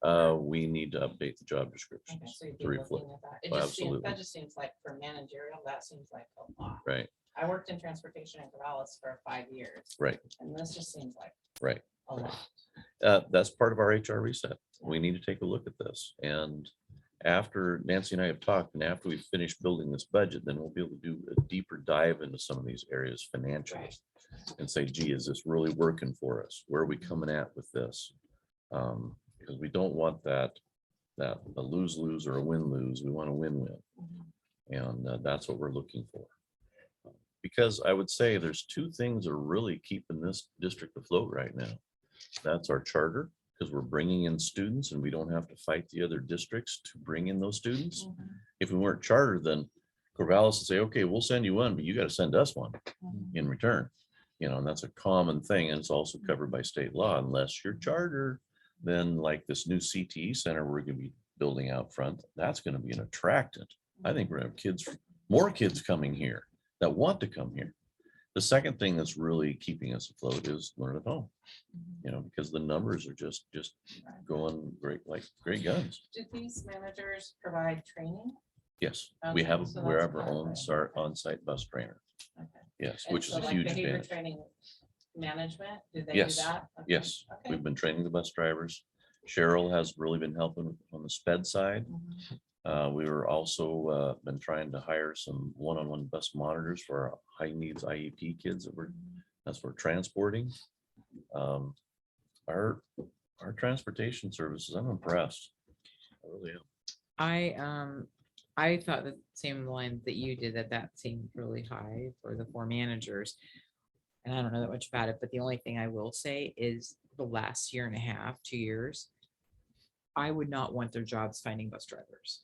We need to update the job descriptions Okay, so you'd to be reflect, looking at that. It just seems, absolutely. that just seems like for managerial, that seems like a lot. right, I worked in transportation in Corvallis for 5 years. right, And this just seems like right. a lot. That's part of our HR reset. We need to take a look at this. And after Nancy and I have talked, and after we finish building this budget, then we'll be able to do a deeper dive into some of these areas financially. Right. And say, gee, is this really working for us? Where are we coming at with this? Because we don't want that a lose-lose or a win-lose. We want a win-win. And that's what we're looking for. Because I would say there's two things that are really keeping this district afloat right now. That's our charter, because we're bringing in students and we don't have to fight the other districts to bring in those students. If we weren't chartered, then Corvallis would say, okay, we'll send you one, but you got to send us one in return. And that's a common thing. And it's also covered by state law. Unless you're charter, then like this new CTE center we're going to be building out front, that's going to be an attractant. I think we're going to have more kids coming here that want to come here. The second thing that's really keeping us afloat is Learn at Home, because the numbers are just going great, like great guns. Do these managers provide training? Yes, we Okay, have so we that's have our part of own it. on-site bus trainer. Okay. Yes, And which is so a like huge behavior advantage. training management, do they do Yes, that? Okay, yes, okay. we've been training the bus drivers. Cheryl has really been helping on the sped side. We were also been trying to hire some one-on-one bus monitors for our high needs IEP kids that's we're transporting. Our transportation services, I'm impressed. I really am. I thought the same line that you did, that seemed really high for the 4 managers. And I don't know that much about it, but the only thing I will say is the last year and a half, 2 years, I would not want their jobs finding bus drivers.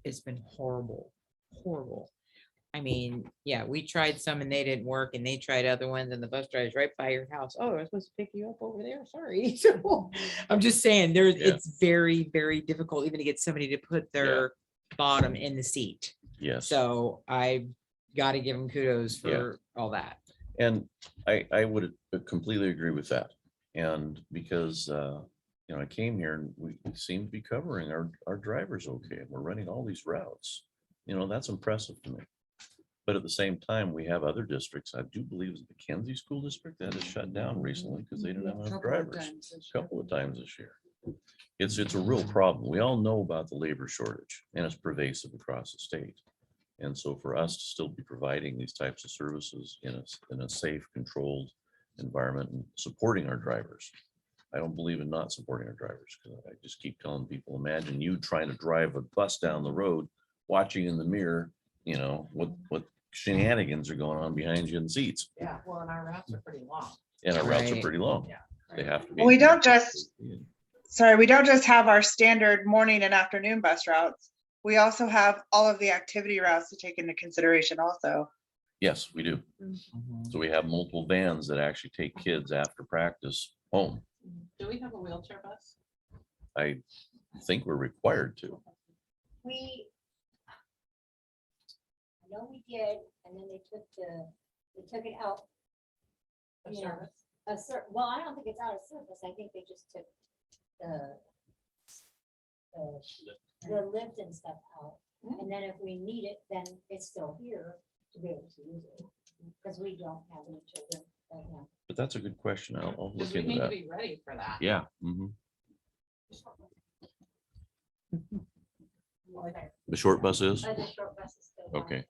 It's been horrible, horrible. I mean, yeah, we tried some and they didn't work, and they tried other ones, and the bus driver's right by your house. Oh, I was supposed to pick you up over there. Sorry. So I'm just saying it's very, very difficult even to get somebody to put their bottom in the seat. Yes. So I got to give them kudos for Yeah. all that. And I would completely agree with that. And because, I came here and we seem to be covering our drivers okay. We're running all these routes. That's impressive to me. But at the same time, we have other districts. I do believe it's the Kenzie School District that has shut down recently because they didn't have enough drivers. A couple of times this year. It's a real problem. We all know about the labor shortage and it's pervasive across the state. And so for us to still be providing these types of services in a safe, controlled environment and supporting our drivers. I don't believe in not supporting our drivers because I just keep telling people, imagine you trying to drive a bus down the road, watching in the mirror, what shenanigans are going on behind you in seats. Yeah, well, and our routes are pretty long. And our routes are Right. pretty long. Yeah. They have to be. We don't just have our standard morning and afternoon bus routes. We also have all of the activity routes to take into consideration also. Yes, we do. So we have multiple vans that actually take kids after practice home. Do we have a wheelchair bus? I think we're required to. I know we did, and then they took it out. Of you know, service? well, I don't think it's out of service. I think they just took the lift and stuff out. And then if we need it, then it's still here to be able to use it. Because we don't have any children right now. But that's a good question. I'll Because look we into need to that. be ready for that. Yeah. Mhm. The short bus is? But the short bus is still valid. Okay.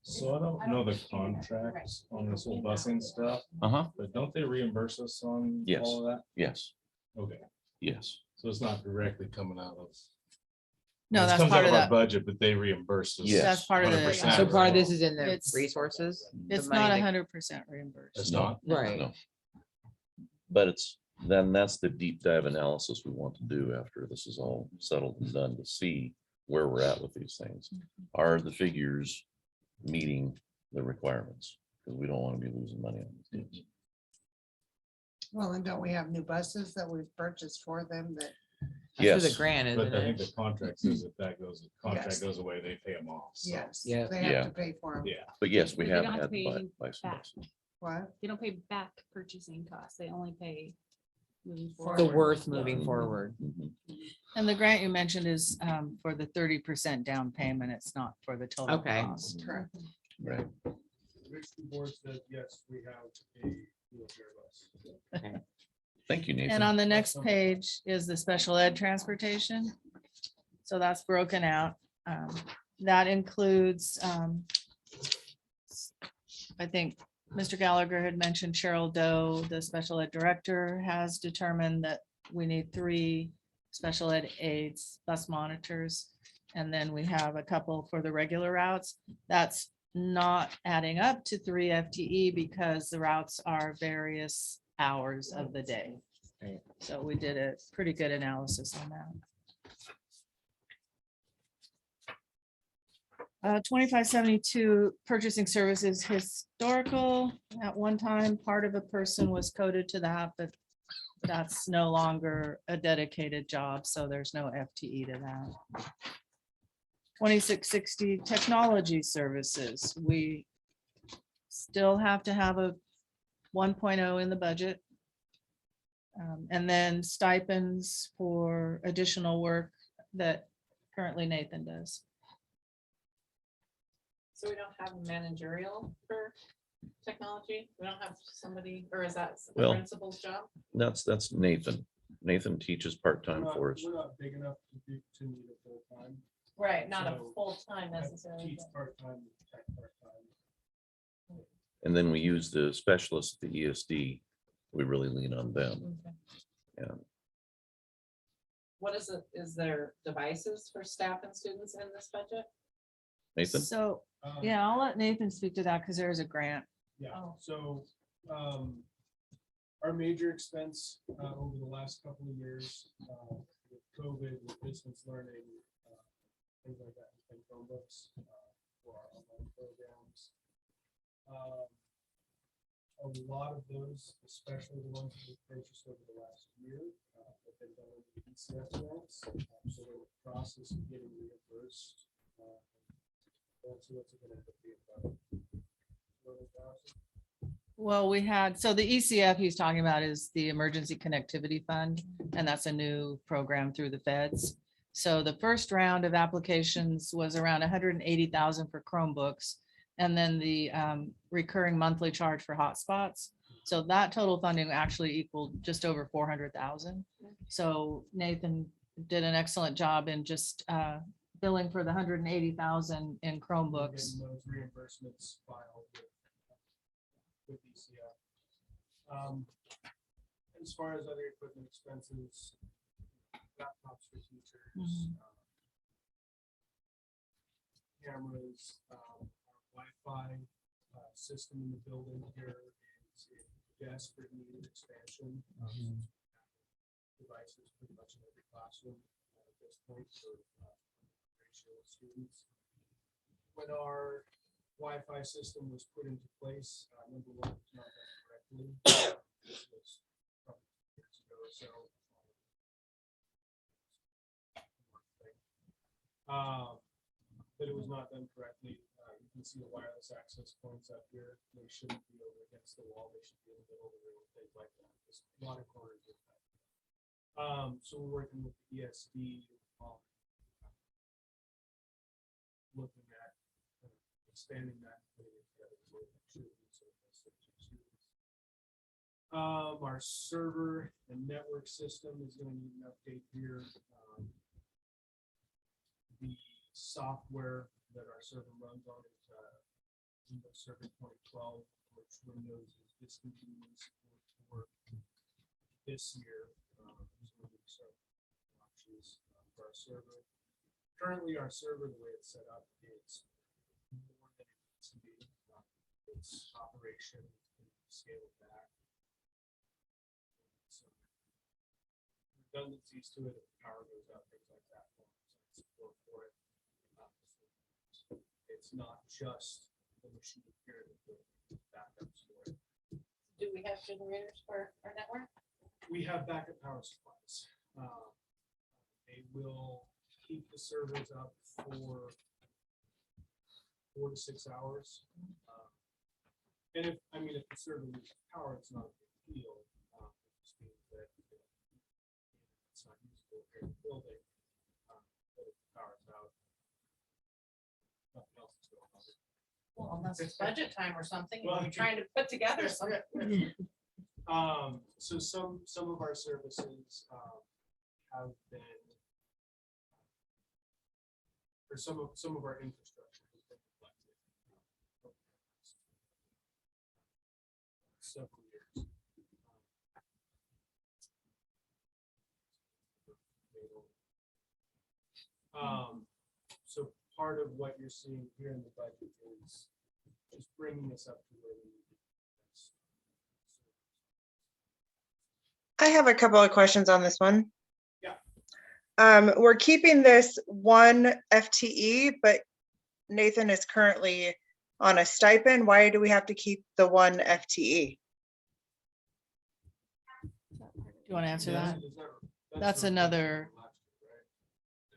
So I don't know the contracts on this whole busing stuff, Uh-huh. but don't they reimburse us on Yes. all of that? Yes, Okay, yes. so it's not directly coming out of. No, It that's comes part out of our that. Budget, but they reimburse us. Yes. That's part of the- 100%, So part of right? this is in the It's- resources? the It's money not that- 100% reimbursed. It's No. not. Right. No. But that's the deep dive analysis we want to do after this is all settled and done, to see where we're at with these things. Are the figures meeting the requirements? Because we don't want to be losing money on these things. Well, and don't we have new buses that we've purchased for them that? That's where the Yes. grant, isn't But I think it? the contract says if that goes, the contract Yes. goes away, they pay them off. so, Yes, Yeah. they Yeah. have to pay for them. Yeah. But yes, we They have don't have had to to pay buy any buy some back. buses. What? They don't pay back purchasing costs. They only pay moving The forward. worth moving forward. Mhm. And the grant you mentioned is for the 30% down payment. It's not for the total Okay. cost. Correct. Right. Which the board said, yes, we have a wheelchair bus. Thank you, Nathan. And on the next page is the special ed transportation. So that's broken out. That includes, I think Mr. Gallagher had mentioned Cheryl Doe, the special ed director, has determined that we need 3 special ed aides, bus monitors. And then we have a couple for the regular routes. That's not adding up to 3 FTE because the routes are various hours of the day. So we did a pretty good analysis on that. 2572 purchasing services historical. At one time, part of a person was coded to that, but that's no longer a dedicated job, so there's no FTE to that. 2660 technology services. We still have to have a 1.0 in the budget. And then stipends for additional work that currently Nathan does. So we don't have a managerial for technology? We don't have somebody, or is that the Well, principal's job? That's Nathan. Nathan teaches part-time for us. We're not big enough to need a full-time. Right, not a So, full-time necessarily. but- part-time, tech part-time. And then we use the specialists at the ESD. We really lean on them. Okay. Yeah. What is it, is there devices for staff and students in this budget? Nathan? So, yeah, I'll let Nathan speak to that because there is a grant. Yeah, Oh. so, our major expense, over the last couple of years, with COVID, with distance learning, things like that, has been Chromebooks, for our online programs. A lot of those, especially the ones that we purchased over the last year, have been done with ECF grants, so we're in the process of getting reimbursed. That's what's it gonna end up being about 200,000. Well, we had, so the ECF he's talking about is the Emergency Connectivity Fund, and that's a new program through the feds. So the first round of applications was around 180,000 for Chromebooks, and then the recurring monthly charge for hotspots. So that total funding actually equaled just over 400,000. So Nathan did an excellent job in just billing for the 180,000 in Chromebooks. Getting those reimbursements filed with ECF. As far as other equipment expenses, laptops for teachers, Mhm. cameras, our Wi-Fi system in the building here is in desperate need of expansion. Devices pretty much in every classroom at this point for ratio of students. When our Wi-Fi system was put into place, number one, it was not done correctly. This was probably 2 years ago or so. But it was not done correctly. You can see the wireless access points up here. They shouldn't be over against the wall. They should be in the middle of the room, things like that. There's a lot of corners with that. So we're working with the ESD on looking at expanding that. and putting it together so it should be so it's so it's students. Our server and network system is going to need an update here. The software that our server runs on is Windows Server 2012, which Windows is discontinuing support for this year. So we start options for our server. Currently, our server, the way it's set up, is more than it needs to be. Its operation can be scaled back. So redundancies to it, if the power goes out, things like that. Support for it. It's not just the machine here that the backups for it. Do we have generators for our network? We have backup power supplies. They will keep the servers up for 4 to 6 hours. And if the server loses power, it's not a big deal. It just means that it's not usable here in the building. But if the power's out, nothing else is going on. Well, unless it's budget time or something, Well, and you're trying to put together something. So some of our services have been, or some of our infrastructure has been neglected over the past several years. So part of what you're seeing here in the budget is just bringing us up to where we need to be. I have a couple of questions on this one. Yeah. We're keeping this one FTE, but Nathan is currently on a stipend. Why do we have to keep the one FTE? Do you want to answer Yeah, that? that's That's not- another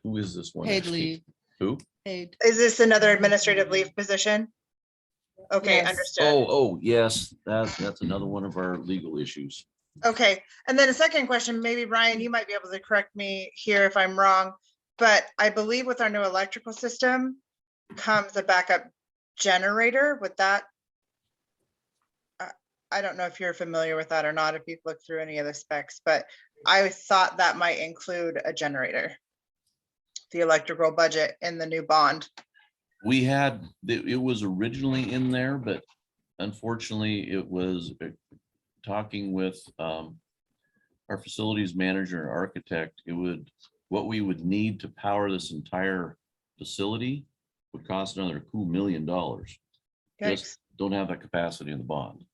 Who is this one? paid actually? leave. Who? Paid. Is this another administrative leave position? Okay, Yes. understood. Oh, yes, that's another one of our legal issues. Okay, and then a second question, maybe Ryan, you might be able to correct me here if I'm wrong, but I believe with our new electrical system comes a backup generator. With that, I don't know if you're familiar with that or not, if you've looked through any of the specs, but I thought that might include a generator, the electrical budget in the new bond. We had, it was originally in there, but unfortunately it was talking with our facilities manager and architect. What we would need to power this entire facility would cost another $2 million. Yikes. Just don't have that capacity in the bond.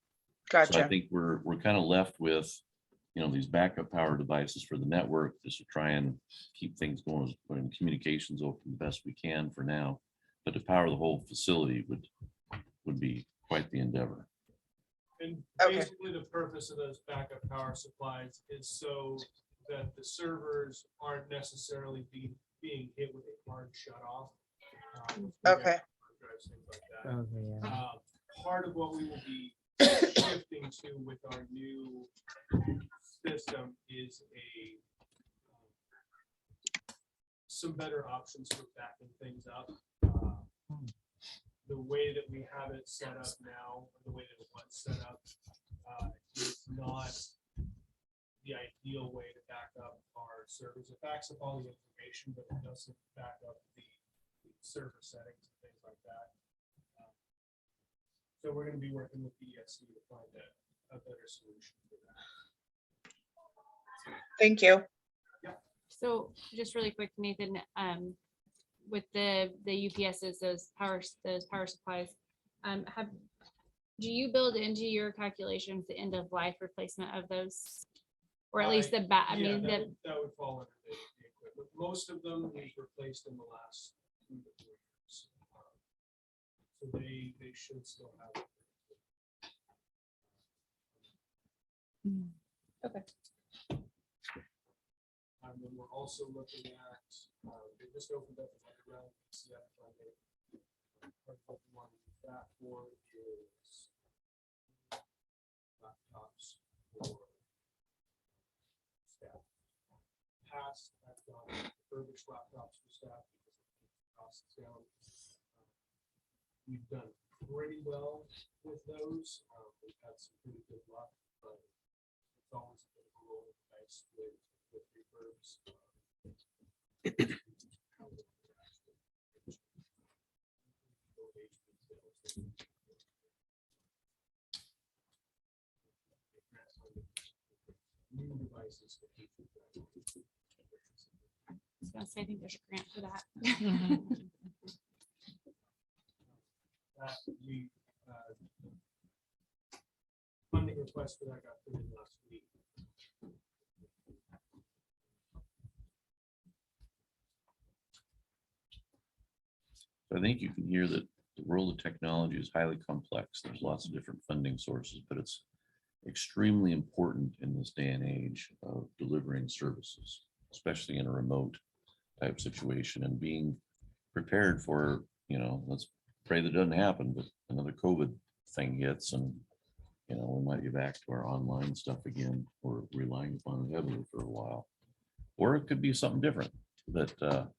So I Gotcha. think we're kind of left with, these backup power devices for the network, just to try and keep things going and communications open the best we can for now. But to power the whole facility would be quite the endeavor. And Okay. basically the purpose of those backup power supplies is so that the servers aren't necessarily being hit with a hard shut off. Okay. Things like that. Okay, yeah. Part of what we will be shifting to with our new system is some better options for backing things up. The way that we have it set up now, or the way that it was set up, is not the ideal way to back up our servers. It backs up all the information, but it doesn't back up the server settings and things like that. So we're going to be working with ESC to find a better solution for that. Thank you. So just really quick, Nathan, with the UPSs, those power supplies, do you build into your calculations the end of life replacement of those? Or at least the Yeah, that would fall under the equipment. Most of them we've replaced in the last 2 to 3 years. So they should still have it. Okay. And then we're also looking at, we just opened up an underground CF funding. What we want to use that for is laptops for staff. Past, I've got refurbished laptops for staff because the cost is down. We've done pretty well with those. We've had some pretty good luck, but it's always a bit of a roll of the dice with refurbs. devices for teachers. I think there's a grant for that. That we, funding request for that got put in last week. I think you can hear that the world of technology is highly complex. There's lots of different funding sources, but it's extremely important in this day and age of delivering services, especially in a remote type situation, and being prepared for, let's pray that doesn't happen, but another COVID thing hits and, we might be back to our online stuff again, or relying upon it heavily for a while. Or it could be something different that, the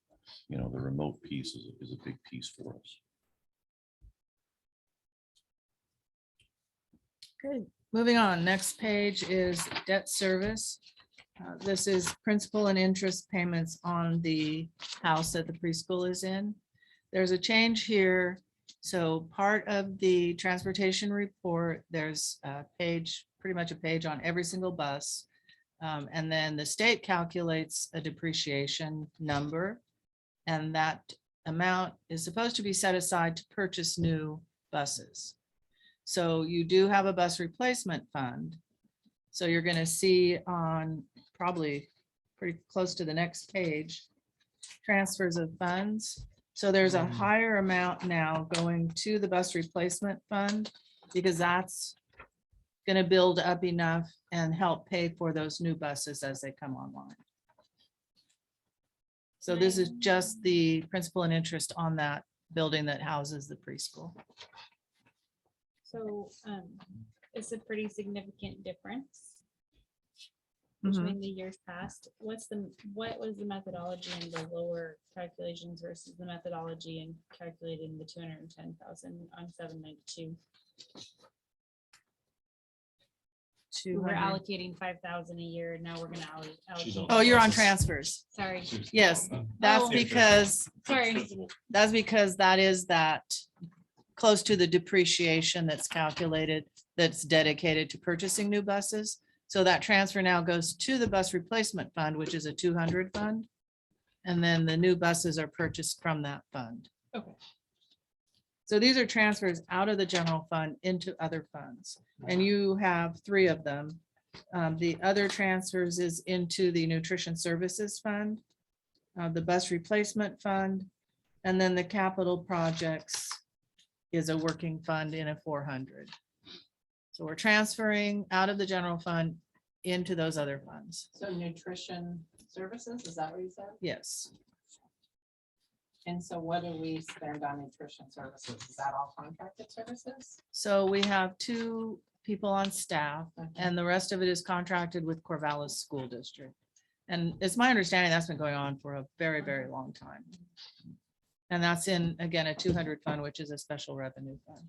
remote piece is a big piece for us. Good. Moving on, next page is debt service. This is principal and interest payments on the house that the preschool is in. There's a change here. So part of the transportation report, there's a page, pretty much a page on every single bus. And then the state calculates a depreciation number. And that amount is supposed to be set aside to purchase new buses. So you do have a bus replacement fund. So you're going to see on probably pretty close to the next page, transfers of funds. So there's a higher amount now going to the bus replacement fund because that's going to build up enough and help pay for those new buses as they come online. So this is just the principal and interest on that building that houses the preschool. So it's a pretty significant difference Mhm. between the years past. What was the methodology in the lower calculations versus the methodology in calculating the 210,000 on 792? We were allocating 5,000 a year. Now we're gonna allocate. Oh, you're on transfers. Sorry. Yes, that's Oh. because, Sorry. that's because that is that close to the depreciation that's calculated, that's dedicated to purchasing new buses. So that transfer now goes to the bus replacement fund, which is a 200 fund. And then the new buses are purchased from that fund. Okay. So these are transfers out of the general fund into other funds, and you have 3 of them. The other transfers is into the nutrition services fund, the bus replacement fund, and then the capital projects is a working fund in a 400. So we're transferring out of the general fund into those other funds. So nutrition services, is that what you said? Yes. And so what do we spend on nutrition services? Is that all contracted services? So we have 2 people on staff and the rest of it is contracted with Corvallis School District. And it's my understanding that's been going on for a very, very long time. And that's in, again, a 200 fund, which is a special revenue fund.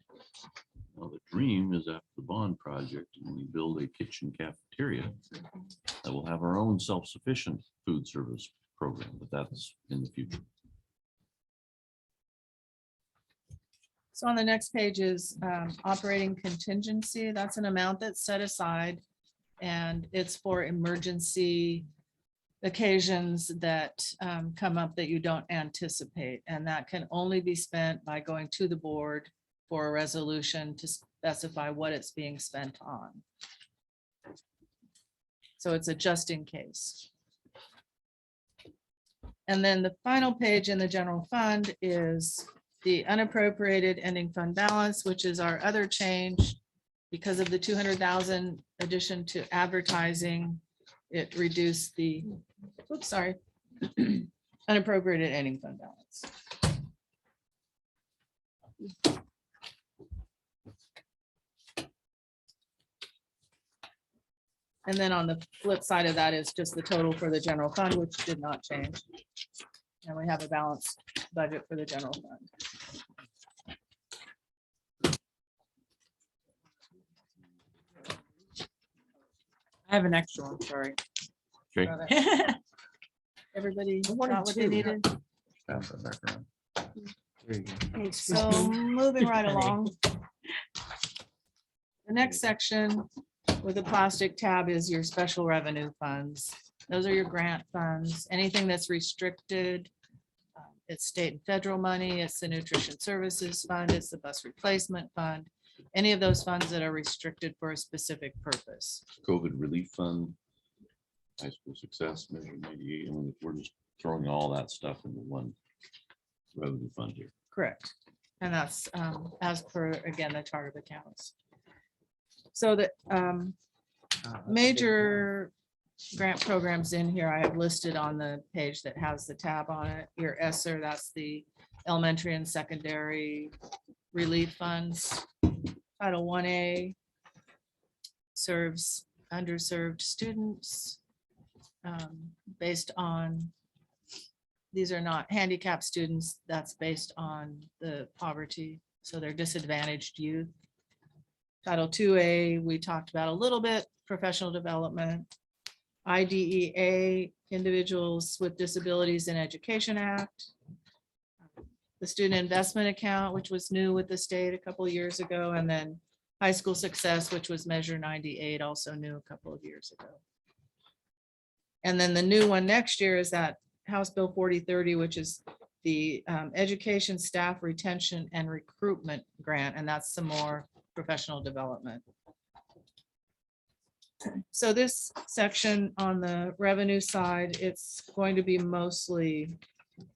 Well, the dream is after the bond project, and we build a kitchen cafeteria that will have our own self-sufficient food service program, but that's in the future. So on the next page is operating contingency. That's an amount that's set aside. And it's for emergency occasions that come up that you don't anticipate. And that can only be spent by going to the board for a resolution to specify what it's being spent on. So it's a just in case. And then the final page in the general fund is the unappropriated ending fund balance, which is our other change. Because of the 200,000 addition to advertising, it reduced the, oops, sorry, unappropriated ending fund balance. And then on the flip side of that is just the total for the general fund, which did not change. And we have a balanced budget for the general fund. I have an extra one, sorry. Okay. Everybody wanted got what they two. needed. Pass that back around. There you go. So moving right along. The next section with the plastic tab is your special revenue funds. Those are your grant funds, anything that's restricted. It's state and federal money, it's the nutrition services fund, it's the bus replacement fund. Any of those funds that are restricted for a specific purpose. COVID relief fund, high school success measure 98. I mean, we're just throwing all that stuff into one revenue fund here. Correct. And that's as per, again, the chart of accounts. So the major grant programs in here I have listed on the page that has the tab on it. Your ESSER, that's the elementary and secondary relief funds. Title 1A serves underserved students based on, these are not handicapped students, that's based on the poverty, so they're disadvantaged youth. Title 2A, we talked about a little bit, professional development. IDEA, Individuals with Disabilities in Education Act. The Student Investment Account, which was new with the state a couple of years ago, and then High School Success, which was Measure 98, also new a couple of years ago. And then the new one next year is that House Bill 4030, which is the Education Staff Retention and Recruitment Grant, and that's some more professional development. So this section on the revenue side, it's going to be mostly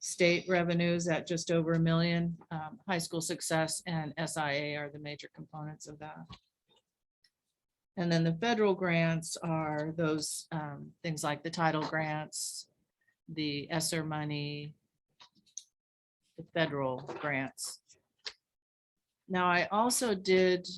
state revenues at just over $1 million. High School Success and SIA are the major components of that. And then the federal grants are those things like the title grants, the ESSER money, the federal grants. Now, I also did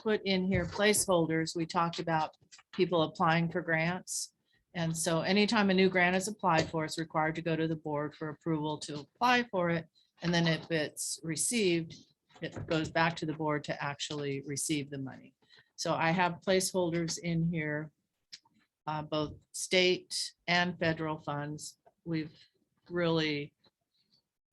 put in here placeholders. We talked about people applying for grants. And so anytime a new grant is applied for, it's required to go to the board for approval to apply for it. And then if it's received, it goes back to the board to actually receive the money. So I have placeholders in here, both state and federal funds. We've really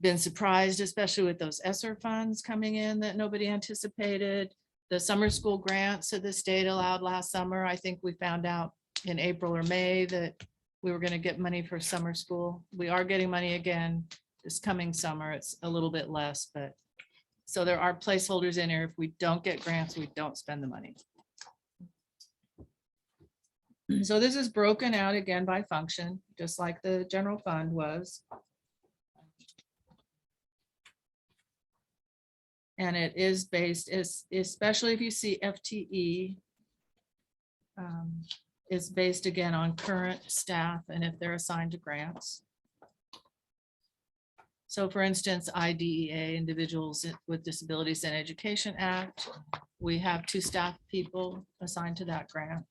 been surprised, especially with those ESSER funds coming in that nobody anticipated. The summer school grants that the state allowed last summer, I think we found out in April or May that we were going to get money for summer school. We are getting money again this coming summer. It's a little bit less, but so there are placeholders in here. If we don't get grants, we don't spend the money. So this is broken out again by function, just like the general fund was. And it is based, especially if you see FTE, is based again on current staff and if they're assigned to grants. So for instance, IDEA, Individuals with Disabilities in Education Act, we have 2 staff people assigned to that grant.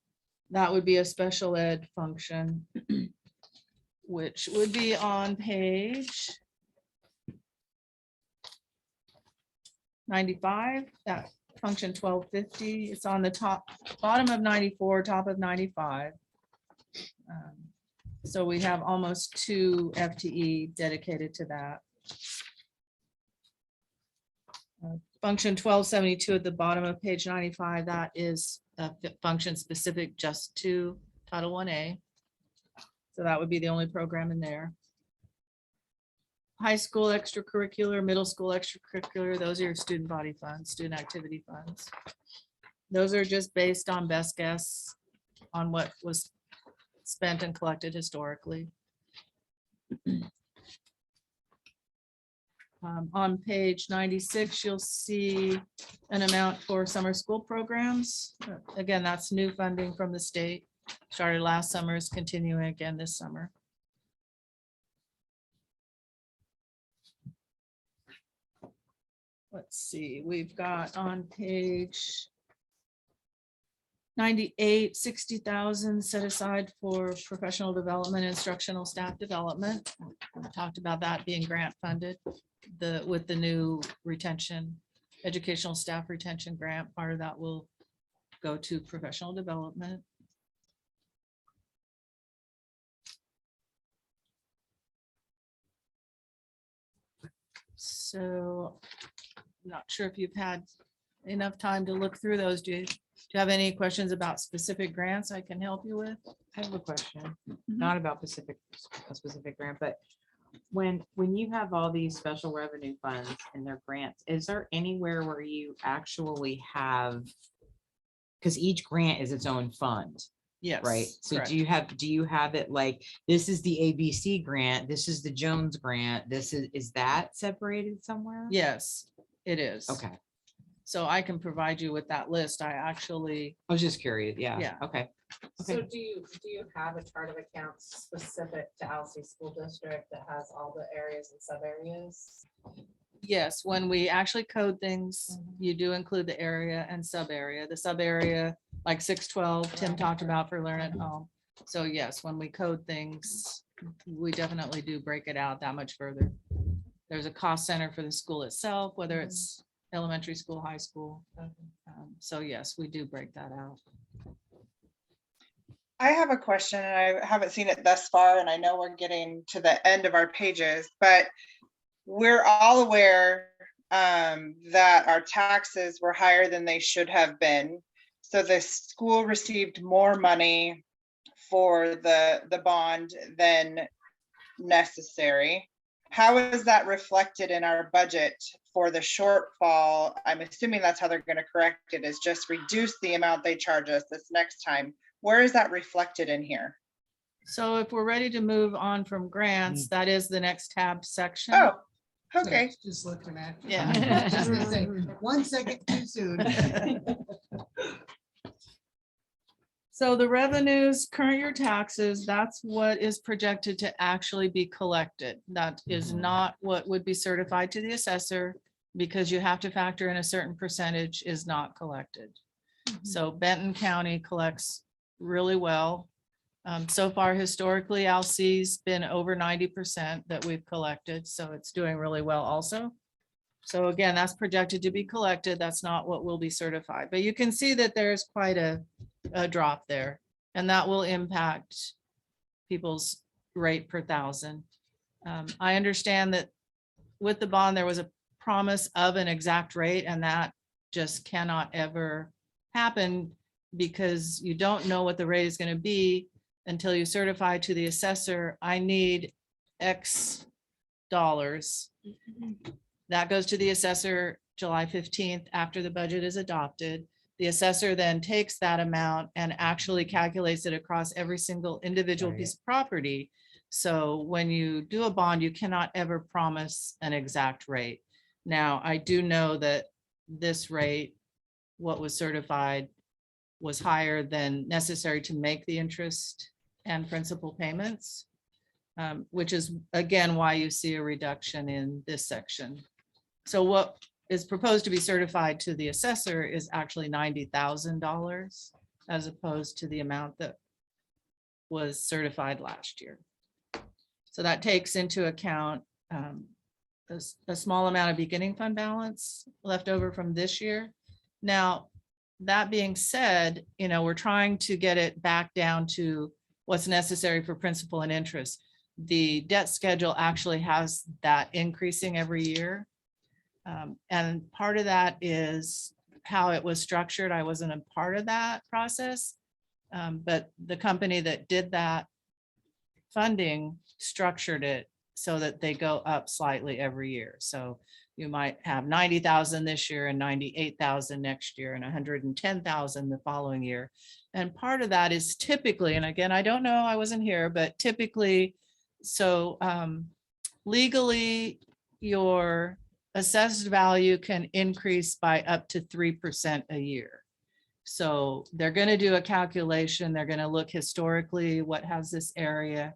That would be a special ed function, which would be on page 95, that function 1250. It's on the top, bottom of 94, top of 95. So we have almost 2 FTE dedicated to that. Function 1272 at the bottom of page 95, that is a function specific just to Title 1A. So that would be the only program in there. High school extracurricular, middle school extracurricular, those are your student body funds, student activity funds. Those are just based on best guess on what was spent and collected historically. On page 96, you'll see an amount for summer school programs. Again, that's new funding from the state. Started last summer, is continuing again this summer. Let's see, we've got on page 98, 60,000 set aside for professional development, instructional staff development. We talked about that being grant funded. With the new retention, educational staff retention grant, part of that will go to professional development. So I'm not sure if you've had enough time to look through those. Do you have any questions about specific grants I can help you with? I have a question, not about a specific grant, but when you have all these special revenue funds and their grants, is there anywhere where you actually have? Because each grant is its own fund, Yes. right? So correct. do you have it like, this is the ABC grant, this is the Jones grant, is that separated somewhere? Yes, it is. Okay, So I can provide you with that list. I actually, I was just curious, Yeah. yeah, okay. So Okay. do you have a chart of accounts specific to Alsea School District that has all the areas and sub areas? yes, when we actually code things, you do include the area and sub area. The sub area, like 612, Tim talked about for Learn at Home. So yes, when we code things, we definitely do break it out that much further. There's a cost center for the school itself, whether it's elementary school, high school. So yes, we do break that out. I have a question and I haven't seen it thus far, and I know we're getting to the end of our pages, but we're all aware that our taxes were higher than they should have been. So the school received more money for the bond than necessary. How is that reflected in our budget for the shortfall? I'm assuming that's how they're going to correct it, is just reduce the amount they charge us this next time. Where is that reflected in here? So if we're ready to move on from grants, that is the next tab section. Oh, okay. Just looking at. Yeah. Just gonna say, 1 second too soon. So the revenues, current year taxes, that's what is projected to actually be collected. That is not what would be certified to the assessor, because you have to factor in a certain percentage is not collected. So Benton County collects really well. So far historically, Alsea's been over 90% that we've collected, so it's doing really well also. So again, that's projected to be collected. That's not what will be certified, but you can see that there's quite a drop there, and that will impact people's rate per thousand. I understand that with the bond, there was a promise of an exact rate, and that just cannot ever happen because you don't know what the rate is going to be until you certify to the assessor, I need X dollars. That goes to the assessor July 15th after the budget is adopted. The assessor then takes that amount and actually calculates it across every single individual piece of property. So when you do a bond, you cannot ever promise an exact rate. Now, I do know that this rate, what was certified, was higher than necessary to make the interest and principal payments, which is again why you see a reduction in this section. So what is proposed to be certified to the assessor is actually $90,000 as opposed to the amount that was certified last year. So that takes into account a small amount of beginning fund balance left over from this year. Now, that being said, we're trying to get it back down to what's necessary for principal and interest. The debt schedule actually has that increasing every year. And part of that is how it was structured. I wasn't a part of that process, but the company that did that funding structured it so that they go up slightly every year. So you might have 90,000 this year and 98,000 next year and 110,000 the following year. And part of that is typically, and again, I don't know, I wasn't here, but typically, so legally, your assessed value can increase by up to 3% a year. So they're going to do a calculation. They're going to look historically, what has this area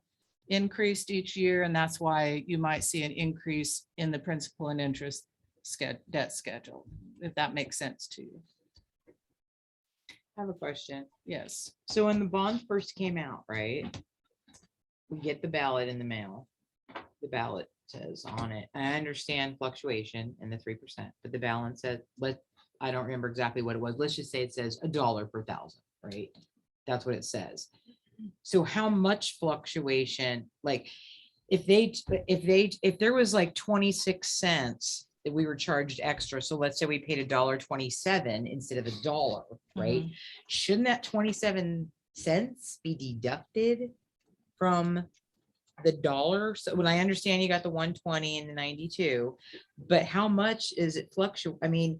increased each year, and that's why you might see an increase in the principal and interest debt schedule, if that makes sense to you. I have a question. Yes. So when the bond first came out, right? We get the ballot in the mail. The ballot says on it, I understand fluctuation in the 3%, but the balance said, I don't remember exactly what it was. Let's just say it says $1 per thousand, right? That's what it says. So how much fluctuation, like if there was like 26 cents that we were charged extra. So let's say we paid $1.27 instead of $1, right? Shouldn't that 27 cents be deducted from the dollar? So when I understand you got the 120 and the 92, but how much is it fluctuate? I mean,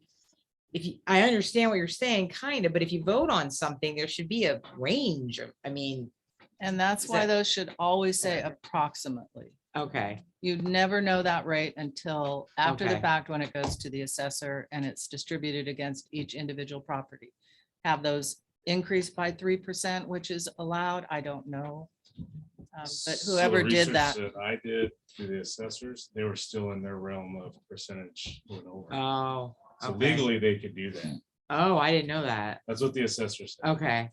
if you, I understand what you're saying, kind of, but if you vote on something, there should be a range of, I mean, And that's Is why that- those should always say approximately. okay, You'd never know that rate until after the Okay. fact, when it goes to the assessor and it's distributed against each individual property. Have those increased by 3%, which is allowed? I don't know. But So whoever the did research that, I did through the assessors, they were still in their realm of percentage going over. oh, So okay. legally, they could do that. Oh, I didn't know that. That's what the assessors said. Okay,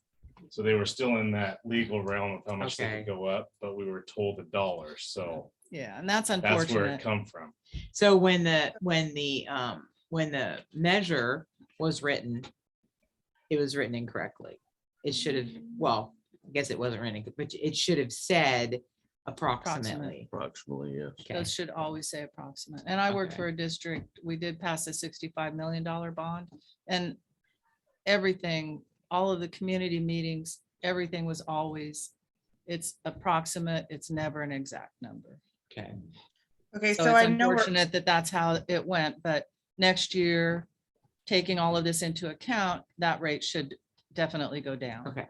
So they were still in that legal realm of how much they Okay. could go up, but we were told $1. So yeah, and that's that's where it unfortunate. come from. so when the measure was written, it was written incorrectly. It should have, well, I guess it wasn't written, but it should have said approximately. Approximately, yes. Okay. Those should always say approximate. And I worked Okay. for a district, we did pass a $65 million bond and everything, all of the community meetings, everything was always, it's approximate, it's never an exact number. Okay. Okay, So so it's I know we're, unfortunate that that's how it went, but next year, taking all of this into account, that rate should definitely go down. Okay.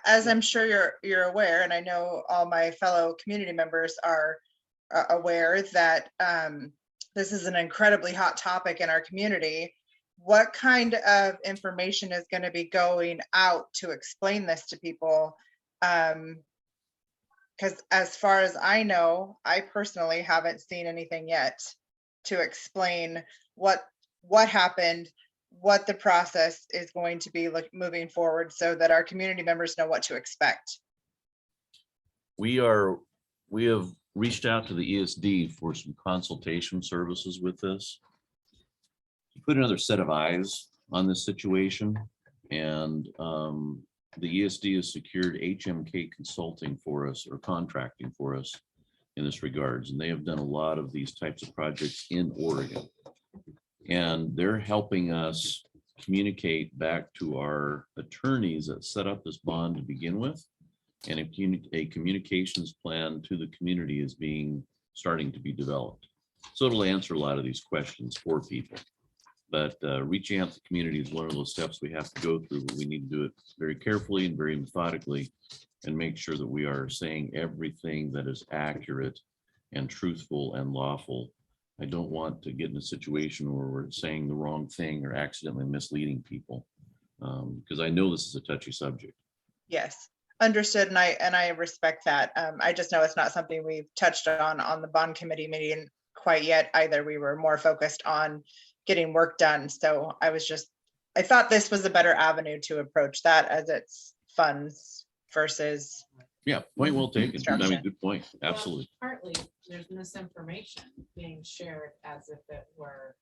as I'm sure you're aware, and I know all my fellow community members are aware that this is an incredibly hot topic in our community. What kind of information is going to be going out to explain this to people? Because as far as I know, I personally haven't seen anything yet to explain what happened, what the process is going to be moving forward, so that our community members know what to expect. We have reached out to the ESD for some consultation services with this. To put another set of eyes on this situation, and the ESD has secured HMK consulting for us, or contracting for us in this regards, and they have done a lot of these types of projects in Oregon. And they're helping us communicate back to our attorneys that set up this bond to begin with. And a communications plan to the community is starting to be developed. So it'll answer a lot of these questions for people. But reaching out to the community is one of those steps we have to go through, but we need to do it very carefully and very methodically and make sure that we are saying everything that is accurate and truthful and lawful. I don't want to get in a situation where we're saying the wrong thing or accidentally misleading people, because I know this is a touchy subject. Yes, understood, and I respect that. I just know it's not something we've touched on the bond committee meeting quite yet either. We were more focused on getting work done. So I thought this was a better avenue to approach that, as it's funds versus. Yeah, point well taken. I mean, Construction. good point. Well, Absolutely. Partly, there's misinformation being shared as if it were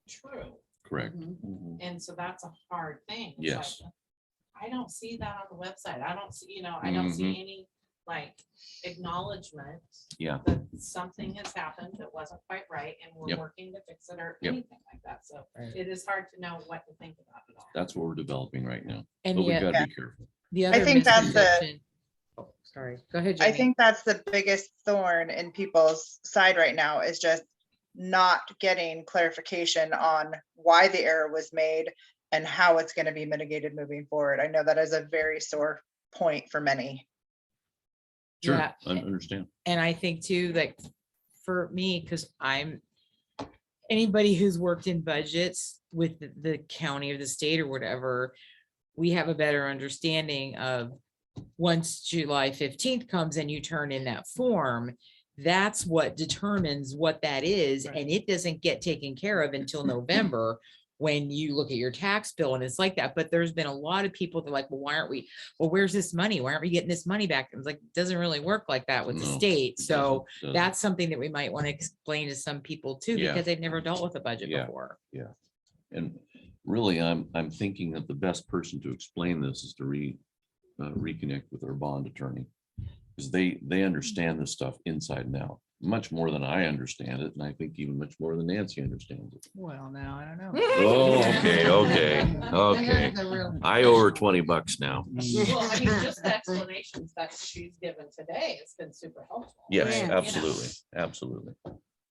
true. Correct. And so that's a hard thing. It's Yes. like, I don't see that on the website. I don't see, I don't see any like acknowledgement Yeah. that something has happened that wasn't quite right and we're Yep. working to fix it or Yep. anything like that. So Right. it is hard to know what to think about it all. That's what we're developing right now. And But we've yet, got to be careful. the I other think that's misconception. Oh, sorry, go ahead, I Jamie. think that's the biggest thorn in people's side right now, is just not getting clarification on why the error was made and how it's going to be mitigated moving forward. I know that is a very sore point for many. Sure, Yeah. I understand. And I think too, like, for me, because anybody who's worked in budgets with the county or the state or whatever, we have a better understanding of once July 15th comes and you turn in that form, that's what determines what that is. And it doesn't get taken care of until November when you look at your tax bill and it's like that. But there's been a lot of people that are like, well, where's this money? Why aren't we getting this money back? And it's like, it doesn't really work like that with the No, state. it So doesn't. that's something that we might want to explain to some people too, Yeah. because they've never dealt with a budget Yeah. before. And really, I'm thinking that the best person to explain this is to reconnect with our bond attorney. Because they understand this stuff inside and out. much more than I understand it, and I think even much more than Nancy understands it. Well, now I don't know. Oh, okay. And then the real- I owe her $20 now. Well, I mean, just the explanations that she's given today, it's been super helpful. Yes, Yeah. absolutely, absolutely.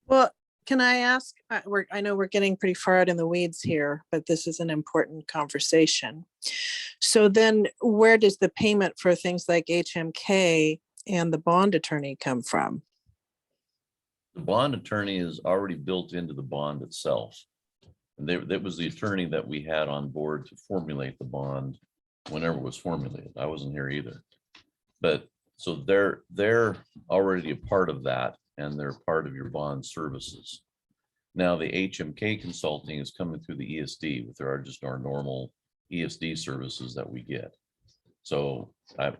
Well, can I ask, I know we're getting pretty far out in the weeds here, but this is an important conversation. So then where does the payment for things like HMK and the bond attorney come from? The bond attorney is already built into the bond itself. And that was the attorney that we had on board to formulate the bond whenever it was formulated. I wasn't here either. But so they're already a part of that, and they're part of your bond services. Now, the HMK consulting is coming through the ESD, with there are just our normal ESD services that we get. So I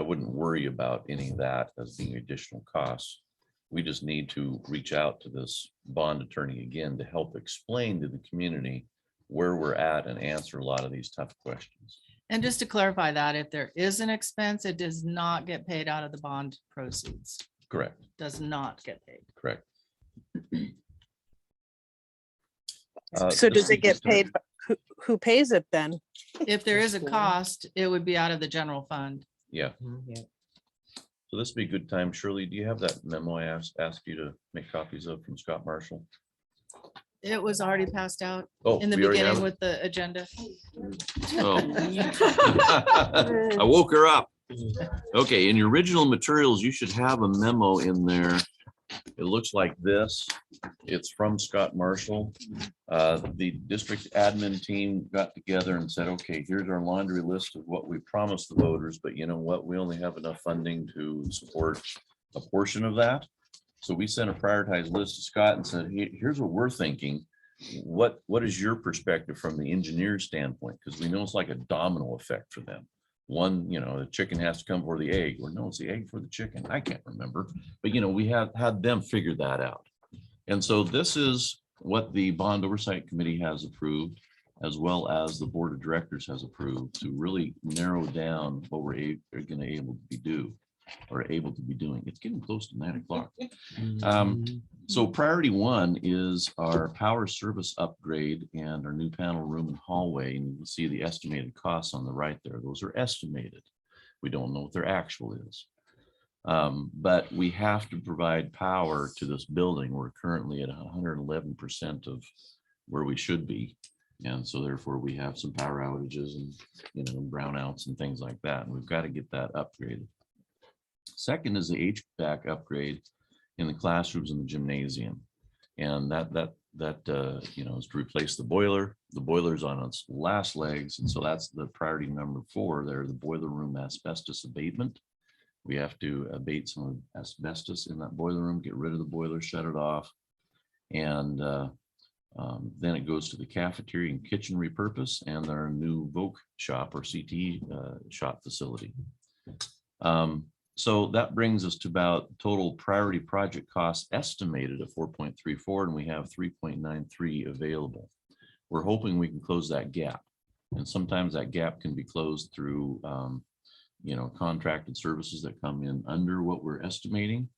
wouldn't worry about any of that as being additional costs. We just need to reach out to this bond attorney again to help explain to the community where we're at and answer a lot of these tough questions. And just to clarify that, if there is an expense, it does not get paid out of the bond proceeds. Correct, Does not get paid. correct. So does this it get is gonna- paid? Who pays it then? If there is a cost, it would be out of the general fund. Yeah, Yeah. so this would be a good time. Shirley, do you have that memo I asked you to make copies of from Scott Marshall? It was already passed out Oh, in the we already have beginning it? with the agenda. Oh. I woke her up. Okay, in your original materials, you should have a memo in there. It looks like this. It's from Scott Marshall. The district admin team got together and said, okay, here's our laundry list of what we promised the voters, but you know what? We only have enough funding to support a portion of that. So we sent a prioritized list to Scott and said, here's what we're thinking. What is your perspective from the engineer standpoint? Because we know it's like a domino effect for them. One, the chicken has to come before the egg, or no, it's the egg for the chicken. I can't remember, but we have had them figure that out. And so this is what the bond oversight committee has approved, as well as the board of directors has approved, to really narrow down what we're going to able to be doing. It's getting close to 9 o'clock. So priority one is our power service upgrade and our new panel room and hallway. And you can see the estimated costs on the right there. Those are estimated. We don't know what their actual is. But we have to provide power to this building. We're currently at 111% of where we should be. And so therefore we have some power outages and brownouts and things like that. And we've got to get that upgraded. Second is the HVAC upgrade in the classrooms and the gymnasium. And that is to replace the boiler. The boiler's on its last legs. And so that's the priority number 4 there, the boiler room asbestos abatement. We have to abate some asbestos in that boiler room, get rid of the boiler, shut it off. And then it goes to the cafeteria and kitchen repurpose and our new Voc shop or CT shop facility. So that brings us to about total priority project costs estimated at 4.34, and we have 3.93 available. We're hoping we can close that gap. And sometimes that gap can be closed through, contracted services that come in under what we're estimating.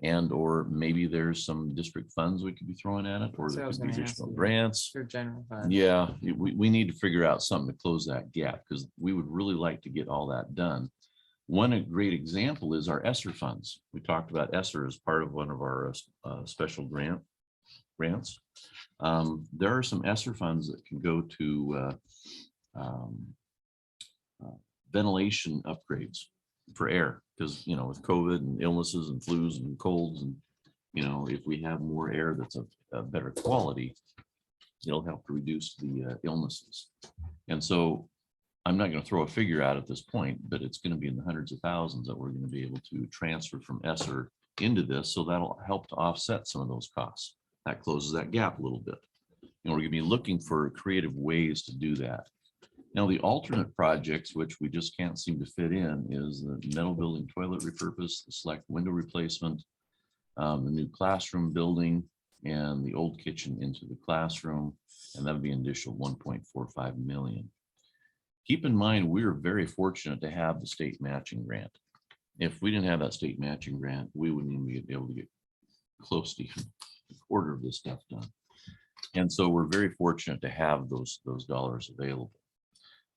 And, or maybe there's some district funds we could be throwing at it, or So I there was could be gonna ask additional you. grants. For general fund. Yeah, we need to figure out something to close that gap, because we would really like to get all that done. One great example is our ESSER funds. We talked about ESSER as part of one of our special grants. There are some ESSER funds that can go to ventilation upgrades for air, because with COVID and illnesses and flus and colds, and if we have more air that's of a better quality, it'll help to reduce the illnesses. And so I'm not going to throw a figure out at this point, but it's going to be in the hundreds of thousands that we're going to be able to transfer from ESSER into this. So that'll help to offset some of those costs. That closes that gap a little bit. We're going to be looking for creative ways to do that. Now, the alternate projects, which we just can't seem to fit in, is the metal building toilet repurpose, the select window replacement, the new classroom building, and the old kitchen into the classroom. And that would be an additional 1.45 million. Keep in mind, we are very fortunate to have the state matching grant. If we didn't have that state matching grant, we wouldn't even be able to get close to a quarter of this stuff done. And so we're very fortunate to have those dollars available.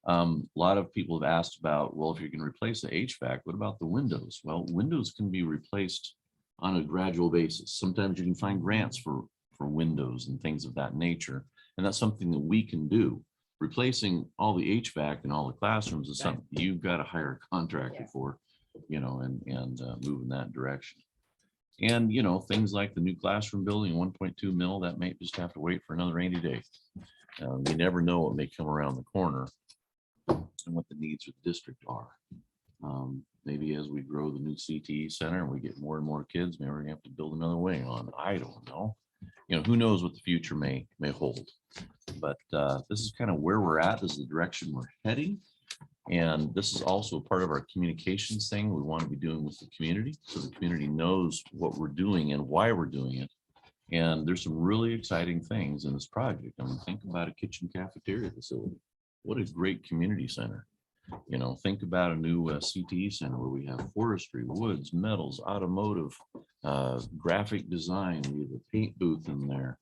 A lot of people have asked about, well, if you're going to replace the HVAC, what about the windows? Well, windows can be replaced on a gradual basis. Sometimes you can find grants for windows and things of that nature. And that's something that we can do. Replacing all the HVAC in all the classrooms is something you've got to hire a contractor for, you know, and move in that direction. And, you know, things like the new classroom building, 1.2 mil, that may just have to wait for another rainy day. You never know what may come around the corner and what the needs of the district are. Maybe as we grow the new CTE center and we get more and more kids, maybe we're gonna have to build another wing on. I don't know. You know, who knows what the future may hold. But this is kind of where we're at. This is the direction we're heading. And this is also part of our communications thing we want to be doing with the community, so the community knows what we're doing and why we're doing it. And there's some really exciting things in this project. I mean, think about a kitchen cafeteria facility. What a great community center. You know, think about a new CTE center where we have forestry, woods, metals, automotive, graphic design. We have a paint booth in there.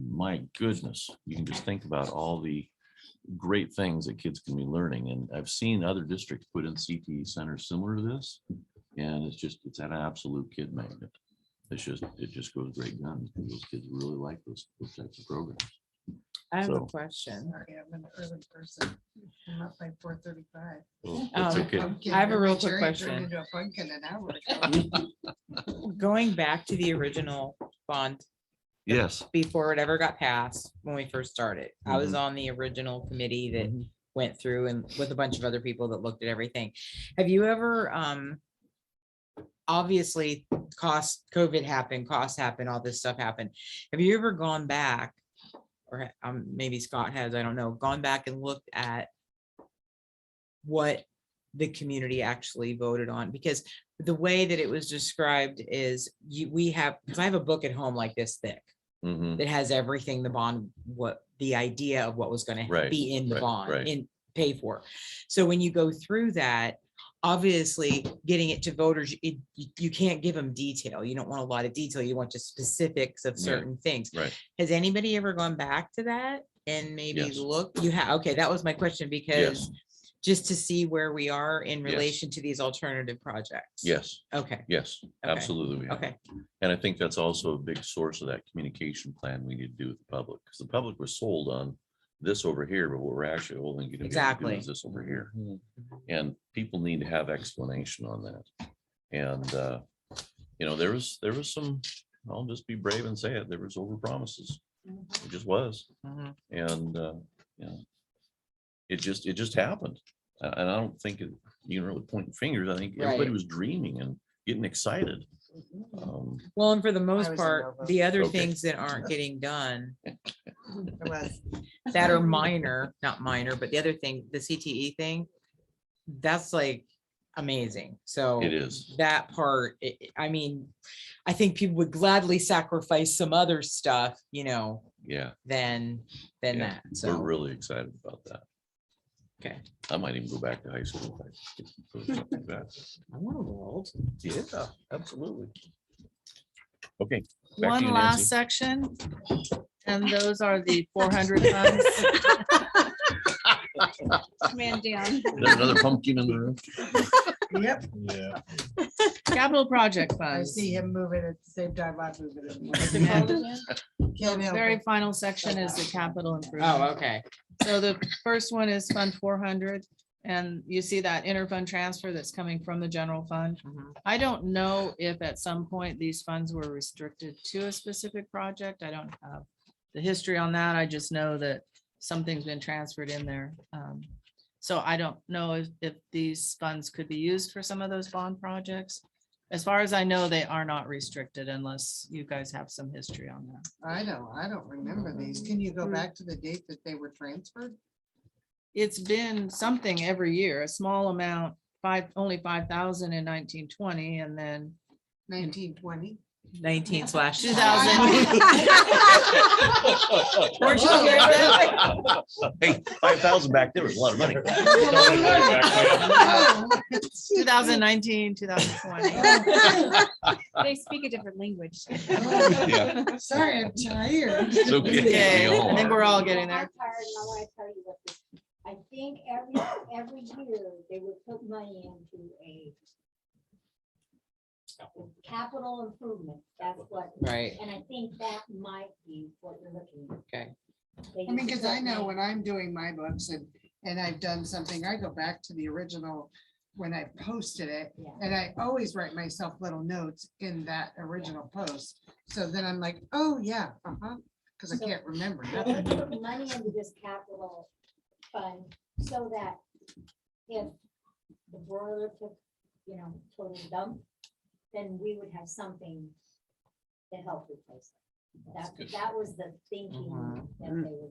My goodness, you can just think about all the great things that kids can be learning. And I've seen other districts put in CTE centers similar to this. And it's an absolute kid magnet. It just goes great guns because those kids really like those types of programs. I have a So- question. Sorry, I'm an early person. I'm up by 4:35. Well, that's okay. Pumpkin, I have a real my quick cherry question. turned into a pumpkin an hour ago. Going back to the original bond Yes. before it ever got passed, when we first started, I was Mhm. on the original committee that went through and with a bunch of other people that looked at everything. Have you ever, obviously COVID happened, costs happened, all this stuff happened. Have you ever gone back, or maybe Scott has, I don't know, gone back and looked at what the community actually voted on? Because the way that it was described is because I have a book at home like this thick Mhm. that has everything, the bond, what the idea of what was going to Right, be in the right, bond right. and pay for. So when you go through that, obviously getting it to voters, you can't give them detail. You don't want a lot of detail. You want just specifics of Yeah, certain things. Right. Has anybody ever gone back to that and maybe Yes. look? You have, okay, that was my question, because just to see where we are in Yes. relation to these alternative projects. Yes. Okay, Yes, absolutely. we have. okay. And I think that's also a big source of that communication plan we need to do with the public, because the public was sold on this over here, but what we're actually only going to do Exactly. is this over here. And people need to have explanation on that. And, you know, there was some, I'll just be brave and say it, there was over promises. It just was. Mhm. And, you know, it just happened. And I don't think you can really point fingers. I think everybody Right. was dreaming and getting excited. Well, and for the I most was in part, Nova. the other Okay. things that aren't getting done It was. that are minor, not minor, but the other thing, the CTE thing, that's like amazing. So It is. that part, I mean, I think people would gladly sacrifice some other stuff, you know, Yeah. than yeah. that. We're So, really excited about that. okay. I might even go back to high school. if I get something like that. I want a world. Yeah, absolutely. Okay. back to One you, last Nancy. section, and those are the 400 funds. Man down. There's another pumpkin in the room. Yep, Yeah. Capital project I funds. see him moving at the same time I'm moving it. The Can't help very it. final section is the capital Oh, improvement. okay. So the first one is Fund 400, and you see that interfund transfer that's coming from the general fund. Mhm. I don't know if at some point these funds were restricted to a specific project. I don't have the history on that. I just know that something's been transferred in there. So I don't know if these funds could be used for some of those bond projects. As far as I know, they are not restricted unless you guys have some history on that. I don't remember these. Can you go back to the date that they were transferred? It's been something every year, a small amount, only 5,000 in 1920, and then 1920. 19 slash 2000. Weren't you here then? Hey, 5,000 back there was a lot of money. 2019, 2020. They speak a different language. Yeah. Sorry, I'm tired. It's okay. Okay, Go I think on. we're all getting there. I'm tired, and I want to tell you what this, I think every year they would put money into a capital improvement, that's what. Right. And I think that might be what you're looking at. Okay. They I mean, used to because I put know money- when I'm doing my books and I've done something, I go back to the original when I posted it. Yeah. And I always write myself little notes in that original post. So then I'm like, oh, yeah, because I So- can't remember They nothing. put money into this capital fund so that if the broiler took, total dump, then we would have something to help replace it. That was the thinking Mhm. that they were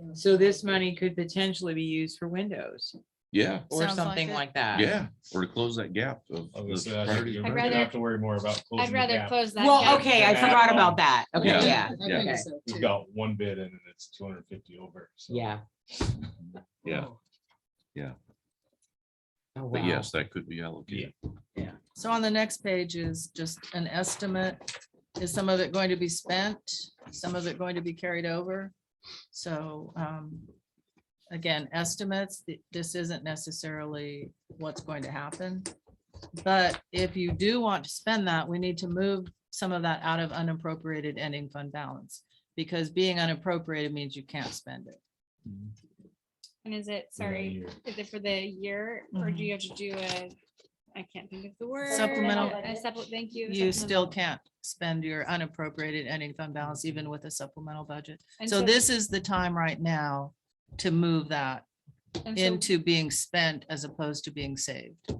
doing. So this money could potentially be used for windows Yeah, or Sounds like something it. like that. yeah, or to close that gap of. I was the gonna say, priority. you I'd don't rather- have to worry more about. I'd closing the rather gap. close that. Well, gap. okay, I Yeah. forgot about that. Okay, Yeah. yeah, I think okay, so, We've too. got one bid in and it's 250 over. So. yeah. Yeah, Oh, but wow. yes, that could be allocated. So on the next page is just an estimate. Is some of it going to be spent? Some of it going to be carried over? So again, estimates, this isn't necessarily what's going to happen. But if you do want to spend that, we need to move some of that out of unappropriated ending fund balance. Because being unappropriated means you can't spend it. And is it, For that sorry, year. is it for the year or do you have to do I can't think of the word. Supplemental. Thank you. You still supplemental. can't spend your unappropriated ending fund balance even with a supplemental budget. And So this is the time right now to move that and so- into being spent as opposed to being saved.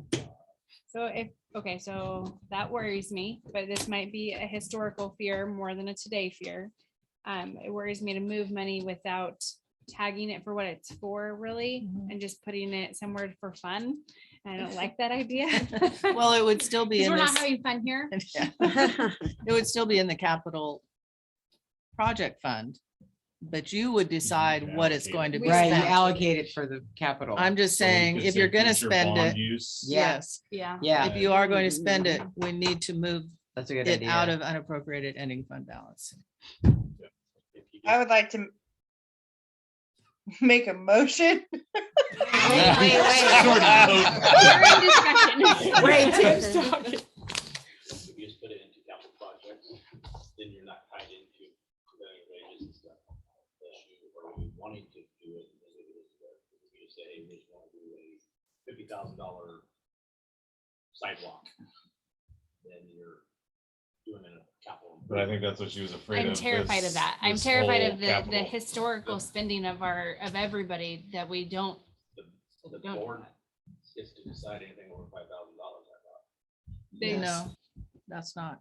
So okay, so that worries me, but this might be a historical fear more than a today fear. It worries me to move money without tagging it for what it's for really, and just putting it somewhere for fun. And I don't like that idea. Well, it would still be 'Cause in we're not this, having fun here. it would still be in the capital project fund, but you would decide what it's going to be Right, you spent. allocate it for the capital. I'm just So we saying, could if say you're gonna future spend bond it, use. Yeah. yes, Yeah. Yeah, if you are going to spend it, we need to move that's a good it out idea. of unappropriated ending fund balance. If you I would like to make a motion. Wait. Short note. We're in discussion. Wait, Tim's talking. If you just put it into capital projects, then you're not tied into prevailing wages and stuff. Unless you are wanting to do it. If you say, hey, we just want to do a $50,000 sidewalk, then you're doing a capital. But I think that's what she was afraid of. I'm terrified this- of that. I'm this terrified whole of the capital. historical spending of everybody that we don't. The Don't do board that. gets to decide anything over $5,000, I thought. They No, that's not.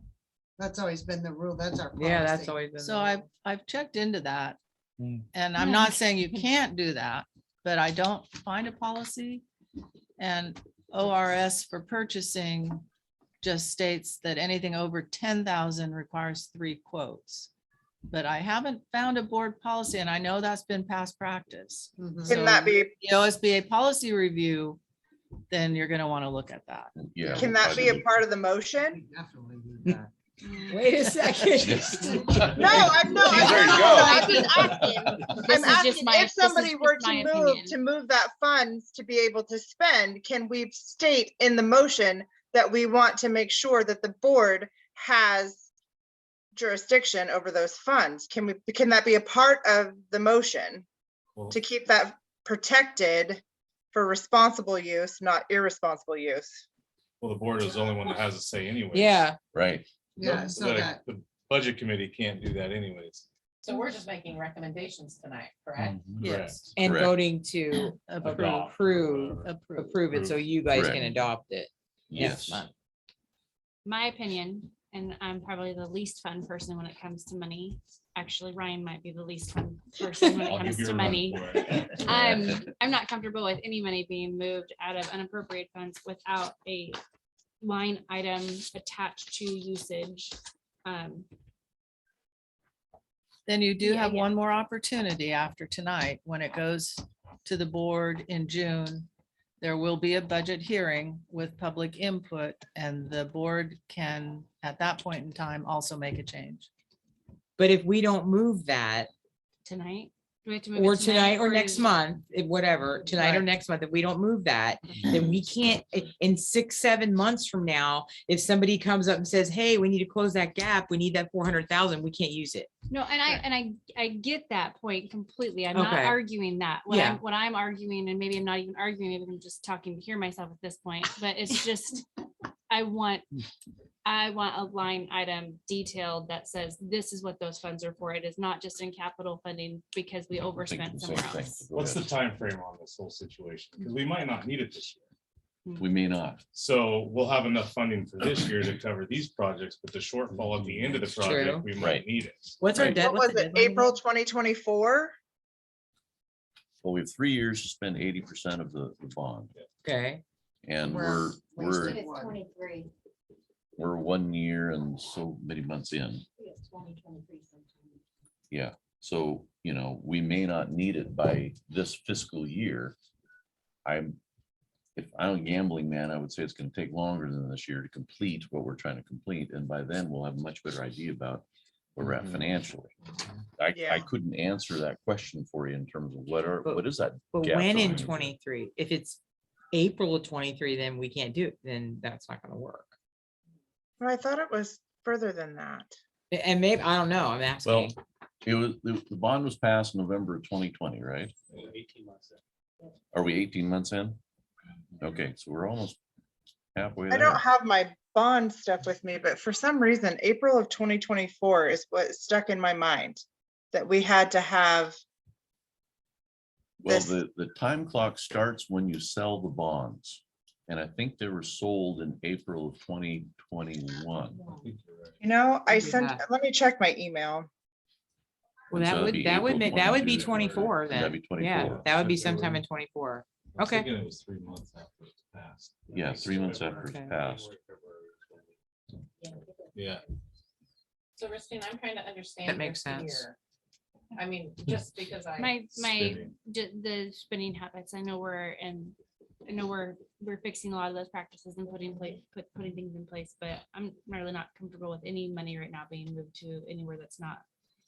That's always been the rule. That's our policy. Yeah, that's always been. So the I've checked into that. Hmm. And I'm not saying you can't do that, but I don't find a policy. And ORS for purchasing just states that anything over 10,000 requires 3 quotes. But I haven't found a board policy, and I know that's been past practice. Mhm. Can that be, The OSBA policy review, then you're gonna want to look at that. Yeah. can that be a part of the motion? Definitely do that. Wait a second. No, I'm not. There you I'm go. just asking. This I'm is just asking my- if somebody this is were just my to move, opinion. that funds to be able to spend, can we state in the motion that we want to make sure that the board has jurisdiction over those funds? Can that be a part of the motion Well, to keep that protected for responsible use, not irresponsible use? well, the board is the only one that has a say anyway. Yeah, Right. Yeah, so that, The budget committee can't do that anyways. So we're just making recommendations tonight, correct? Yes. and Correct. voting to Approve. approve, Approve. approve it so you guys can Correct. adopt it Yes. next month. My opinion, and I'm probably the least fun person when it comes to money. Actually, Ryan might be the least fun person when it I'll comes give you to a run money. for it. I'm not comfortable with any money being moved out of unappropriated funds without a line item attached to usage. Then you do Yeah, have yeah. one more opportunity after tonight. When it goes to the board in June, there will be a budget hearing with public input, and the board can, at that point in time, also make a change. But if we don't move that, Tonight? Do we have to move it or tonight or next is- month, whatever, tonight or Right. next month, if we don't move that, then we can't, in 6, 7 months from now, if somebody comes up and says, hey, we need to close that gap, we need that 400,000, we can't use it. No, I get that point completely. I'm not Okay. arguing that. Yeah. What I'm arguing, and maybe I'm not even arguing, maybe I'm just talking to hear myself at this point, but it's just, I want a line item detailed that says this is what those funds are for. It is not just in capital funding because we Thinking overspent the somewhere same thing. else. Go What's the ahead. time frame on this whole situation? Because we might not need it this year. We may not. So we'll have enough funding for this year to cover these projects, but the shortfall at the end of the True. project, we Right. might need it. What's our Right. debt? What was it, April 2024? Well, we have 3 years to spend 80% of the bond, Okay, and We're we're, It's 23. we're 1 year and so many months in. It's 2023 sometime. Yeah, so, you know, we may not need it by this fiscal year. If I'm a gambling man, I would say it's gonna take longer than this year to complete what we're trying to complete, and by then we'll have a much better idea about where we're at financially. I Yeah. couldn't answer that question for you in terms of But- what is that? but gap when in going? 23? If it's April of 23, then we can't do it, then that's not gonna work. Well, I thought it was further than that. And maybe, I don't know, I'm Well, asking. it was, the bond was passed November of 2020, right? 18 months. Are we 18 months in? Okay, so we're almost halfway I there. don't have my bond stuff with me, but for some reason, April of 2024 is what stuck in my mind. That we had to have, Well, this- the time clock starts when you sell the bonds. And I think they were sold in April of 2021. you know, I Yeah. sent, let me check my email. Well, And so that that'd would, be that would April make, that would be 22, 24 that'd then. be Yeah, 24. that would be sometime in 24. Okay. It was 3 months after it's passed. Yeah, 3 months after it's Okay. passed. Yeah. So Christine, I'm trying to understand. That makes your sense. fear. I mean, just because I. My, Spinning. the spending habits, I know we're fixing a lot of those practices and putting things in place, but I'm really not comfortable with any money right now being moved to anywhere that's not.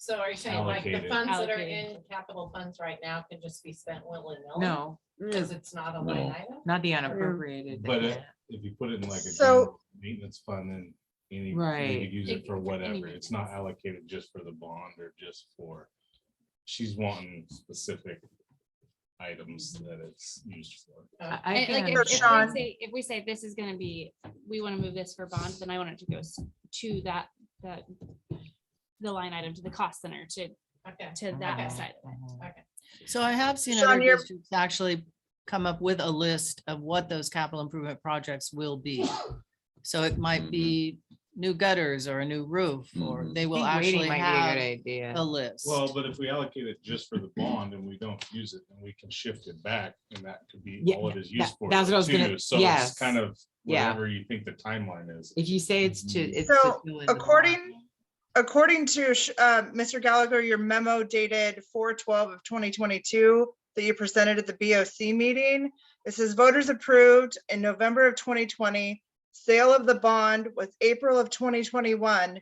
So are you saying like the Allocated. funds that are Allocated. in capital funds right now can just be spent willy-nilly? No, Because it's not a line No. item? not the unappropriated. But yeah. if you put it in like a So- general maintenance fund, then any, Right. you could use it for Any whatever. maintenance It's not allocated just for the bond or just for, she's wanting specific items that it's used for. I Like, can So Sean- if we say this is gonna be, we want to move this for bond, then I want it to go to the line item, to the cost center, to Okay. that Okay. side of it. Okay. So I have seen Sean, other you're- districts actually come up with a list of what those capital improvement projects will be. So it might be new gutters or a new roof, or Mhm. they I will think waiting actually might be a good have idea. a list. Well, but if we allocate it just for the bond and we don't use it, then we can shift it back and that could be Yeah, all it is used for. that's what I was gonna- too. So yes. it's kind of Yeah. whatever you think the timeline is. If you say it's to, it's. to So fill in the according to Mr. Gallagher, your memo dated 4/12 of 2022 that you presented at the BOC meeting, it says voters approved in November of 2020. Sale of the bond was April of 2021.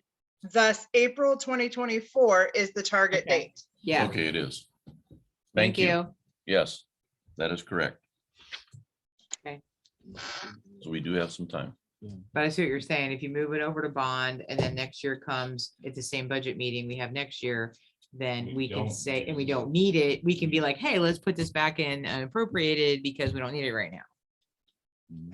Thus, April 2024 is the target Okay. date. Yeah, Okay, it is. thank you. Yes, that is correct. Okay. So we do have some time. But I see what you're saying. If you move it over to bond and then next year comes, it's the same budget meeting we have next year, then We we can don't say, need and we it. don't need it, we can be like, hey, let's put this back in unappropriated because we don't need it right now.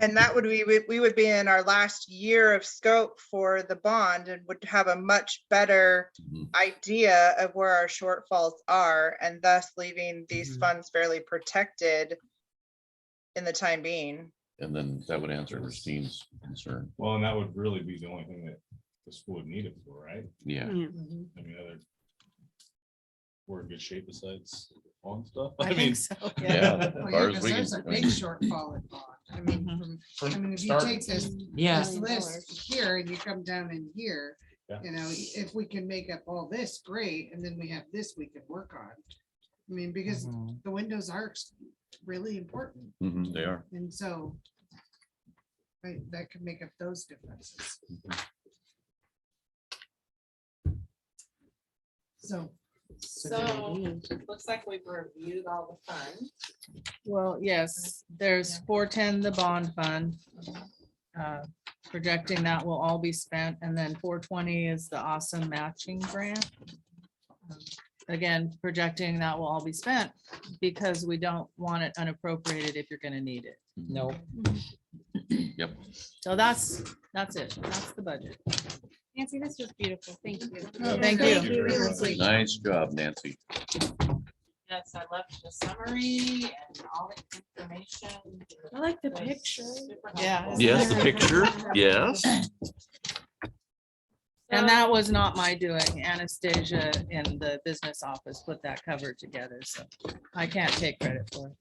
And that would be, we would be in our last year of scope for the bond and would have a much better Mhm. idea of where our shortfalls are and thus leaving these Mhm. funds fairly protected in the time being. And then that would answer Christine's concern. Well, and that would really be the only thing that the school would need it for, right? Yeah. I mean, we're in good shape besides on stuff. I think so, Yeah. Well, as yeah, far as 'cause we there's a can- big shortfall in bond. I mean, if you Start- take this, Yeah. this list here and you come down in here, Yeah. you know, if we can make up all this, great, and then we have this we can work on. I mean, because Mhm. the windows are really important, Mhm, they are. and so right, that could make up those differences. So, So, looks like we've reviewed all the funds. Well, yes, there's 410, the bond fund. Projecting that will all be spent, and then 420 is the awesome matching grant. Again, projecting that will all be spent because we don't want it unappropriated if you're gonna need it. Nope. Yep. So that's it. That's the budget. Nancy, this was beautiful. Thank you. Thank you. very much. Nice job, Nancy. Yes, I left the summary and all the information. I like the Was picture. super Yeah. helpful. Yes, the picture, yes. And that was not my doing. Anastasia in the business office put that cover together, so I can't take credit for it.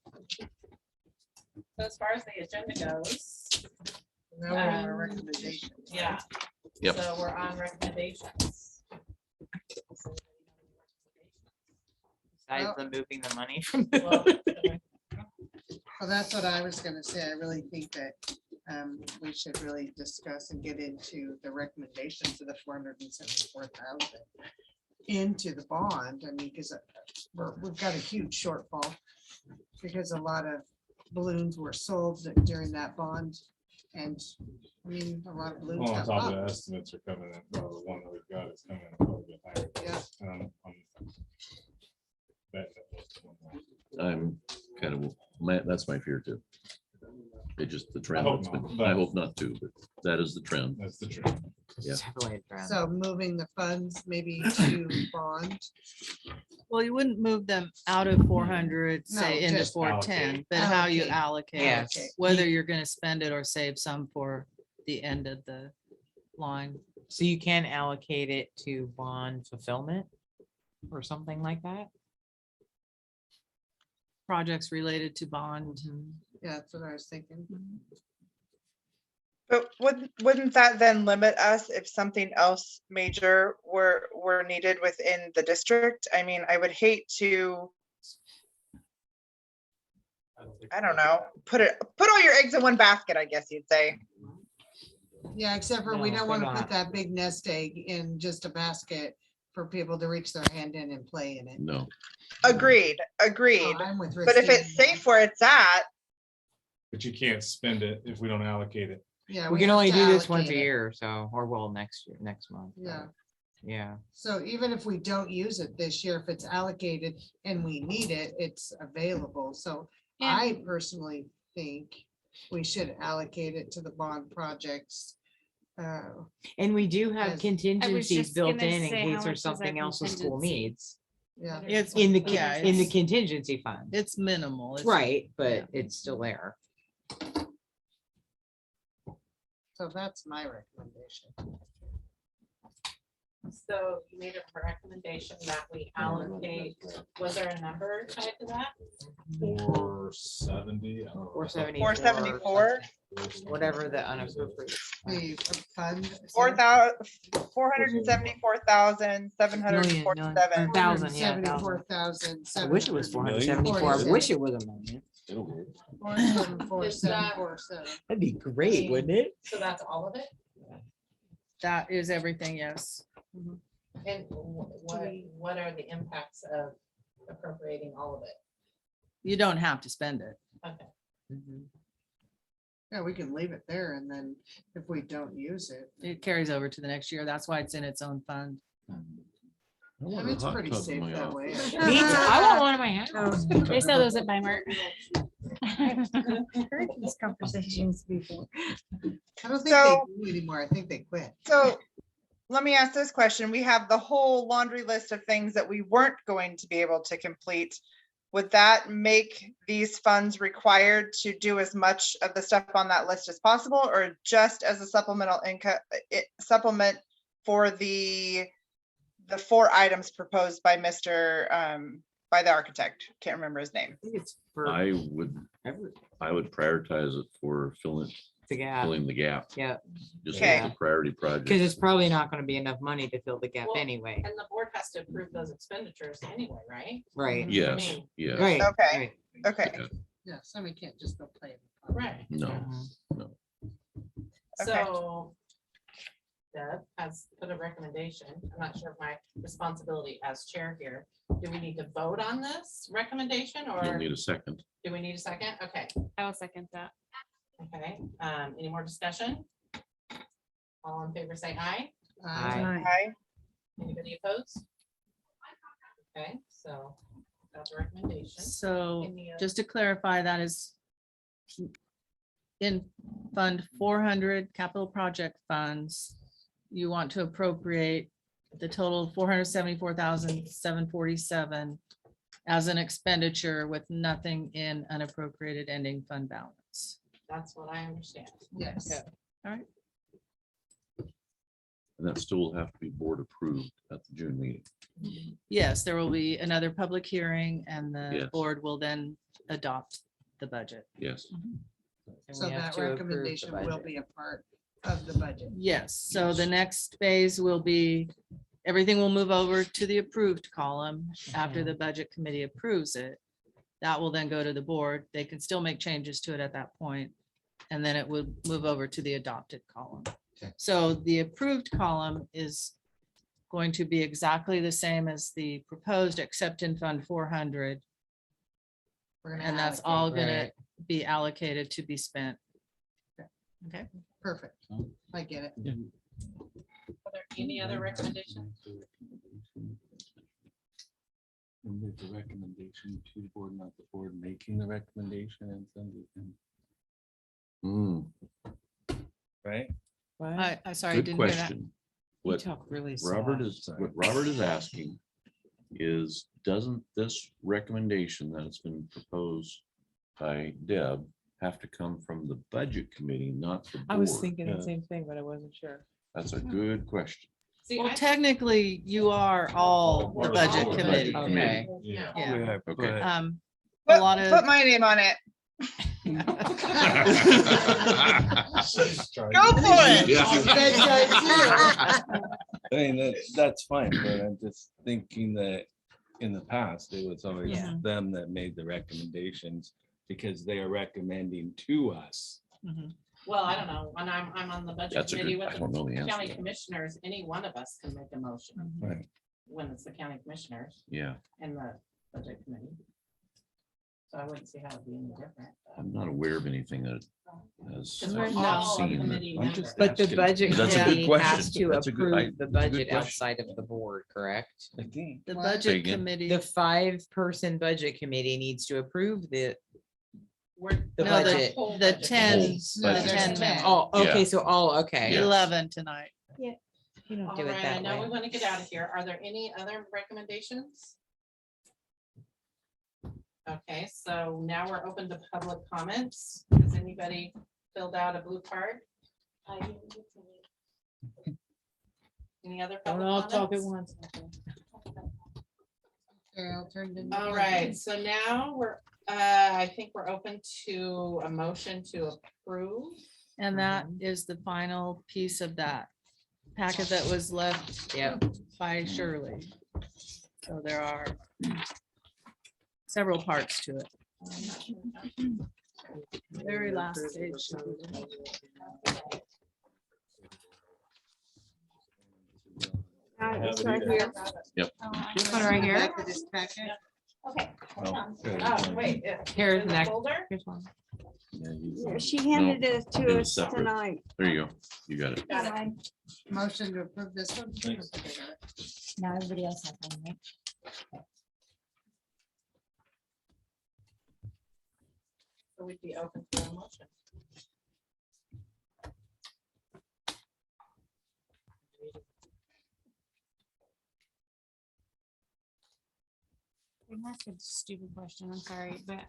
So as far as the agenda goes, now we're on our recommendations. yeah. Yep. So we're on recommendations. Besides them moving the money from. Well, Well, that's what I was gonna say. I really think that we should really discuss and get into the recommendations of the 474,000 into the bond. I mean, because we've got a huge shortfall because a lot of balloons were sold during that bond. And I mean, a lot of balloons Well, on got top of the popped. estimates are coming in, well, the one that we've got is coming in a little bit higher. Yeah. Betting that was the one. I'm kind of, that's my fear too. It just, the trend, hope that's been- not, but- I hope not to, but that is the trend. That's the truth. Yeah. So moving the funds maybe to bond. Well, you wouldn't move them out of 400, No, say into just 410, but how you allocate. allocate, Yes. whether you're gonna spend it or save some for the end of the line. So you can allocate it to bond fulfillment or something like that? Projects related to bond. Yeah, that's what I was thinking. But wouldn't that then limit us if something else major were needed within the district? I mean, I would hate to, I don't know, put all your eggs in one basket, I guess you'd say. Yeah, except for we No, don't we're want to not. put that big nest egg in just a basket for people to reach their hand in and play in it. No. Agreed, So agreed. I'm with But if it's Christine. safe where it's at, But you can't spend it if we don't allocate it. Yeah, We can have only to do this once a allocate it. year or so, or well, next year, next month. but Yeah. Yeah. So even if we don't use it this year, if it's allocated and we need it, it's available. So Yeah. I personally think we should allocate it to the bond projects. And we do have Yes. contingencies just built gonna in say, how case much there's is our something else the school contingency? needs. Yeah, It's In the, yeah, in the it's- contingency fund, It's minimal. It's- right, but it's still there. so that's my recommendation. So you made a recommendation that we allocate, was there a number tied to that? 470. 474, Whatever the unappropriated. The fund. 474,747. Thousand, yeah, 74,000. I wish it was 474. I wish it was a million. That'd be great, wouldn't it? So that's all of it? That is everything, yes. And what are the impacts of appropriating all of it? You don't have to spend it. Okay. Yeah, we can leave it there and then if we don't use it. It carries over to the next year. That's why it's in its own fund. I mean, it's pretty safe that way. Me too. I want one in my house. They sell those at Bimart. Heard these conversations before. I don't think they So- do anymore. I think they quit. So let me ask this question. We have the whole laundry list of things that we weren't going to be able to complete. Would that make these funds required to do as much of the stuff on that list as possible, or just as a supplemental income, supplement for the 4 items proposed by Mr. by the architect. Can't remember his name. I think it's for I would prioritize it for filling the gap. the gap. Yeah, Just Okay. like the priority project. because it's probably not gonna be enough money to fill the gap Well, anyway. And the board has to approve those expenditures anyway, right? Right. Yes, I mean, yes. Right. Okay. right. Okay, Yeah. Yeah, somebody can't just go play. Right. No, Mhm. Okay. So Deb has put a recommendation. I'm not sure of my responsibility as chair here. Do we need to vote on this recommendation you'll or need a second. do we need a second? Okay, I will second that. okay. Any more discussion? All in favor, say aye. Aye. hi. Anybody opposed? Okay, so that's a recommendation. So Any other- just to clarify, that is in Fund 400 capital project funds, you want to appropriate the total 474,747 as an expenditure with nothing in unappropriated ending fund balance. That's what I understand. Yes. Okay. All right. And that still will have to be board approved at the June meeting. Yes, there will be another public hearing and the Yes. board will then adopt the budget. Yes. And So we have that to approve the recommendation will budget. be a part of the budget. Yes, so the next phase will be, everything will move over to the approved column after the budget committee approves it. That will then go to the board. They can still make changes to it at that point, and then it will move over to the adopted column. So the approved column is going to be exactly the same as the proposed, except in Fund 400. We're gonna And that's allocate. all gonna Right. be allocated to be spent. Okay. Perfect. I get it. Are there any other recommendations? And make the recommendation to the board, not the board making the recommendation and send it in, right? What? I sorry, I Good didn't hear that. question. You What talk really Robert soft. is, what Robert is asking is, doesn't this recommendation that has been proposed by Deb have to come from the budget committee, not the board? I was thinking Yeah. the same thing, but I wasn't sure. That's a good question. See, Well, I- technically, you are all the Part of budget the committee. budget Okay. Yeah. Yeah. Okay. A Put lot put of, my name on it. Go Go for it. I mean, that's fine, but I'm just thinking that in the past, it was always Yeah. them that made the recommendations because they are recommending to us. Mhm. Well, I don't know. When I'm on the budget That's a committee good, I with don't know the the answer. county to that. commissioners, any one of us can make a motion Right. when it's the county commissioners Yeah, and the budget committee. So I wouldn't see how it'd be any different. I'm not aware of anything that has Because we're I've all a seen. committee that- I'm just member. But the asking. budget That's a good committee has question. to That's a good- I- approve the good budget question. outside of the board, correct? I think. the What? Say budget again? committee, The 5-person budget committee needs to approve the, We're. the no, budget. whole the budget 10, committee. No, the there's 10 men, oh, okay, Yeah. so all, okay. Yeah. 11 tonight. You don't All do it right, I that know we way. want to get out of here. Are there any other recommendations? Okay, so now we're open to public comments. Has anybody filled out a blue card? Any other? Don't public all talk at comments? once. Carol turned into. All right, so now I think we're open to a motion to approve. And that is the final piece of that packet that was left Yep. by Shirley. So there are several parts to it. Very last page. It's right here. Yep. This one right here. Back to this packet. Okay, hold on. Oh, wait. Here's in the next. folder? Here's one. Yeah, you- She handed it it to was us separate. tonight. There you go. You got it. Got it. Motion to approve this one. Now everybody else has one, right? So we'd be open to a motion. That's a stupid question. I'm sorry, but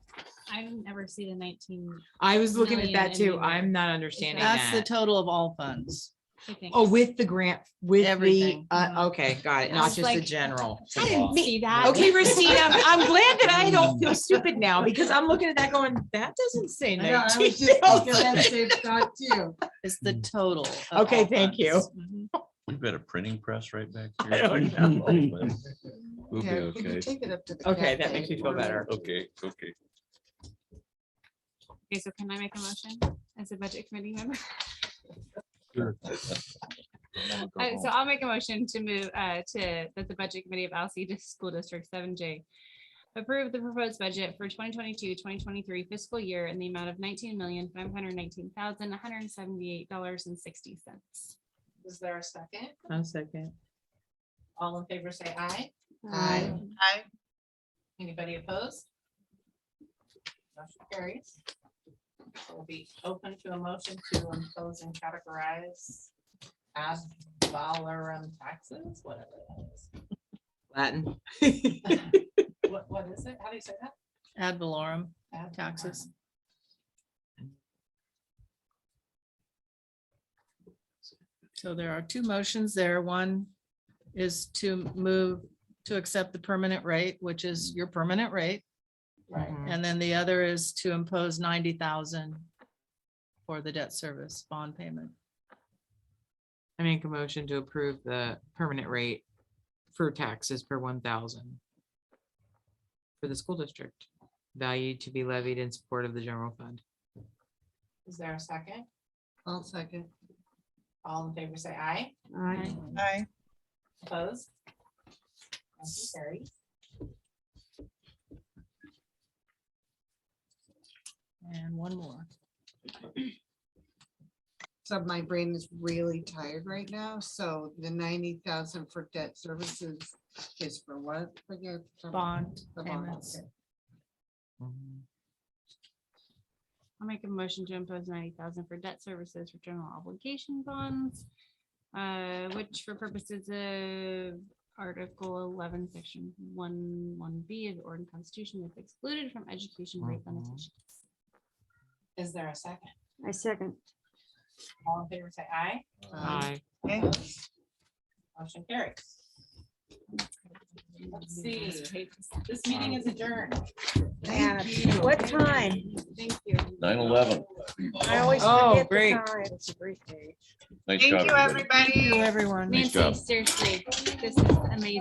I didn't ever see the 19. I was looking at Million that too. anywhere. I'm not understanding That's the that. total of all funds. I think. Oh, with the grant, with the, Everything. okay, got it. I Not was just the like, general. I didn't see that. Okay, Christina, I'm glad that I don't feel stupid now because I'm looking at that going, that doesn't say I know, I was 19. just thinking that same thought too. It's the total. of Okay, all thank you. funds. Mhm. We've got a printing press right back I don't know. here. We'll be Yeah, we can okay. take it up to the. Okay, that cafe. makes me feel better. Okay, okay. Okay, so can I make a motion as a budget committee member? So I'll make a motion to move that the budget committee of Alcee School District 7J approve the proposed budget for 2022-2023 fiscal year in the amount of $19,519,178.60. Is there a second? One second. All in favor, say aye. Aye. Aye. Anybody opposed? Motion carries. We'll be open to a motion to impose and categorize ad valorem taxes, whatever that is. Latin. What is it? How do you say that? Ad valorem Ad taxes. So there are two motions there. One is to move to accept the permanent rate, which is your permanent rate. Right. And then the other is to impose 90,000 for the debt service bond payment. I make a motion to approve the permanent rate for taxes per 1,000 for the school district, value to be levied in support of the general fund. Is there a second? I'll second. All in favor, say aye. Aye. Aye. Opposed? Motion carries. And one more. So my brain is really tired right now, so the 90,000 for debt services is for what? Forget. Bond The bond, payments. okay. I'll make a motion to impose 90,000 for debt services for general obligation bonds, which for purposes of Article 11, Section 1(1)(b) of the Oregon Constitution is excluded from education rate limitations. Is there a second? I second. All in favor, say aye. Aye. Opposed? Motion carries. Let's see, this meeting is adjourned. Yeah. What time? Thank you. 9/11. I always Oh, forget the great. time. It's a great day. Nice Thank job, you, everybody. everybody. everyone. Nice Nancy, job. seriously, this is amazing.